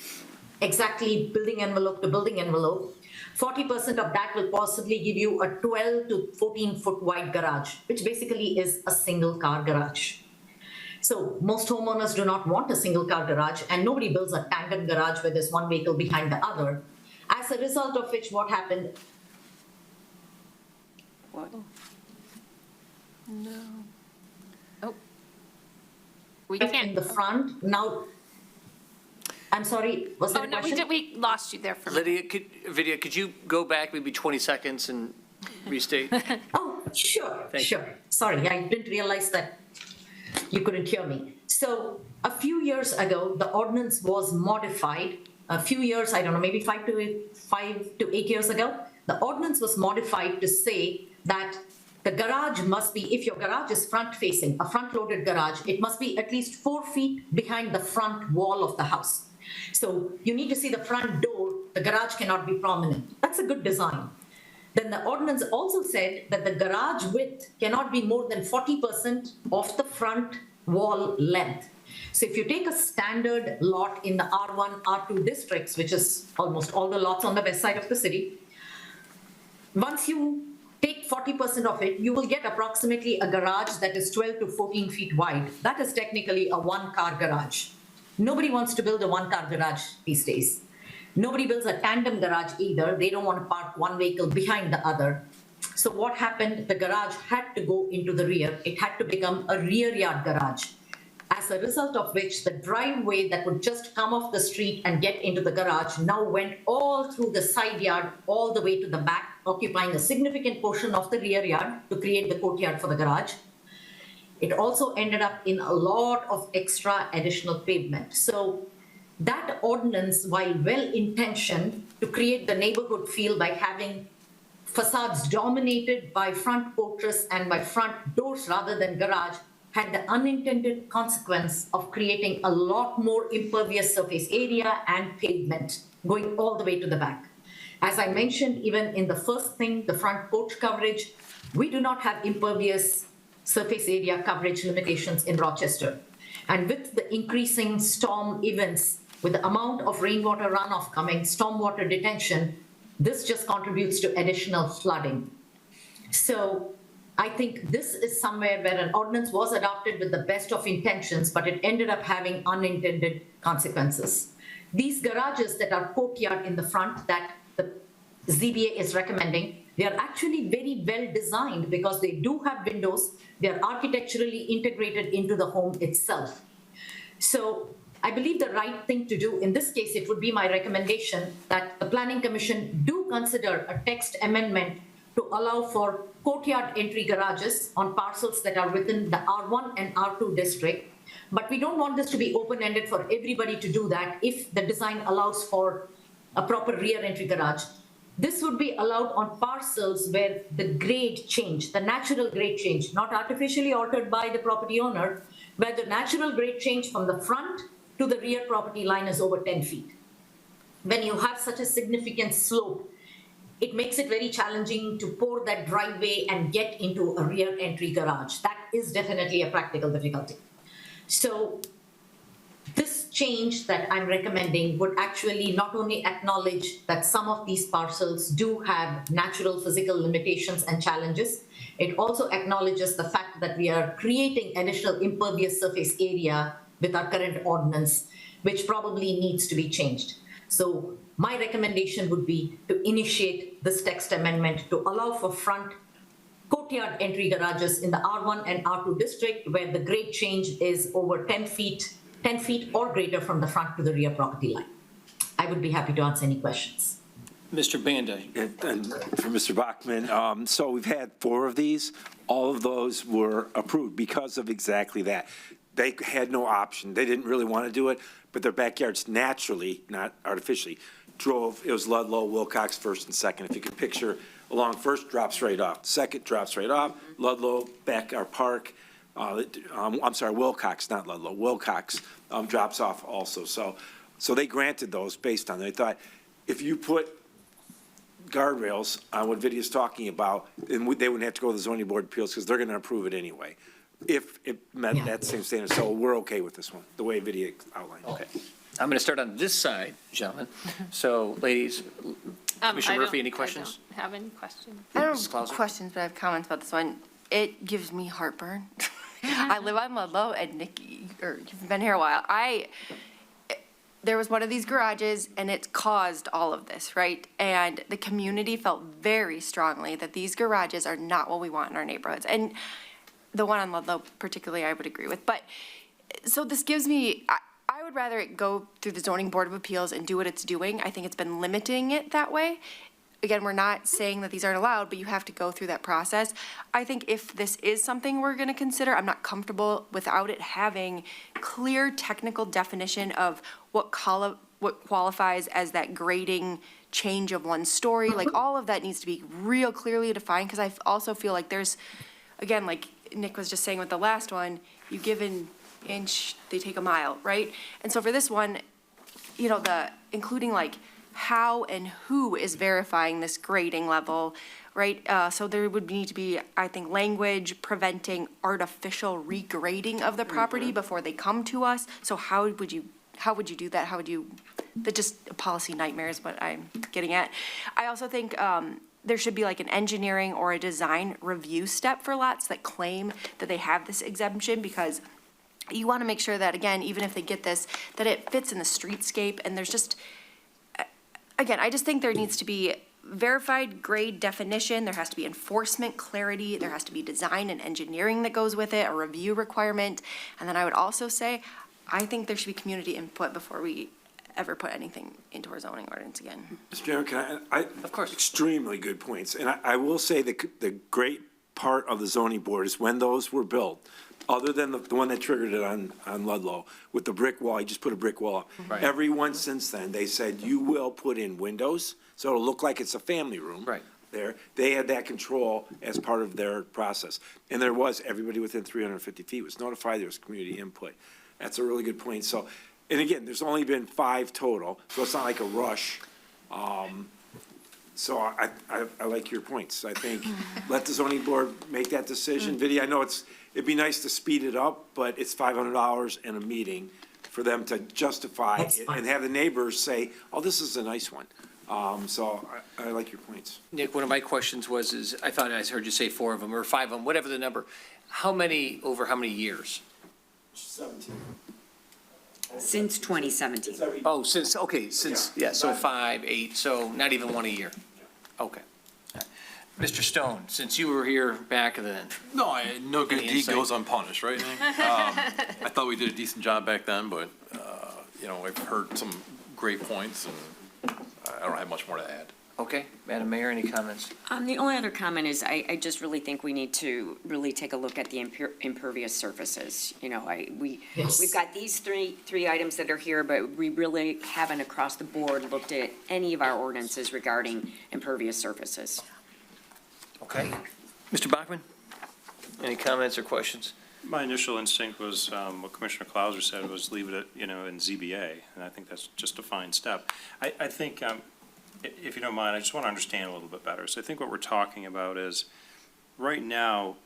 [SPEAKER 7] exactly building envelope to building envelope, 40% of that will possibly give you a 12 to 14 foot wide garage, which basically is a single car garage. So most homeowners do not want a single car garage, and nobody builds a tandem garage where there's one vehicle behind the other. As a result of which, what happened?
[SPEAKER 3] What?
[SPEAKER 4] No.
[SPEAKER 3] Oh. We
[SPEAKER 7] In
[SPEAKER 3] can't.
[SPEAKER 7] the front, now, I'm sorry, was that
[SPEAKER 2] Oh,
[SPEAKER 7] a
[SPEAKER 2] no,
[SPEAKER 7] question?
[SPEAKER 2] we lost you there for a minute.
[SPEAKER 1] Vidya, could you go back maybe 20 seconds and restate?
[SPEAKER 7] Oh, sure,
[SPEAKER 1] Thank
[SPEAKER 7] sure. Sorry, I didn't realize that you couldn't hear me. So a few years ago, the ordinance was modified. A few years, I don't know, maybe 5 to 8 years ago, the ordinance was modified to say that the garage must be, if your garage is front facing, a front loaded garage, it must be at least 4 feet behind the front wall of the house. So you need to see the front door, the garage cannot be prominent. That's a good design. Then the ordinance also said that the garage width cannot be more than 40% of the front wall length. So if you take a standard lot in the R1, R2 districts, which is almost all the lots on the west side of the city, once you take 40% of it, you will get approximately a garage that is 12 to 14 feet wide. That is technically a one-car garage. Nobody wants to build a one-car garage these days. Nobody builds a tandem garage either. They don't want to park one vehicle behind the other. So what happened? The garage had to go into the rear. It had to become a rear yard garage. As a result of which, the driveway that would just come off the street and get into the garage now went all through the side yard, all the way to the back, occupying a significant portion of the rear yard to create the courtyard for the garage. It also ended up in a lot of extra additional pavement. So that ordinance, while well-intentioned to create the neighborhood feel by having facades dominated by front porches and by front doors rather than garage, had the unintended consequence of creating a lot more impervious surface area and pavement going all the way to the back. As I mentioned, even in the first thing, the front porch coverage, we do not have impervious surface area coverage limitations in Rochester. And with the increasing storm events, with the amount of rainwater runoff coming, stormwater detention, this just contributes to additional flooding. So I think this is somewhere where an ordinance was adopted with the best of intentions, but it ended up having unintended consequences. These garages that are courtyard in the front that the ZBA is recommending, they are actually very well designed because they do have windows. They are architecturally integrated into the home itself. So I believe the right thing to do in this case, it would be my recommendation that the Planning Commission do consider a text amendment to allow for courtyard entry garages on parcels that are within the R1 and R2 district. But we don't want this to be open-ended for everybody to do that if the design allows for a proper rear entry garage. This would be allowed on parcels where the grade change, the natural grade change, not artificially altered by the property owner, where the natural grade change from the front to the rear property line is over 10 feet. When you have such a significant slope, it makes it very challenging to pour that driveway and get into a rear entry garage. That is definitely a practical difficulty. So this change that I'm recommending would actually not only acknowledge that some of these parcels do have natural physical limitations and challenges, it also acknowledges the fact that we are creating additional impervious surface area with our current ordinance, which probably needs to be changed. So my recommendation would be to initiate this text amendment to allow for front courtyard entry garages in the R1 and R2 district where the grade change is over 10 feet or greater from the front to the rear property line. I would be happy to answer any questions.
[SPEAKER 1] Mr. Banda.
[SPEAKER 6] And for Mr. Bachman, so we've had 4 of these. All of those were approved because of exactly that. They had no option. They didn't really want to do it, but their backyards naturally, not artificially, drove. It was Ludlow, Wilcox, first and second. If you can picture along first, drops right off. Second, drops right off. Ludlow, Backyard Park. I'm sorry, Wilcox, not Ludlow. Wilcox drops off also. So they granted those based on, they thought, if you put guardrails on what Vidya's talking about, then they wouldn't have to go to the zoning board of appeals because they're going to approve it anyway, if it met that same standard. So we're okay with this one, the way Vidya outlined.
[SPEAKER 1] Okay. I'm going to start on this side, gentlemen. So, ladies, Commissioner Murphy, any questions?
[SPEAKER 2] I don't have any questions.
[SPEAKER 4] I don't
[SPEAKER 1] Mrs.
[SPEAKER 4] have
[SPEAKER 1] Clausen?
[SPEAKER 4] questions, but I have comments about this one. It gives me heartburn. I live on Ludlow, and Nick, you've been here a while. There was one of these garages, and it caused all of this, right? And the community felt very strongly that these garages are not what we want in our neighborhoods. And the one on Ludlow particularly, I would agree with. But, so this gives me, I would rather it go through the Zoning Board of Appeals and do what it's doing. I think it's been limiting it that way. Again, we're not saying that these aren't allowed, but you have to go through that process. I think if this is something we're gonna consider, I'm not comfortable without it having clear technical definition of what qualifies as that grading change of one story. Like, all of that needs to be real clearly defined, because I also feel like there's, again, like Nick was just saying with the last one, you give an inch, they take a mile, right? And so for this one, you know, including like how and who is verifying this grading level, right? So there would need to be, I think, language preventing artificial regrading of the property before they come to us. So how would you do that? That just a policy nightmare is what I'm getting at. I also think there should be like an engineering or a design review step for lots that claim that they have this exemption, because you want to make sure that, again, even if they get this, that it fits in the streetscape. And there's just, again, I just think there needs to be verified grade definition, there has to be enforcement clarity, there has to be design and engineering that goes with it, a review requirement. And then I would also say, I think there should be community input before we ever put anything into our zoning ordinance again.
[SPEAKER 6] Mr. Chairman, can I?
[SPEAKER 1] Of course.
[SPEAKER 6] Extremely good points. And I will say that the great part of the zoning board is when those were built, other than the one that triggered it on Ludlow, with the brick wall, you just put a brick wall up.
[SPEAKER 1] Right.
[SPEAKER 6] Everyone since then, they said, you will put in windows, so it'll look like it's a family room.
[SPEAKER 1] Right.
[SPEAKER 6] There, they had that control as part of their process. And there was, everybody within 350 feet was notified, there was community input. That's a really good point. So, and again, there's only been 5 total, so it's not like a rush. So I like your points. I think let the zoning board make that decision. Vinnie, I know it'd be nice to speed it up, but it's $500 in a meeting for them to justify
[SPEAKER 7] That's
[SPEAKER 6] it
[SPEAKER 7] fine.
[SPEAKER 6] and have the neighbors say, oh, this is a nice one. So I like your points.
[SPEAKER 1] Nick, one of my questions was, I thought I heard you say 4 of them, or 5 of them, whatever the number. How many, over how many years?
[SPEAKER 6] 17.
[SPEAKER 3] Since 2017.
[SPEAKER 1] Oh, since, yeah, so 5, 8, so not even 1 a year. Okay. All right. Mr. Stone, since you were here back then,
[SPEAKER 8] No, no good
[SPEAKER 1] Any
[SPEAKER 8] deed
[SPEAKER 1] insight?
[SPEAKER 8] goes unpunished, right? I thought we did a decent job back then, but, I've heard some great points, and I don't have much more to add.
[SPEAKER 1] okay, Madam Mayor, any comments?
[SPEAKER 3] The only other comment is I just really think we need to really take a look at the impervious surfaces.
[SPEAKER 7] Yes.
[SPEAKER 3] We've got these three items that are here, but we really haven't across the board looked at any of our ordinances regarding impervious surfaces.
[SPEAKER 1] Okay. Mr. Bachman, any comments or questions?
[SPEAKER 5] My initial instinct was, what Commissioner Clauser said was leave it at, in ZBA, and I think that's just a fine step. I think, if you don't mind, I just want to understand a little bit better. So I think what we're talking about is, right now,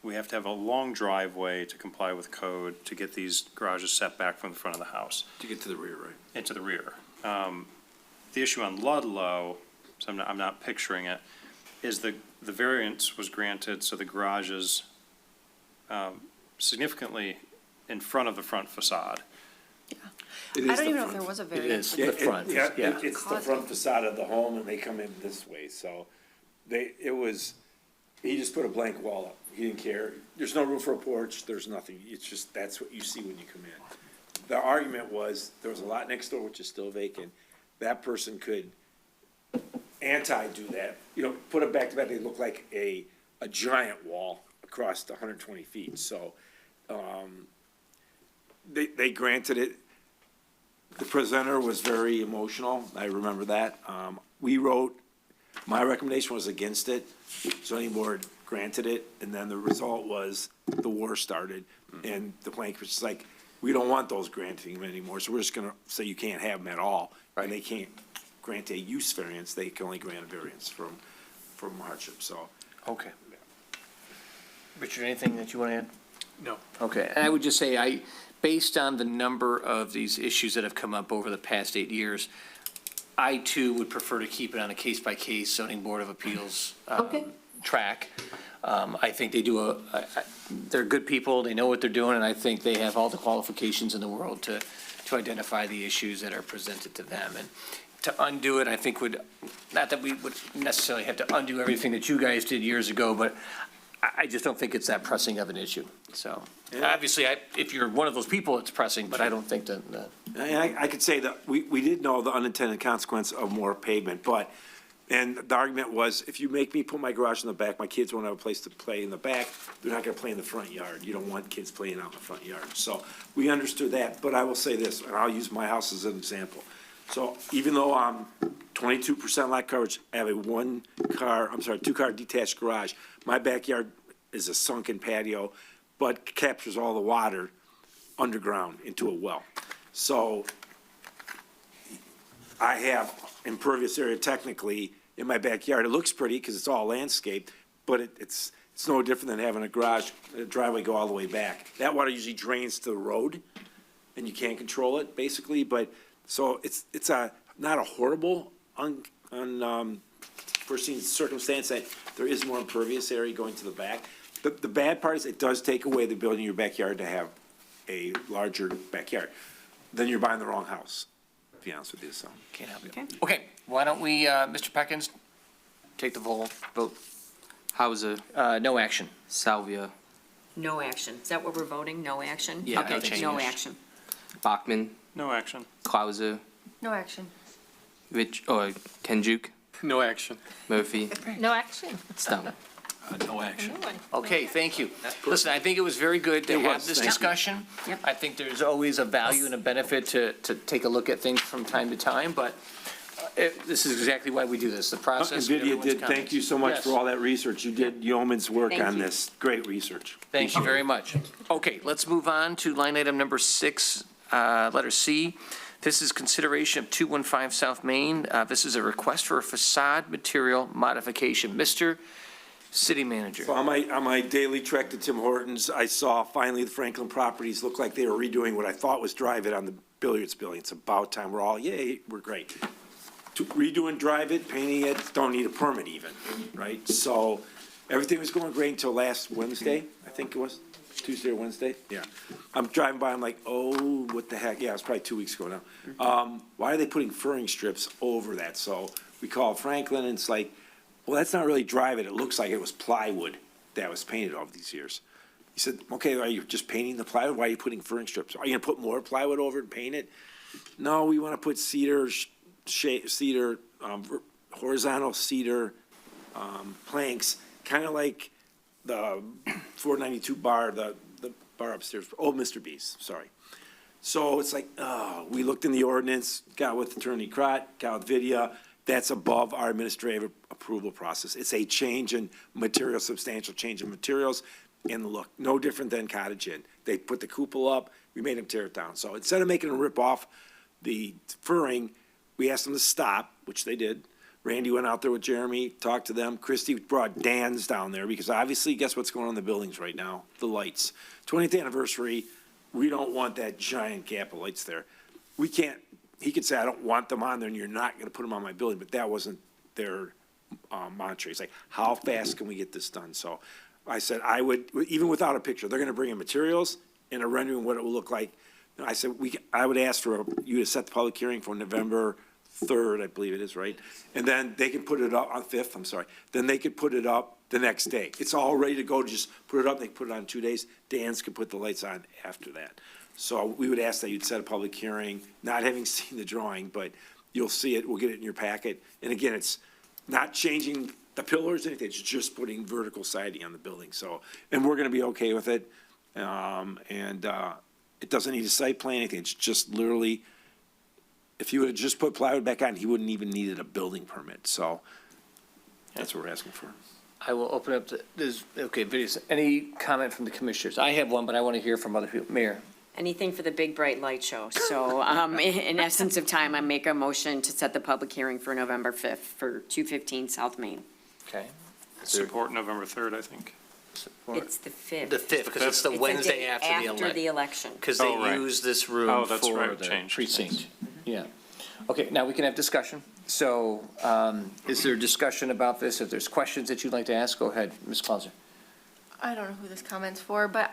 [SPEAKER 5] we have to have a long driveway to comply with code to get these garages set back from the front of the house.
[SPEAKER 6] To get to the rear, right?
[SPEAKER 5] Into the rear. The issue on Ludlow, so I'm not picturing it, is the variance was granted, so the garage is significantly in front of the front facade.
[SPEAKER 6] It is
[SPEAKER 4] I don't
[SPEAKER 6] the
[SPEAKER 4] even know if
[SPEAKER 6] front.
[SPEAKER 4] there was a
[SPEAKER 1] It
[SPEAKER 4] variance.
[SPEAKER 1] is the front, yeah.
[SPEAKER 6] It's the front facade of the home, and they come in this way, so he just put a blank wall up. He didn't care. There's no room for a porch, there's nothing. It's just, that's what you see when you come in. The argument was, there was a lot next door which is still vacant. That person could do that, put it back to back, they look like a giant wall across the 120 feet, so, they granted it. The presenter was very emotional, I remember that. My recommendation was against it, zoning board granted it, and then the result was the war started, and the planning commission was like, we don't want those granting them anymore, so we're just gonna say you can't have them at all. And they can't grant a use variance, they can only grant a variance from hardship, so.
[SPEAKER 1] Okay. Richard, anything that you want to add?
[SPEAKER 12] No.
[SPEAKER 1] Okay, and I would just say, based on the number of these issues that have come up over the past 8 years, I too would prefer to keep it on a case-by-case zoning board of appeals
[SPEAKER 7] Okay.
[SPEAKER 1] track. I think they do they're good people, they know what they're doing, and I think they have all the qualifications in the world to identify the issues that are presented to them. And to undo it, I think not that we would necessarily have to undo everything that you guys did years ago, but I just don't think it's that pressing of an issue. So, obviously, if you're one of those people, it's pressing, but I don't think that.
[SPEAKER 6] And I could say that we did know the unintended consequence of more pavement, and the argument was, if you make me put my garage in the back, my kids won't have a place to play in the back, they're not gonna play in the front yard. You don't want kids playing out in the front yard. So we understood that, but I will say this, and I'll use my house as an example. So even though I'm 22% lot coverage, I have a two-car detached garage. My backyard is a sunken patio, but captures all the water underground into a well. So I have impervious area technically in my backyard. It looks pretty because it's all landscaped, but it's no different than having a driveway go all the way back. That water usually drains to the road, and you can't control it, basically, but, so it's not a horrible, unforeseen circumstance that there is more impervious area going to the back. The bad part is it does take away the ability in your backyard to have a larger backyard. Then you're buying the wrong house, to be honest with you, so.
[SPEAKER 1] Can't help you. Okay, why don't we, Mr. Peckins, take the vote.
[SPEAKER 11] Hauser,
[SPEAKER 1] No action.
[SPEAKER 11] Salvia,
[SPEAKER 3] No action. Is that what we're voting? No action?
[SPEAKER 1] Yeah, no
[SPEAKER 3] Okay, no
[SPEAKER 1] change.
[SPEAKER 3] action.
[SPEAKER 11] Bachman,
[SPEAKER 5] No action.
[SPEAKER 11] Clauser,
[SPEAKER 4] No action.
[SPEAKER 11] Kenjuk,
[SPEAKER 12] No action.
[SPEAKER 11] Murphy,
[SPEAKER 2] No action.
[SPEAKER 11] Stone.
[SPEAKER 8] No action.
[SPEAKER 1] Okay, thank you. Listen, I think it was very good to
[SPEAKER 6] It
[SPEAKER 1] have
[SPEAKER 6] was,
[SPEAKER 1] this
[SPEAKER 6] thank you.
[SPEAKER 1] discussion.
[SPEAKER 3] Yep.
[SPEAKER 1] I think there's always a value and a benefit to take a look at things from time to time, but this is exactly why we do this, the process. get
[SPEAKER 6] NVIDIA
[SPEAKER 1] everyone's
[SPEAKER 6] did, thank
[SPEAKER 1] comments.
[SPEAKER 6] you so much
[SPEAKER 1] Yes.
[SPEAKER 6] for all that research. You did yeoman's work
[SPEAKER 3] Thank
[SPEAKER 6] on
[SPEAKER 3] you.
[SPEAKER 6] this. Great research.
[SPEAKER 1] Thank you very much. Okay, let's move on to line item number 6, letter C. This is consideration of 215 South Main. This is a request for a facade material modification. Mr. City Manager.
[SPEAKER 6] So on my daily trek to Tim Hortons, I saw finally the Franklin properties look like they were redoing what I thought was Drive It on the billiards building. It's about time. We're all, yay, we're great. Redoing Drive It, painting it, don't need a permit even, right? So everything was going great until last Wednesday, I think it was, Tuesday or Wednesday? Yeah. I'm driving by, I'm like, oh, what the heck? Yeah, it's probably 2 weeks ago now. Why are they putting furring strips over that? So we called Franklin and it's like, well, that's not really Drive It. It looks like it was plywood that was painted over these years. He said, okay, are you just painting the plywood? Why are you putting furring strips? Are you gonna put more plywood over it and paint it? No, we wanna put horizontal cedar, planks, kinda like the 492 bar, the bar upstairs, Old Mr. B's, sorry. So it's like, we looked in the ordinance, got with Attorney Crott, got with Vidya, that's above our administrative approval process. It's a change in material, substantial change in materials and the look, no different than Cottage Inn. They put the cupola up, we made them tear it down. So instead of making them rip off the furring, we asked them to stop, which they did. Randy went out there with Jeremy, talked to them. Christie brought Dan's down there because obviously, guess what's going on in the buildings right now? The lights. 20th anniversary, we don't want that giant gap of lights there. We can't, he could say, I don't want them on there and you're not going to put them on my building, but that wasn't their mantra. It's like, how fast can we get this done? So I said, I would, even without a picture, they're going to bring in materials and a rendering what it will look like. I said, I would ask for you to set the public hearing for November 3rd, I believe it is, right? And then they can put it up on 5th, I'm sorry. Then they could put it up the next day. It's all ready to go, just put it up, they can put it on 2 days. Dan's can put the lights on after that. So we would ask that you'd set a public hearing, not having seen the drawing, but you'll see it, we'll get it in your packet. And again, it's not changing the pillars, anything, it's just putting vertical siding on the building, so. And we're gonna be okay with it. It doesn't need a site plan, anything, it's just literally, if you would have just put plywood back on, he wouldn't even needed a building permit, so that's what we're asking for.
[SPEAKER 1] I will open up videos. Any comment from the commissioners? I have one, but I want to hear from other people. Mayor?
[SPEAKER 3] Anything for the big bright light show. So, in essence of time, I make a motion to set the public hearing for November 5th for 215 South Main.
[SPEAKER 1] Okay.
[SPEAKER 5] Support November 3rd, I think.
[SPEAKER 3] It's the 5th.
[SPEAKER 1] The 5th, because it's the
[SPEAKER 3] It's
[SPEAKER 1] Wednesday
[SPEAKER 3] day
[SPEAKER 1] after the election.
[SPEAKER 3] After the election.
[SPEAKER 1] Because they
[SPEAKER 5] Oh, right.
[SPEAKER 1] use this room
[SPEAKER 5] Oh, that's
[SPEAKER 1] for
[SPEAKER 5] right,
[SPEAKER 1] the
[SPEAKER 5] changed.
[SPEAKER 1] precinct. Yeah. Okay, now we can have discussion. So, is there discussion about this? If there's questions that you'd like to ask, go ahead, Ms. Clauser.
[SPEAKER 4] I don't know who this comment's for, but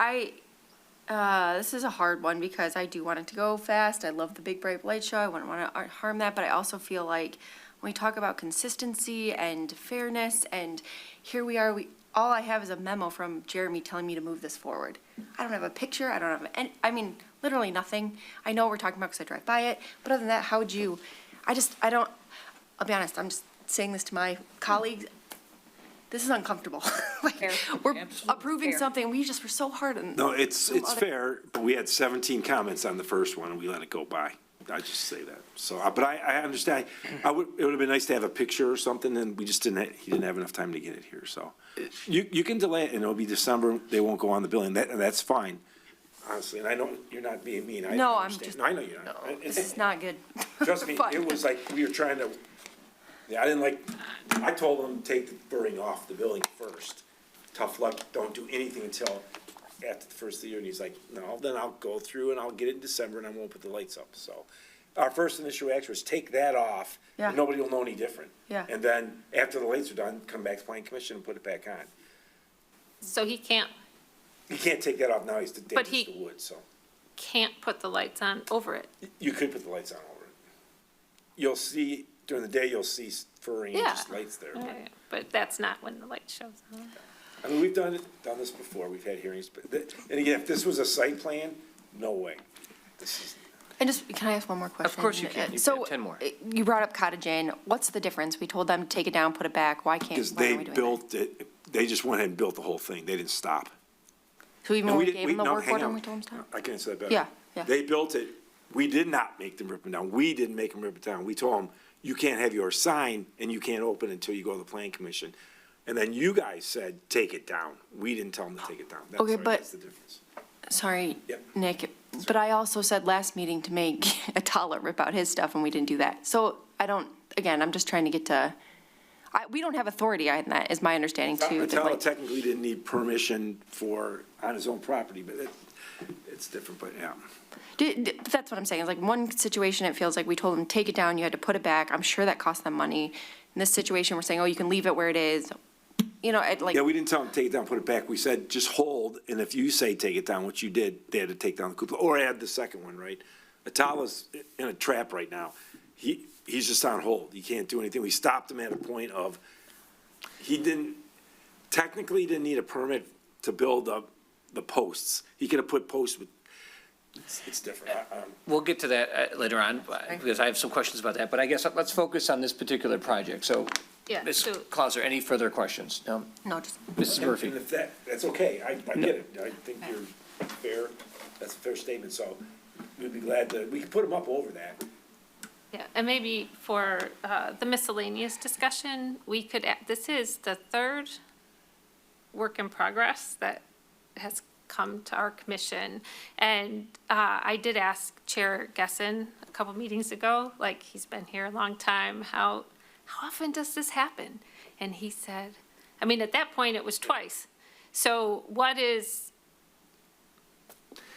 [SPEAKER 4] this is a hard one because I do want it to go fast. I love the big bright light show. I wouldn't want to harm that, but I also feel like when we talk about consistency and fairness, and here we are, all I have is a memo from Jeremy telling me to move this forward. I don't have a picture. I don't have literally nothing. I know what we're talking about because I drive by it, but other than that, how would you? I'll be honest. I'm just saying this to my colleagues. This is uncomfortable.
[SPEAKER 3] Fair.
[SPEAKER 4] We're
[SPEAKER 3] Absolutely
[SPEAKER 4] approving
[SPEAKER 3] fair.
[SPEAKER 4] something, we just were so hard on.
[SPEAKER 6] No, it's fair, but we had 17 comments on the first one, and we let it go by. I just say that. So, but I understand, it would have been nice to have a picture or something, and we just he didn't have enough time to get it here, so. You can delay it, and it'll be December, they won't go on the billing, that's fine, honestly, and I know you're not being mean, I
[SPEAKER 4] No, I'm
[SPEAKER 6] understand.
[SPEAKER 4] just-
[SPEAKER 6] No, I know you're not.
[SPEAKER 4] This is not good.
[SPEAKER 6] Trust me,
[SPEAKER 4] But-
[SPEAKER 6] it was like, we were trying to, I told them, take the burring off the building first. Tough luck, don't do anything until after the first of the year, and he's like, no, then I'll go through and I'll get it in December and I won't put the lights up, so. Our first initial reaction was take that off,
[SPEAKER 4] Yeah.
[SPEAKER 6] and nobody will know any different.
[SPEAKER 4] Yeah.
[SPEAKER 6] And then, after the lights are done, come back to planning commission and put it back on.
[SPEAKER 2] So he can't
[SPEAKER 6] You can't take that off now, he's the
[SPEAKER 2] But
[SPEAKER 6] damage
[SPEAKER 2] he-
[SPEAKER 6] to wood, so.
[SPEAKER 2] put the lights on over it.
[SPEAKER 6] You could put the lights on over it. You'll see, during the day, you'll see furring and
[SPEAKER 2] Yeah.
[SPEAKER 6] just lights there.
[SPEAKER 2] Right, but that's not when the light shows up.
[SPEAKER 6] I mean, we've done this before, we've had hearings, but, and again, if this was a site plan, no way. This is,
[SPEAKER 4] And just, can I ask one more question?
[SPEAKER 1] course you can. You can
[SPEAKER 4] So,
[SPEAKER 1] have 10 more.
[SPEAKER 4] You brought up Cottage Inn. What's the difference? We told them to take it down, put it back. Why
[SPEAKER 6] because
[SPEAKER 4] why
[SPEAKER 6] they
[SPEAKER 4] aren't we doing that?
[SPEAKER 6] built it, they just went ahead and built the whole thing, they didn't stop.
[SPEAKER 4] So even
[SPEAKER 6] And
[SPEAKER 4] when we
[SPEAKER 6] didn't-
[SPEAKER 4] gave them the
[SPEAKER 6] no,
[SPEAKER 4] work
[SPEAKER 6] hang
[SPEAKER 4] order,
[SPEAKER 6] on.
[SPEAKER 4] we told them to stop?
[SPEAKER 6] I can answer that better.
[SPEAKER 4] Yeah, yeah.
[SPEAKER 6] They built it, we did not make them rip them down, we didn't make them rip it down, we told them, you can't have your sign and you can't open until you go to the planning commission. And then you guys said, take it down, we didn't tell them to take it down. That's
[SPEAKER 4] Okay,
[SPEAKER 6] right,
[SPEAKER 4] but-
[SPEAKER 6] that's the difference.
[SPEAKER 4] Sorry,
[SPEAKER 6] Yep.
[SPEAKER 4] Nick, but I also said last meeting to make Atala rip out his stuff, and we didn't do that. So I don't, again, I'm just trying to get to, we don't have authority on that, is my understanding too. that,
[SPEAKER 6] Atala
[SPEAKER 4] like-
[SPEAKER 6] technically didn't need permission on his own property, but it's different, but yeah.
[SPEAKER 4] That's what I'm saying, is like one situation, it feels like we told them, take it down, you had to put it back. I'm sure that cost them money. In this situation, we're saying, oh, you can leave it where it is. You know, like,
[SPEAKER 6] Yeah, we didn't tell them to take it down, put it back. We said, just hold, and if you say take it down, which you did, they had to take down the cupola, or add the second one, right? Atala's in a trap right now. He's just on hold. He can't do anything. We stopped him at a point of, technically he didn't need a permit to build up the posts. He could have put posts with, it's different.
[SPEAKER 1] We'll get to that later on, because I have some questions about that, but I guess let's focus on this particular project. So,
[SPEAKER 2] Yeah,
[SPEAKER 1] Ms.
[SPEAKER 2] so-
[SPEAKER 1] Clauser, any further questions? No?
[SPEAKER 4] no, just,
[SPEAKER 1] Mrs. Murphy?
[SPEAKER 6] And if that's okay. I get it. I think you're fair. That's a fair statement, so we'd be glad we can put them up over that.
[SPEAKER 2] Yeah, and maybe for the miscellaneous discussion, we could, this is the third work in progress that has come to our commission. And I did ask Chair Gessen a couple meetings ago, like, he's been here a long time, how often does this happen? And he said, I mean, at that point, it was twice. So what is,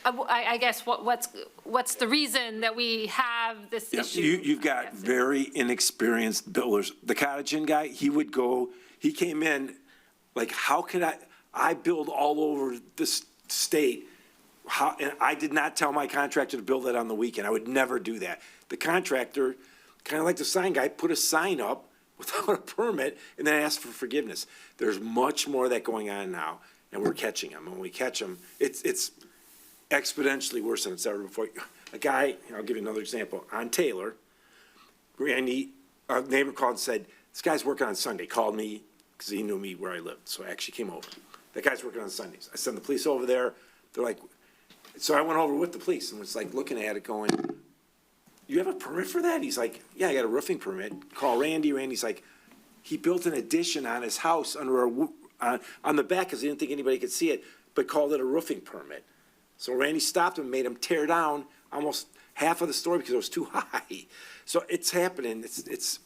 [SPEAKER 2] I guess, what's the reason that we have this
[SPEAKER 6] Yeah,
[SPEAKER 2] issue?
[SPEAKER 6] you've got very inexperienced builders. The Cottage Inn guy, he came in, like, how could I build all over this state. And I did not tell my contractor to build that on the weekend. I would never do that. The contractor, kind of like the sign guy, put a sign up without a permit and then asked for forgiveness. There's much more of that going on now, and we're catching them. When we catch them, it's exponentially worse than it's ever before. A guy, I'll give you another example, on Taylor, Randy, a neighbor called and said, this guy's working on Sunday, called me because he knew me where I lived, so I actually came over. That guy's working on Sundays. I sent the police over there. They're like, so I went over with the police and was like looking at it going, you have a permit for that? He's like, yeah, I got a roofing permit. Call Randy. Randy's like, he built an addition on his house under on the back because he didn't think anybody could see it, but called it a roofing permit. So Randy stopped him, made him tear down almost half of the story because it was too high. So it's happening. It's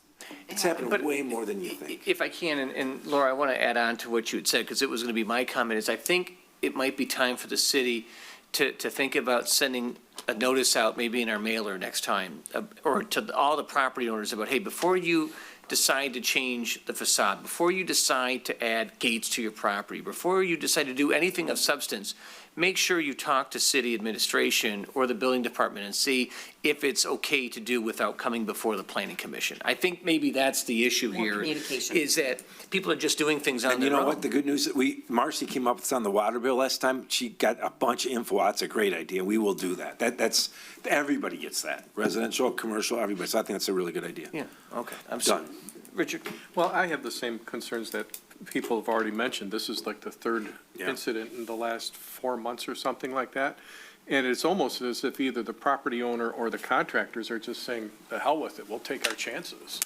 [SPEAKER 6] happening
[SPEAKER 1] But
[SPEAKER 6] way more than you think.
[SPEAKER 1] If I can, and Laura, I want to add on to what you had said, because it was going to be my comment, is I think it might be time for the city to think about sending a notice out, maybe in our mailer next time, or to all the property owners about, hey, before you decide to change the facade, before you decide to add gates to your property, before you decide to do anything of substance, make sure you talk to city administration or the building department and see if it's okay to do without coming before the planning commission. I think maybe that's the issue
[SPEAKER 3] More
[SPEAKER 1] here.
[SPEAKER 3] communication.
[SPEAKER 1] Is that people are just doing things on
[SPEAKER 6] And you
[SPEAKER 1] their
[SPEAKER 6] know
[SPEAKER 1] own.
[SPEAKER 6] what, the good news, Marcy came up with this on the water bill last time, she got a bunch of info, that's a great idea, we will do that. That's, everybody gets that, residential, commercial, everybody, so I think that's a really good idea.
[SPEAKER 1] Yeah, okay. I'm
[SPEAKER 6] Done.
[SPEAKER 1] Richard?
[SPEAKER 12] Well, I have the same concerns that people have already mentioned. This is like the third
[SPEAKER 6] Yeah.
[SPEAKER 12] incident in the last 4 months or something like that. And it's almost as if either the property owner or the contractors are just saying, the hell with it, we'll take our chances.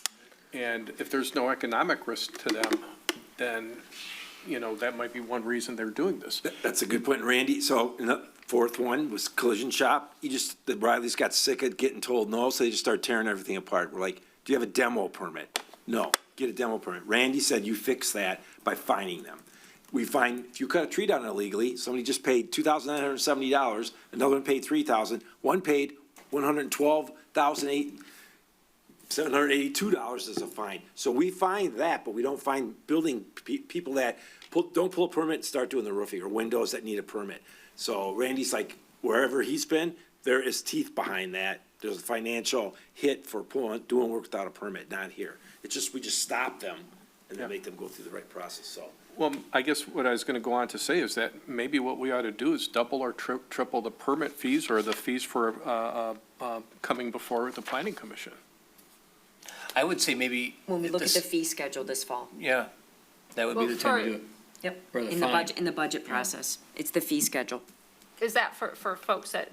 [SPEAKER 12] And if there's no economic risk to them, then, that might be one reason they're doing this.
[SPEAKER 6] That's a good point, Randy, so, the fourth one was collision shop, the Rileys got sick of getting told no, so they just started tearing everything apart. We're like, do you have a demo permit? No, get a demo permit. Randy said you fix that by fining them. We find, if you cut a tree down illegally, somebody just paid $2,970, another one paid $3,000, one paid $112,782 as a fine. So we find that, but we don't find building people that don't pull a permit and start doing the roofing, or windows that need a permit. So Randy's like, wherever he's been, there is teeth behind that. there's a financial hit for doing work without a permit, not here. It's just, we just stop them and then make them go through the right process, so.
[SPEAKER 12] Well, I guess what I was going to go on to say is that maybe what we ought to do is double or triple the permit fees or the fees for coming before the planning commission.
[SPEAKER 1] I would say maybe.
[SPEAKER 3] When we look at
[SPEAKER 1] this-
[SPEAKER 3] the fee schedule this fall.
[SPEAKER 1] Yeah, that would be the time to do it.
[SPEAKER 3] Yep.
[SPEAKER 1] Or the
[SPEAKER 3] In the
[SPEAKER 1] fine.
[SPEAKER 3] budget, in the budget process. It's the fee schedule.
[SPEAKER 2] Is that for folks that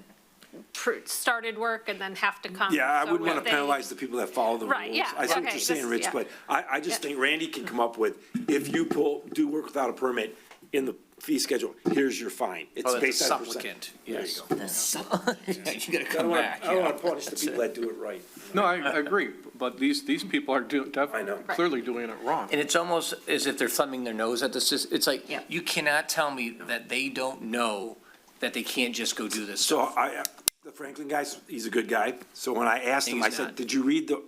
[SPEAKER 2] started work and then have to come?
[SPEAKER 6] Yeah, I
[SPEAKER 2] So
[SPEAKER 6] wouldn't want
[SPEAKER 2] if
[SPEAKER 6] to
[SPEAKER 2] they-
[SPEAKER 6] penalize the people that follow the rules.
[SPEAKER 2] Right, yeah,
[SPEAKER 6] I see what
[SPEAKER 2] okay,
[SPEAKER 6] you're saying,
[SPEAKER 2] this-
[SPEAKER 6] Rich,
[SPEAKER 2] yeah.
[SPEAKER 6] but I just think Randy can come up with, if you do work without a permit in the fee schedule, here's your fine. It's
[SPEAKER 1] Oh, that's a
[SPEAKER 6] based on percent.
[SPEAKER 1] supplicant,
[SPEAKER 6] There you
[SPEAKER 1] yes.
[SPEAKER 6] go.
[SPEAKER 1] You gotta
[SPEAKER 6] I don't
[SPEAKER 1] come
[SPEAKER 6] want
[SPEAKER 1] back.
[SPEAKER 6] to, I don't
[SPEAKER 1] yeah.
[SPEAKER 6] want to punish the
[SPEAKER 1] That's
[SPEAKER 6] people
[SPEAKER 1] it.
[SPEAKER 6] that do it right.
[SPEAKER 12] No, I agree, but these people are
[SPEAKER 6] I know.
[SPEAKER 12] clearly doing it wrong.
[SPEAKER 1] And it's almost as if they're thumbing their nose at the system. It's like,
[SPEAKER 3] Yeah.
[SPEAKER 1] you cannot tell me that they don't know that they can't just go do this
[SPEAKER 6] So
[SPEAKER 1] stuff.
[SPEAKER 6] the Franklin guy, he's a good guy. So when I asked him,
[SPEAKER 1] He's
[SPEAKER 6] I said,
[SPEAKER 1] not.
[SPEAKER 6] did you read the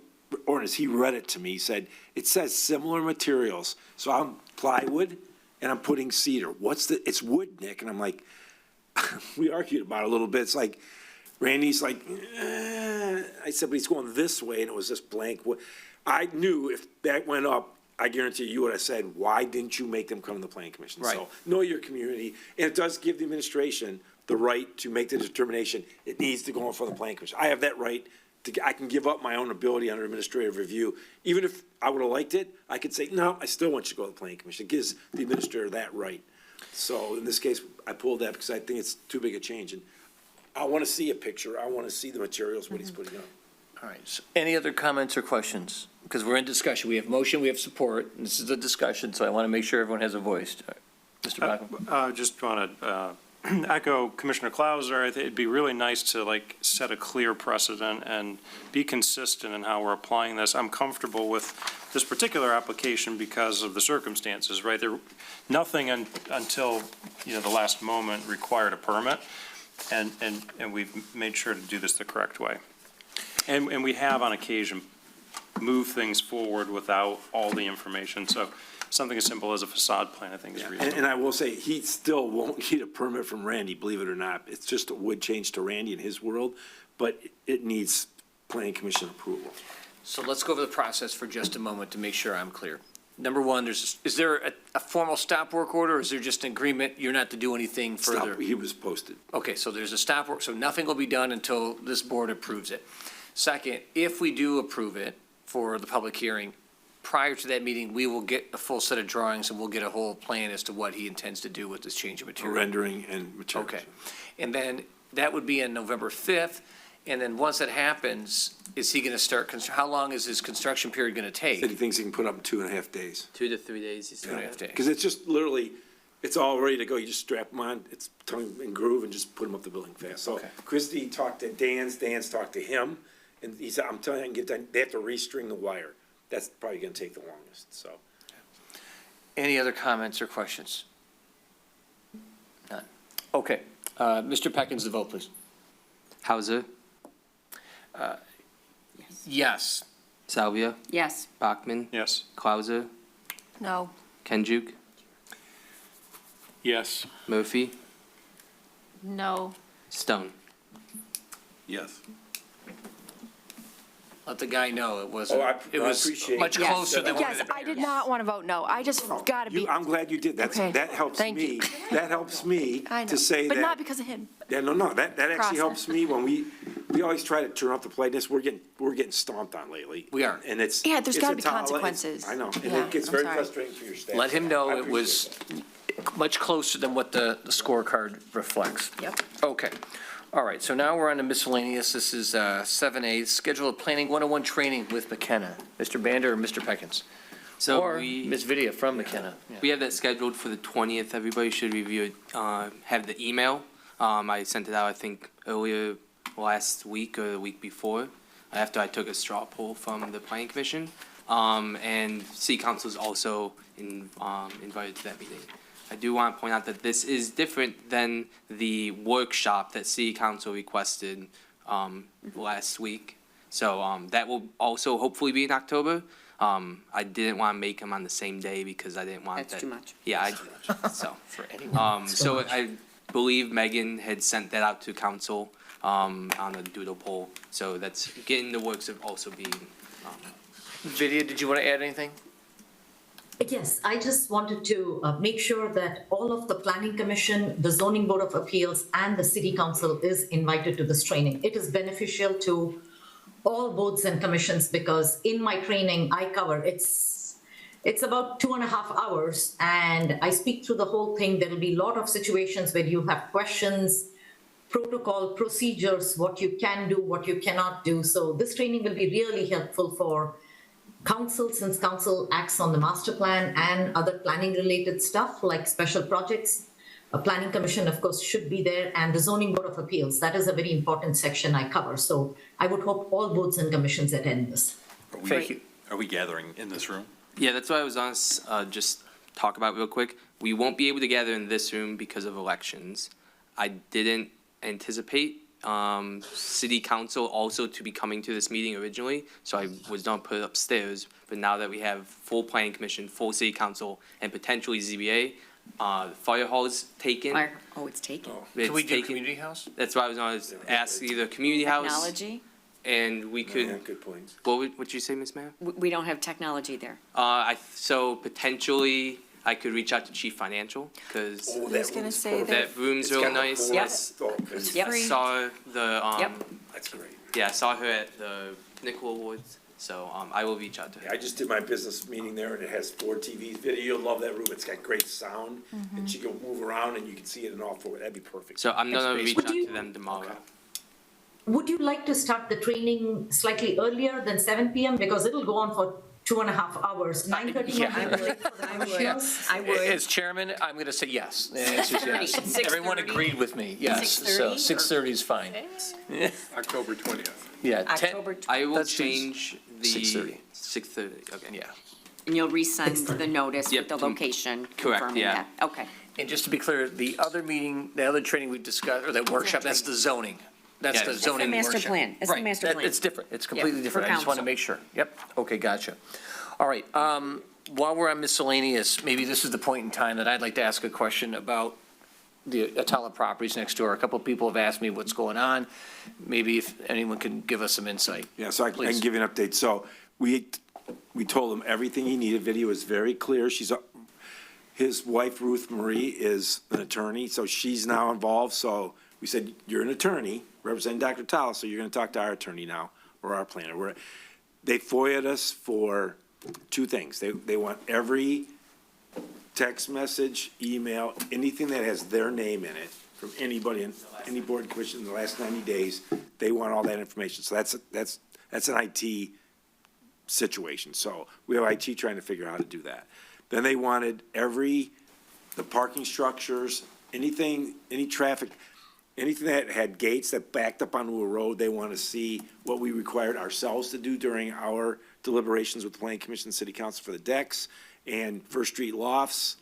[SPEAKER 6] ordinance? He read it to me. He said, it says similar materials. So I'm plywood and I'm putting cedar. It's wood, Nick. And I'm like, we argued about it a little bit. It's like, Randy's like, I said, but he's going this way, and it was just blank wood. I knew if that went up, I guarantee you would have said, why didn't you make them come to the planning commission?
[SPEAKER 1] Right.
[SPEAKER 6] So know your community, and it does give the administration the right to make the determination, it needs to go in front of the planning commission. I have that right. I can give up my own ability under administrative review. Even if I would have liked it, I could say, no, I still want you to go to the planning commission. It gives the administrator that right. So in this case, I pulled that because I think it's too big a change. And I want to see a picture. I want to see the materials, what he's putting up.
[SPEAKER 1] All right, so any other comments or questions? Because we're in discussion. We have motion, we have support, and this is a discussion, so I want to make sure everyone has a voice. All right. Mr. Bachman?
[SPEAKER 5] Just want to echo Commissioner Clauser. I think it'd be really nice to like set a clear precedent and be consistent in how we're applying this. I'm comfortable with this particular application because of the circumstances, right? Nothing until, the last moment required a permit, and we've made sure to do this the correct way. And we have on occasion moved things forward without all the information, so something as simple as a facade plan, I think, is reasonable.
[SPEAKER 6] And I will say, he still won't need a permit from Randy, believe it or not. It's just a wood change to Randy in his world, but it needs planning commission approval.
[SPEAKER 1] So let's go over the process for just a moment to make sure I'm clear. Number one, is there a formal stop work order, or is there just an agreement you're not to do anything further?
[SPEAKER 6] Stop, he was posted.
[SPEAKER 1] Okay, so there's a stop work, so nothing will be done until this board approves it. Second, if we do approve it for the public hearing, prior to that meeting, we will get a full set of drawings and we'll get a whole plan as to what he intends to do with this change of material.
[SPEAKER 6] Rendering and materials.
[SPEAKER 1] Okay. And then that would be on November 5th. And then once that happens, is he going to start, how long is his construction period going to
[SPEAKER 6] Said he
[SPEAKER 1] take?
[SPEAKER 6] thinks he can put up in 2.5 days.
[SPEAKER 11] 2 to 3 days, he said.
[SPEAKER 1] 2.5 days.
[SPEAKER 6] Because it's just literally, it's all ready to go. You just strap them on, it's tongue and groove, and just put them up the building fast. So
[SPEAKER 1] Okay.
[SPEAKER 6] Christie talked to Dan's talked to him, and he said, I'm telling you, I can get done. They have to restring the wire. That's probably gonna take the longest, so.
[SPEAKER 1] Any other comments or questions? None. Okay. Mr. Peckins, the vote, please.
[SPEAKER 11] Hauser,
[SPEAKER 1] Yes.
[SPEAKER 11] Salvia,
[SPEAKER 3] Yes.
[SPEAKER 11] Bachman,
[SPEAKER 5] Yes.
[SPEAKER 11] Clauser,
[SPEAKER 4] No.
[SPEAKER 11] Kenjuk,
[SPEAKER 12] Yes.
[SPEAKER 11] Murphy,
[SPEAKER 2] No.
[SPEAKER 11] Stone.
[SPEAKER 6] Yes.
[SPEAKER 1] Let the guy know it wasn't,
[SPEAKER 6] Oh,
[SPEAKER 1] it was
[SPEAKER 6] appreciate
[SPEAKER 1] much
[SPEAKER 3] Yes.
[SPEAKER 1] closer than what
[SPEAKER 4] Yes, I did not want to vote no. I just gotta be,
[SPEAKER 6] I'm glad you did.
[SPEAKER 4] Okay,
[SPEAKER 6] That helps
[SPEAKER 4] thank
[SPEAKER 6] me.
[SPEAKER 4] you.
[SPEAKER 6] That helps me
[SPEAKER 4] I know,
[SPEAKER 6] to say
[SPEAKER 4] but not
[SPEAKER 6] that.
[SPEAKER 4] because of him.
[SPEAKER 6] Yeah, no, that actually
[SPEAKER 4] Process.
[SPEAKER 6] helps me when we always try to turn off the politeness. We're getting stomped on lately.
[SPEAKER 1] We are.
[SPEAKER 6] And it's.
[SPEAKER 4] Yeah, there's
[SPEAKER 6] it's
[SPEAKER 4] gotta
[SPEAKER 6] a
[SPEAKER 4] be
[SPEAKER 6] tolera- it's-
[SPEAKER 4] consequences.
[SPEAKER 6] I know, and
[SPEAKER 4] Yeah,
[SPEAKER 6] it gets
[SPEAKER 4] I'm
[SPEAKER 6] very
[SPEAKER 4] sorry.
[SPEAKER 6] frustrating for your staff.
[SPEAKER 1] Let him know
[SPEAKER 6] I
[SPEAKER 1] it was
[SPEAKER 6] appreciate
[SPEAKER 1] much closer than what the scorecard reflects.
[SPEAKER 3] Yep.
[SPEAKER 1] Okay. All right, so now we're on to miscellaneous. This is 7A, Schedule of Planning 101 Training with McKenna. Mr. Bander or Mr. Peckins?
[SPEAKER 11] So
[SPEAKER 1] Or Ms. Vidya from McKenna. Yeah.
[SPEAKER 11] we have that scheduled for the 20th. Everybody should review it, have the email. I sent it out, I think, earlier last week or the week before, after I took a straw poll from the planning commission. And city council is also invited to that meeting. I do want to point out that this is different than the workshop that city council requested last week. So that will also hopefully be in October. I didn't want to make them on the same day because I didn't want that.
[SPEAKER 3] That's too much.
[SPEAKER 11] Yeah, so.
[SPEAKER 1] For anyone.
[SPEAKER 11] So I believe Megan had sent that out to council. on a doodle poll. So that's getting the works of also being,
[SPEAKER 1] Vidya, did you want to add anything?
[SPEAKER 7] Yes, I just wanted to make sure that all of the Planning Commission, the Zoning Board of Appeals, and the City Council is invited to this training. It is beneficial to all boards and commissions because in my training I cover, it's about 2.5 hours, and I speak through the whole thing. There will be a lot of situations where you have questions, protocol, procedures, what you can do, what you cannot do. So this training will be really helpful for council, since council acts on the master plan and other planning related stuff like special projects. A planning commission, of course, should be there, and the zoning board of appeals. That is a very important section I cover. So I would hope all boards and commissions attend this.
[SPEAKER 1] Thank you.
[SPEAKER 8] Are we gathering in this room?
[SPEAKER 11] yeah, that's what I was on, just talk about real quick. We won't be able to gather in this room because of elections. I didn't anticipate city council also to be coming to this meeting originally, so I was not put upstairs. But now that we have full planning commission, full city council, and potentially ZBA, the fire hall is taken.
[SPEAKER 3] Oh, it's taken.
[SPEAKER 11] It's
[SPEAKER 1] Can we do
[SPEAKER 11] taken.
[SPEAKER 1] community house?
[SPEAKER 11] That's why I was going to ask either community house,
[SPEAKER 3] Technology?
[SPEAKER 11] and we
[SPEAKER 6] Yeah,
[SPEAKER 11] could,
[SPEAKER 6] good points.
[SPEAKER 11] what'd you say, Ms. Mayor?
[SPEAKER 3] We don't have technology there.
[SPEAKER 11] So potentially, I could reach out to Chief Financial, because
[SPEAKER 4] I was gonna say that
[SPEAKER 11] that room's really nice.
[SPEAKER 3] Yep.
[SPEAKER 11] I
[SPEAKER 3] Free.
[SPEAKER 11] saw the,
[SPEAKER 3] Yep.
[SPEAKER 6] That's great.
[SPEAKER 11] yeah, I saw her at the Pinnacle Awards, so, I will reach out to her.
[SPEAKER 6] I just did my business meeting there, and it has 4 TVs, video, you'll love that room, it's got great sound, and she can move around and you can see it in all 4, that'd be perfect.
[SPEAKER 11] So I'm gonna reach
[SPEAKER 7] Would
[SPEAKER 11] out
[SPEAKER 7] you-
[SPEAKER 11] to them tomorrow.
[SPEAKER 7] Would you like to start the training slightly earlier than 7 p.m.? Because it'll go on for 2.5 hours. 9:30
[SPEAKER 1] yeah.
[SPEAKER 7] might be late for the commissioners.
[SPEAKER 3] I would.
[SPEAKER 1] As chairman, I'm going to say yes. The answer is yes.
[SPEAKER 3] 6:30.
[SPEAKER 1] Everyone agreed with me, yes. So
[SPEAKER 3] 6:30
[SPEAKER 1] 6:30 is fine.
[SPEAKER 12] October 20th.
[SPEAKER 1] Yeah. 10
[SPEAKER 3] October,
[SPEAKER 11] I will
[SPEAKER 1] Let's do
[SPEAKER 11] change the.
[SPEAKER 1] 6:30.
[SPEAKER 11] 6:30, okay.
[SPEAKER 1] Yeah.
[SPEAKER 3] and you'll resend the notice
[SPEAKER 11] Yep,
[SPEAKER 3] with the
[SPEAKER 11] tom-
[SPEAKER 3] location
[SPEAKER 11] correct,
[SPEAKER 3] confirming
[SPEAKER 11] yeah.
[SPEAKER 3] that. Okay.
[SPEAKER 1] And just to be clear, the other meeting, the other training we discussed, or that workshop, that's the zoning. That's
[SPEAKER 11] Yeah,
[SPEAKER 1] the
[SPEAKER 11] that's the
[SPEAKER 1] zoning workshop.
[SPEAKER 3] master plan. It's the
[SPEAKER 1] Right.
[SPEAKER 3] master
[SPEAKER 1] That-
[SPEAKER 3] plan.
[SPEAKER 1] It's different. It's completely different.
[SPEAKER 3] for
[SPEAKER 1] I just want to
[SPEAKER 3] council.
[SPEAKER 1] make sure. Yep. Okay, gotcha. All right. While we're on miscellaneous, maybe this is the point in time that I'd like to ask a question about the Atala properties next door. A couple of people have asked me what's going on. Maybe if anyone can give us some insight.
[SPEAKER 6] Yeah, so I can
[SPEAKER 1] Please.
[SPEAKER 6] give you an update. So we told him everything he needed. Video is very clear. His wife, Ruth Marie, is an attorney, so she's now involved. So we said, you're an attorney representing Dr. Tal, so you're going to talk to our attorney now, or our planner. They FOIA'd us for 2 things. They want every text message, email, anything that has their name in it from anybody, in any board and commission in the last 90 days. They want all that information. So that's an IT situation. So we have IT trying to figure out how to do that. Then they wanted the parking structures, anything, any traffic, anything that had gates that backed up onto a road, they want to see what we required ourselves to do during our deliberations with the Planning Commission and City Council for the decks and First Street lofts,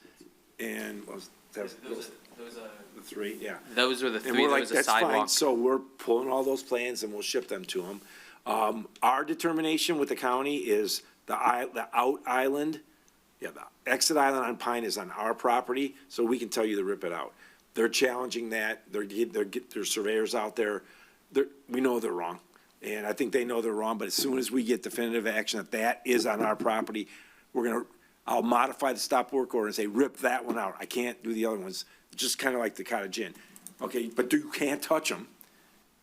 [SPEAKER 6] and what was that? The 3, yeah.
[SPEAKER 11] Those were the
[SPEAKER 6] And
[SPEAKER 11] 3,
[SPEAKER 6] we're
[SPEAKER 11] there
[SPEAKER 6] like,
[SPEAKER 11] was a
[SPEAKER 6] that's fine,
[SPEAKER 11] sidewalk.
[SPEAKER 6] so we're pulling all those plans and we'll ship them to them. Our determination with the county is the out island, yeah, the exit island on Pine is on our property, so we can tell you to rip it out. They're challenging that, their surveyors out there, we know they're wrong. And I think they know they're wrong, but as soon as we get definitive action that is on our property, I'll modify the stop work order and say, rip that one out. I can't do the other ones, just kind of like the Cottage Inn. Okay, but you can't touch them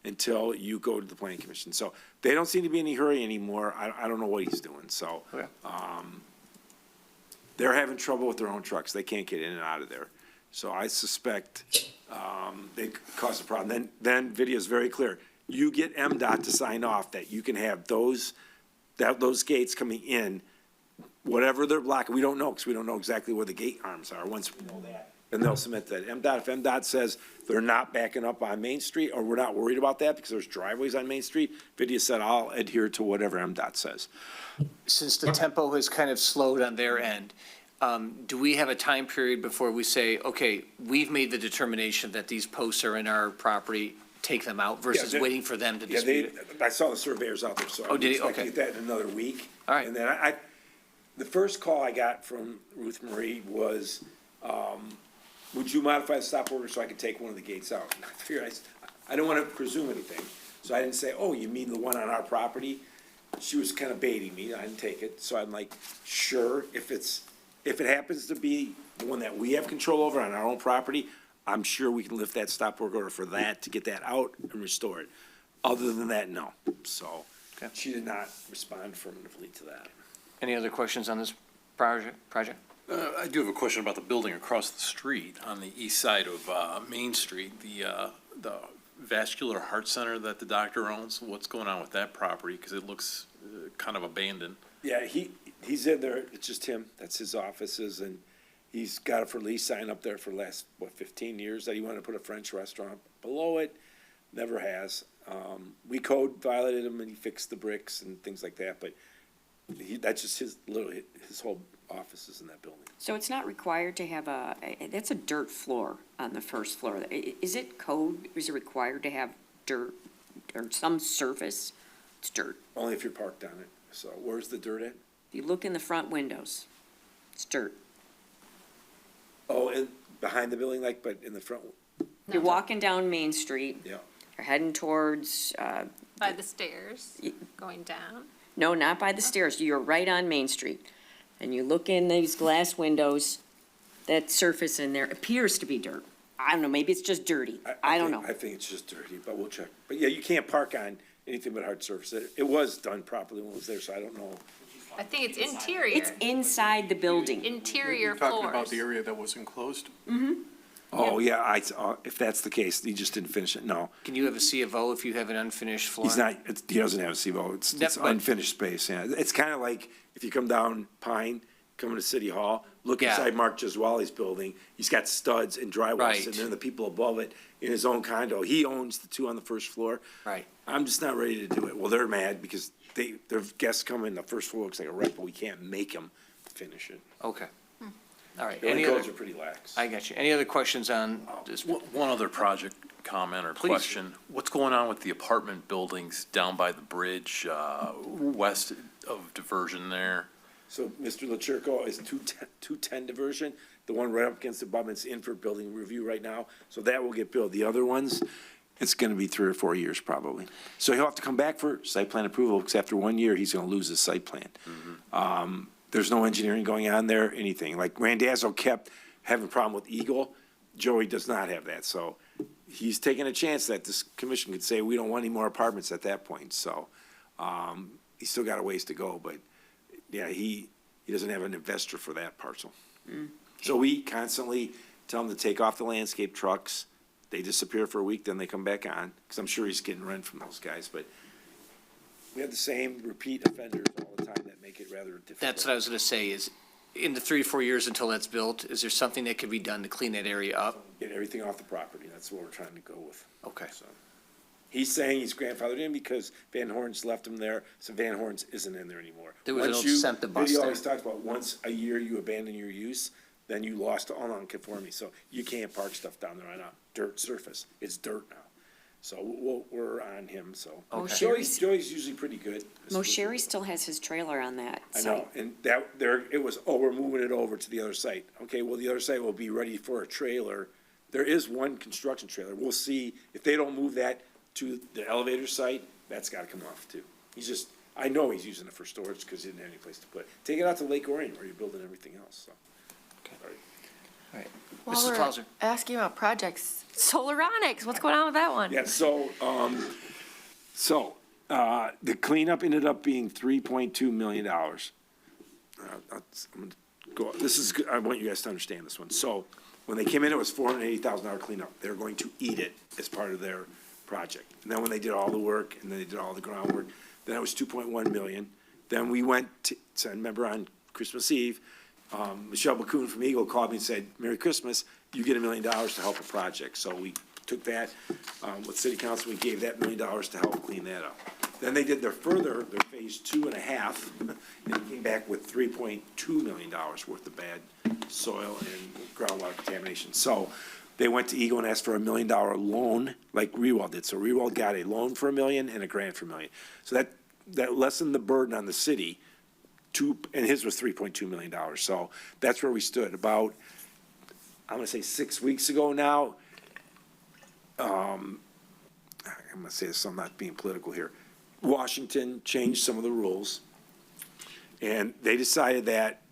[SPEAKER 6] until you go to the planning commission. So they don't seem to be in any hurry anymore. I don't know what he's doing, so.
[SPEAKER 1] Okay.
[SPEAKER 6] They're having trouble with their own trucks. They can't get in and out of there. So I suspect, they caused a problem. Then video's very clear. You get MDOT to sign off that you can have those gates coming in, whatever they're blocking. We don't know, because we don't know exactly where the gate arms are. Once we know that, then they'll submit that. If MDOT says they're not backing up on Main Street, or we're not worried about that because there's driveways on Main Street, video said, I'll adhere to whatever MDOT says.
[SPEAKER 1] Since the tempo has kind of slowed on their end, do we have a time period before we say, okay, we've made the determination that these posts are in our property, take them out, versus waiting for them to
[SPEAKER 6] Yeah,
[SPEAKER 1] dispute it?
[SPEAKER 6] I saw the surveyors out there, so.
[SPEAKER 1] Oh, did he?
[SPEAKER 6] I expect to
[SPEAKER 1] Okay.
[SPEAKER 6] get that in another week.
[SPEAKER 1] All right.
[SPEAKER 6] And then the first call I got from Ruth Marie was, would you modify the stop order so I could take one of the gates out? And I figured, I don't want to presume anything. So I didn't say, oh, you mean the one on our property? She was kind of baiting me. I didn't take it. So I'm like, sure, if it happens to be the one that we have control over on our own property, I'm sure we can lift that stop work order for that to get that out and restore it. Other than that, no. So she did not respond affirmatively to that.
[SPEAKER 1] Any other questions on this project?
[SPEAKER 8] I do have a question about the building across the street on the east side of Main Street, the vascular heart center that the doctor owns. What's going on with that property? Because it looks kind of abandoned.
[SPEAKER 6] Yeah, he's in there. It's just him. That's his offices, and he's got a for lease sign up there for the last, 15 years that he wanted to put a French restaurant below it. Never has. We code violated him and he fixed the bricks and things like that, but that's just his whole office is in that building.
[SPEAKER 3] So it's not required to have that's a dirt floor on the first floor. Is it code, is it required to have dirt or some surface? It's dirt.
[SPEAKER 6] Only if you're parked on it. So where's the dirt at?
[SPEAKER 3] You look in the front windows, it's dirt.
[SPEAKER 6] Oh, and behind the building, but in the front,
[SPEAKER 3] You're walking down Main Street,
[SPEAKER 6] yeah.
[SPEAKER 3] you're heading towards,
[SPEAKER 2] By the stairs, going down.
[SPEAKER 3] no, not by the stairs, you're right on Main Street. And you look in these glass windows, that surface in there appears to be dirt. I don't know, maybe it's just dirty. I don't know.
[SPEAKER 6] I think it's just dirty, but we'll check. But yeah, you can't park on anything but hard surface. It was done properly when it was there, so I don't know.
[SPEAKER 2] I think it's interior.
[SPEAKER 3] It's inside the building.
[SPEAKER 2] Interior
[SPEAKER 12] You're talking about
[SPEAKER 2] floors.
[SPEAKER 12] the area that was enclosed?
[SPEAKER 6] Oh, yeah, if that's the case, he just didn't finish it, no.
[SPEAKER 1] Can you have a C of O if you have an unfinished floor?
[SPEAKER 6] He's not, he doesn't have a CBO, it's
[SPEAKER 1] But-
[SPEAKER 6] unfinished space, yeah. It's kind of like if you come down Pine, coming to City Hall, look
[SPEAKER 1] Yeah.
[SPEAKER 6] inside Mark Giswalli's building, he's got studs and drywall
[SPEAKER 1] Right.
[SPEAKER 6] sitting there, and the people above it in his own condo, he owns the two on the first floor.
[SPEAKER 1] Right.
[SPEAKER 6] I'm just not ready to do it. Well, they're mad because their guests come in, the first floor looks like a wreck, but we can't make them finish it.
[SPEAKER 1] Okay. All right.
[SPEAKER 6] Building
[SPEAKER 1] Any
[SPEAKER 6] codes
[SPEAKER 1] other,
[SPEAKER 6] are pretty lax.
[SPEAKER 1] I got you. Any other questions on this?
[SPEAKER 8] One other project comment or
[SPEAKER 1] Please.
[SPEAKER 8] question. What's going on with the apartment buildings down by the bridge, west of diversion there?
[SPEAKER 6] So Mr. LaChurco is 210 diversion. The one right up against the abutment's in for building review right now. So that will get built. The other ones, it's gonna be 3 or 4 years probably. So he'll have to come back for site plan approval, because after 1 year, he's gonna lose his site plan. There's no engineering going on there, anything. Like Randazzo kept having a problem with Eagle. Joey does not have that. So he's taking a chance that this commission could say, we don't want any more apartments at that point. So, he's still got a ways to go, but yeah, he doesn't have an investor for that parcel. So we constantly tell him to take off the landscape trucks. They disappear for a week, then they come back on, because I'm sure he's getting rent from those guys, but we have the same repeat offenders all the time that make it rather difficult.
[SPEAKER 1] That's what I was going to say is, in the 3 to 4 years until that's built, is there something that could be done to clean that area up?
[SPEAKER 6] Get everything off the property, that's what we're trying to go with.
[SPEAKER 1] Okay.
[SPEAKER 6] So, he's saying he's grandfathered in because Van Horn's left him there, so Van Horn's isn't in there anymore.
[SPEAKER 1] There was an
[SPEAKER 6] Once
[SPEAKER 1] old SEMTA bus
[SPEAKER 6] Video
[SPEAKER 1] there.
[SPEAKER 6] always talks about once a year you abandon your use, then you lost all nonconformity, so you can't park stuff down there on a dirt surface, it's dirt now. So we're on him, so.
[SPEAKER 3] Okay.
[SPEAKER 6] Joey's usually pretty good.
[SPEAKER 3] Mosherry still has his trailer on that
[SPEAKER 6] I
[SPEAKER 3] site.
[SPEAKER 6] know, and it was, we're moving it over to the other site. Okay, well, the other site will be ready for a trailer. There is one construction trailer. We'll see, if they don't move that to the elevator site, that's gotta come off too. I know he's using it for storage because he didn't have any place to put it. Take it out to Lake Orion where you're building everything else, so.
[SPEAKER 1] Okay.
[SPEAKER 6] All right.
[SPEAKER 1] All right.
[SPEAKER 4] While
[SPEAKER 1] Mrs.
[SPEAKER 4] we're
[SPEAKER 1] Clauser.
[SPEAKER 4] asking about projects, Solaronics, what's going on with that one?
[SPEAKER 6] Yeah, the cleanup ended up being $3.2 million. I'm gonna go, I want you guys to understand this one. So, when they came in, it was $480,000 cleanup. They're going to eat it as part of their project. And then when they did all the work, and then they did all the groundwork, then it was 2.1 million. Then we went to, I remember on Christmas Eve, Michelle Bakun from Eagle called me and said, Merry Christmas, you get $1 million to help a project. So we took that, with city council, we gave that $1 million to help clean that up. Then they did their phase 2.5, and came back with $3.2 million worth of bad soil and groundwater contamination. So they went to Eagle and asked for $1 million loan, like Rewald did. So Rewald got a loan for $1 million and a grant for $1 million. So that lessened the burden on the city. And his was $3.2 million. So that's where we stood. About, I'm gonna say 6 weeks ago now, I'm gonna say this, so I'm not being political here. Washington changed some of the rules, and they decided that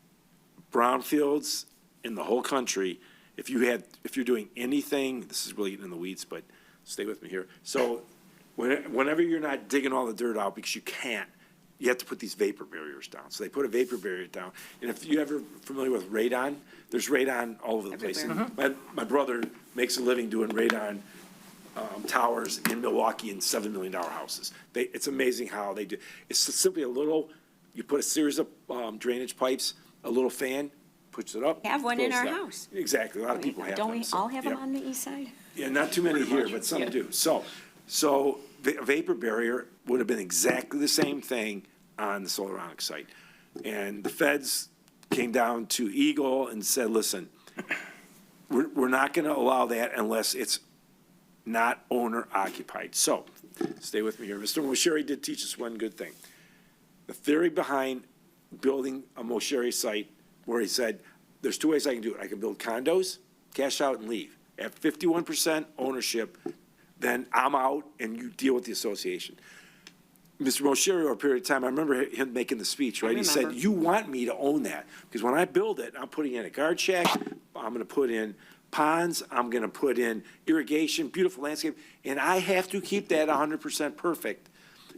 [SPEAKER 6] brownfields in the whole country, if you're doing anything, this is really getting in the weeds, but stay with me here. So whenever you're not digging all the dirt out because you can't, you have to put these vapor barriers down. So they put a vapor barrier down. And if you ever familiar with radon, there's radon all over the place. And my brother makes a living doing radon towers in Milwaukee in $7 million houses. It's amazing how they do. It's simply a little, you put a series of drainage pipes, a little fan, puts it up.
[SPEAKER 3] Have one in
[SPEAKER 6] blows
[SPEAKER 3] our
[SPEAKER 6] it up.
[SPEAKER 3] house.
[SPEAKER 6] Exactly, a lot of people have them.
[SPEAKER 3] Don't we
[SPEAKER 6] so,
[SPEAKER 3] all have them
[SPEAKER 6] yep.
[SPEAKER 3] on the east side?
[SPEAKER 6] Yeah, not too many here, but some do. So the vapor barrier would have been exactly the same thing on the Solaronic site. And the feds came down to Eagle and said, listen, we're not gonna allow that unless it's not owner occupied. So, stay with me here. Mr. Mosheri did teach us one good thing. The theory behind building a Mosheri site where he said, there's two ways I can do it. I can build condos, cash out and leave. At 51% ownership, then I'm out and you deal with the association. Mr. Mosheri, over a period of time, I remember him making the speech, right? He said, you want me to own that, because when I build it, I'm putting in a guard shack, I'm gonna put in ponds, I'm gonna put in irrigation, beautiful landscape, and I have to keep that 100% perfect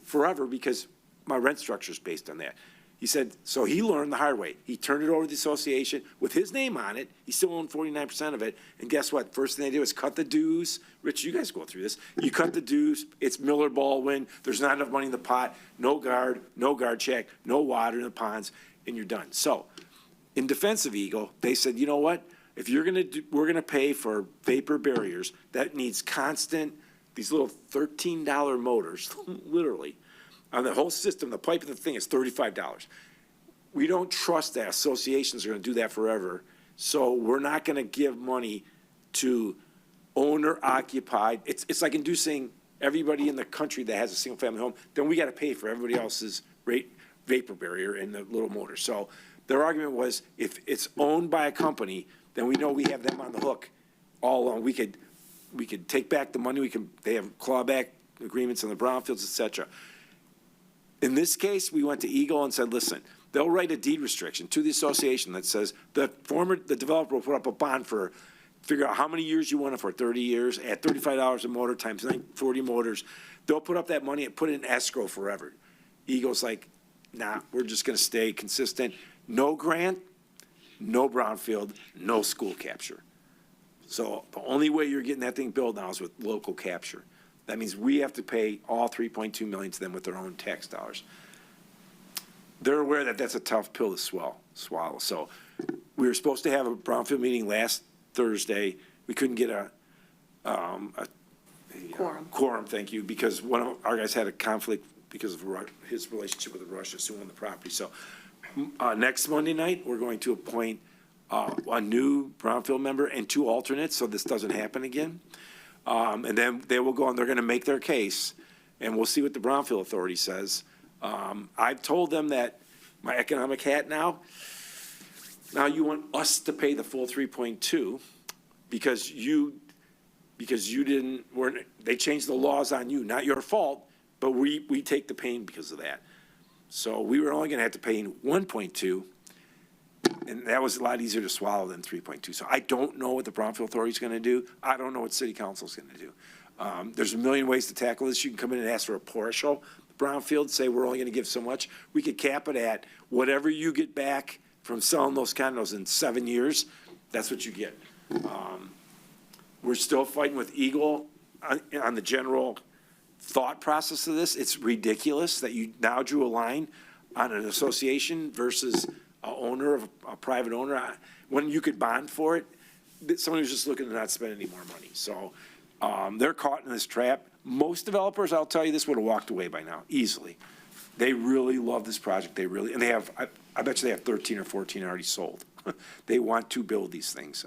[SPEAKER 6] forever because my rent structure is based on that. He said, so he learned the hard way. He turned it over to the association with his name on it. He still owned 49% of it. And guess what? First thing they do is cut the dues. Rich, you guys go through this. You cut the dues. It's Miller Baldwin. There's not enough money in the pot. No guard check, no water in the ponds, and you're done. So in defense of Eagle, they said, you know what? If you're gonna we're gonna pay for vapor barriers, that needs constant, these little $13 motors, literally, on the whole system, the pipe and the thing is $35. We don't trust that associations are gonna do that forever, so we're not gonna give money to owner occupied. It's like inducing everybody in the country that has a single family home, then we gotta pay for everybody else's vapor barrier and the little motor. So their argument was, if it's owned by a company, then we know we have them on the hook all along. We could take back the money, they have clawback agreements on the brownfields, et cetera. In this case, we went to Eagle and said, listen, they'll write a deed restriction to the association that says the developer will put up a bond for, figure out how many years you want it for, 30 years, at $35 a motor times 40 motors. They'll put up that money and put it in escrow forever. Eagle's like, nah, we're just gonna stay consistent. No grant, no brownfield, no school capture. So the only way you're getting that thing built now is with local capture. That means we have to pay all 3.2 million to them with their own tax dollars. They're aware that that's a tough pill to swallow. So we were supposed to have a brownfield meeting last Thursday. We couldn't get a quorum, thank you, because one of our guys had a conflict because of his relationship with the Russians who own the property. So next Monday night, we're going to appoint a new brownfield member and 2 alternates, so this doesn't happen again. And then they will go and they're gonna make their case, and we'll see what the Brownfield Authority says. I've told them that my economic hat now you want us to pay the full 3.2 because they changed the laws on you, not your fault, but we take the pain because of that. So we were only gonna have to pay 1.2, and that was a lot easier to swallow than 3.2. So I don't know what the Brownfield Authority is going to do. I don't know what City Council is going to do. There's a million ways to tackle this. You can come in and ask for a partial brownfield, say we're only going to give so much. We could cap it at whatever you get back from selling those condos in 7 years. That's what you get. We're still fighting with Eagle on the general thought process of this. It's ridiculous that you now drew a line on an association versus a private owner, when you could bond for it. Somebody was just looking to not spend any more money. So they're caught in this trap. Most developers, I'll tell you this, would have walked away by now, easily. They really love this project. And they have, I bet you they have 13 or 14 already sold. They want to build these things.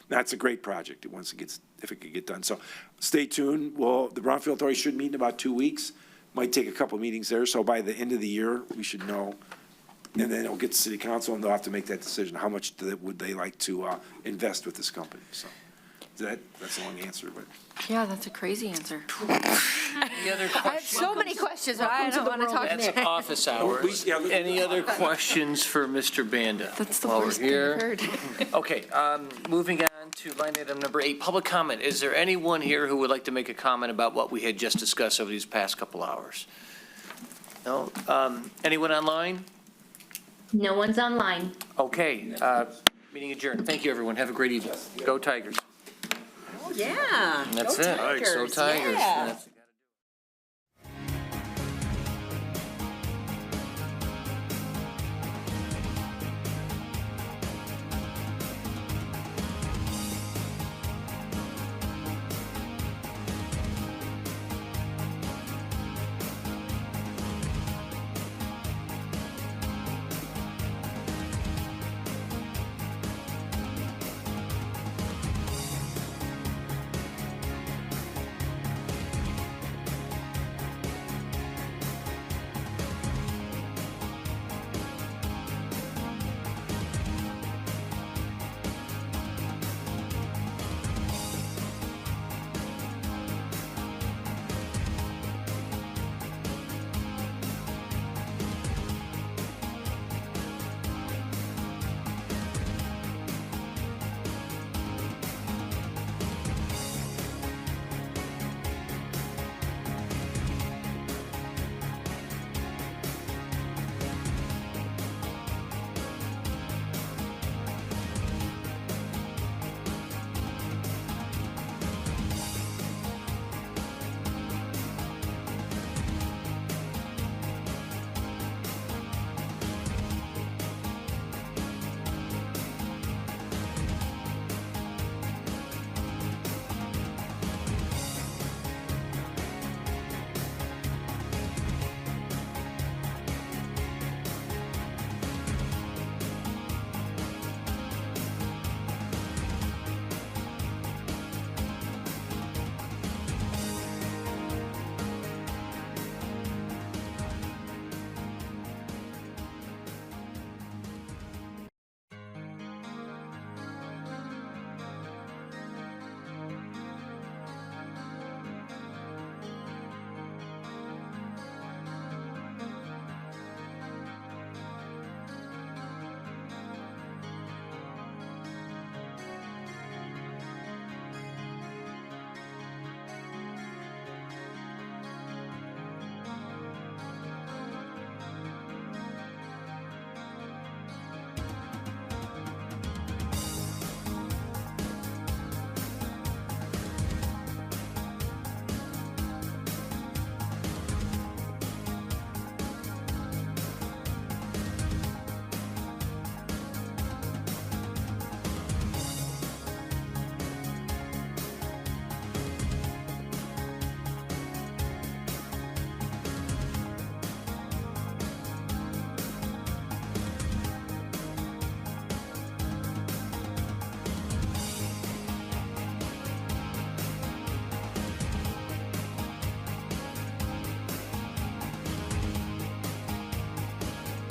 [SPEAKER 6] That's a great project if it could get done. So stay tuned. Well, the Brownfield Authority should meet in about 2 weeks. Might take a couple of meetings there. So by the end of the year, we should know. And then it'll get to City Council, and they'll have to make that decision. How much would they like to invest with this company? That's a long answer, but.
[SPEAKER 4] Yeah, that's a crazy answer.
[SPEAKER 1] Any other
[SPEAKER 4] I have
[SPEAKER 1] questions?
[SPEAKER 4] so many questions, but I don't want to talk
[SPEAKER 1] That's
[SPEAKER 4] now.
[SPEAKER 1] office hours. Any other questions for Mr. Banda?
[SPEAKER 4] That's the
[SPEAKER 1] while we're
[SPEAKER 4] worst thing I've
[SPEAKER 1] here?
[SPEAKER 4] heard.
[SPEAKER 1] Okay, moving on to line item number 8, public comment. Is there anyone here who would like to make a comment about what we had just discussed over these past couple hours? No? Anyone online?
[SPEAKER 2] No one's online.
[SPEAKER 1] Okay, meeting adjourned. Thank you, everyone. Have a great evening. Go Tigers.
[SPEAKER 3] Yeah.
[SPEAKER 1] That's
[SPEAKER 3] Go
[SPEAKER 1] it. Go
[SPEAKER 3] Tigers,
[SPEAKER 1] Tigers.
[SPEAKER 3] yeah.
[SPEAKER 1] That's-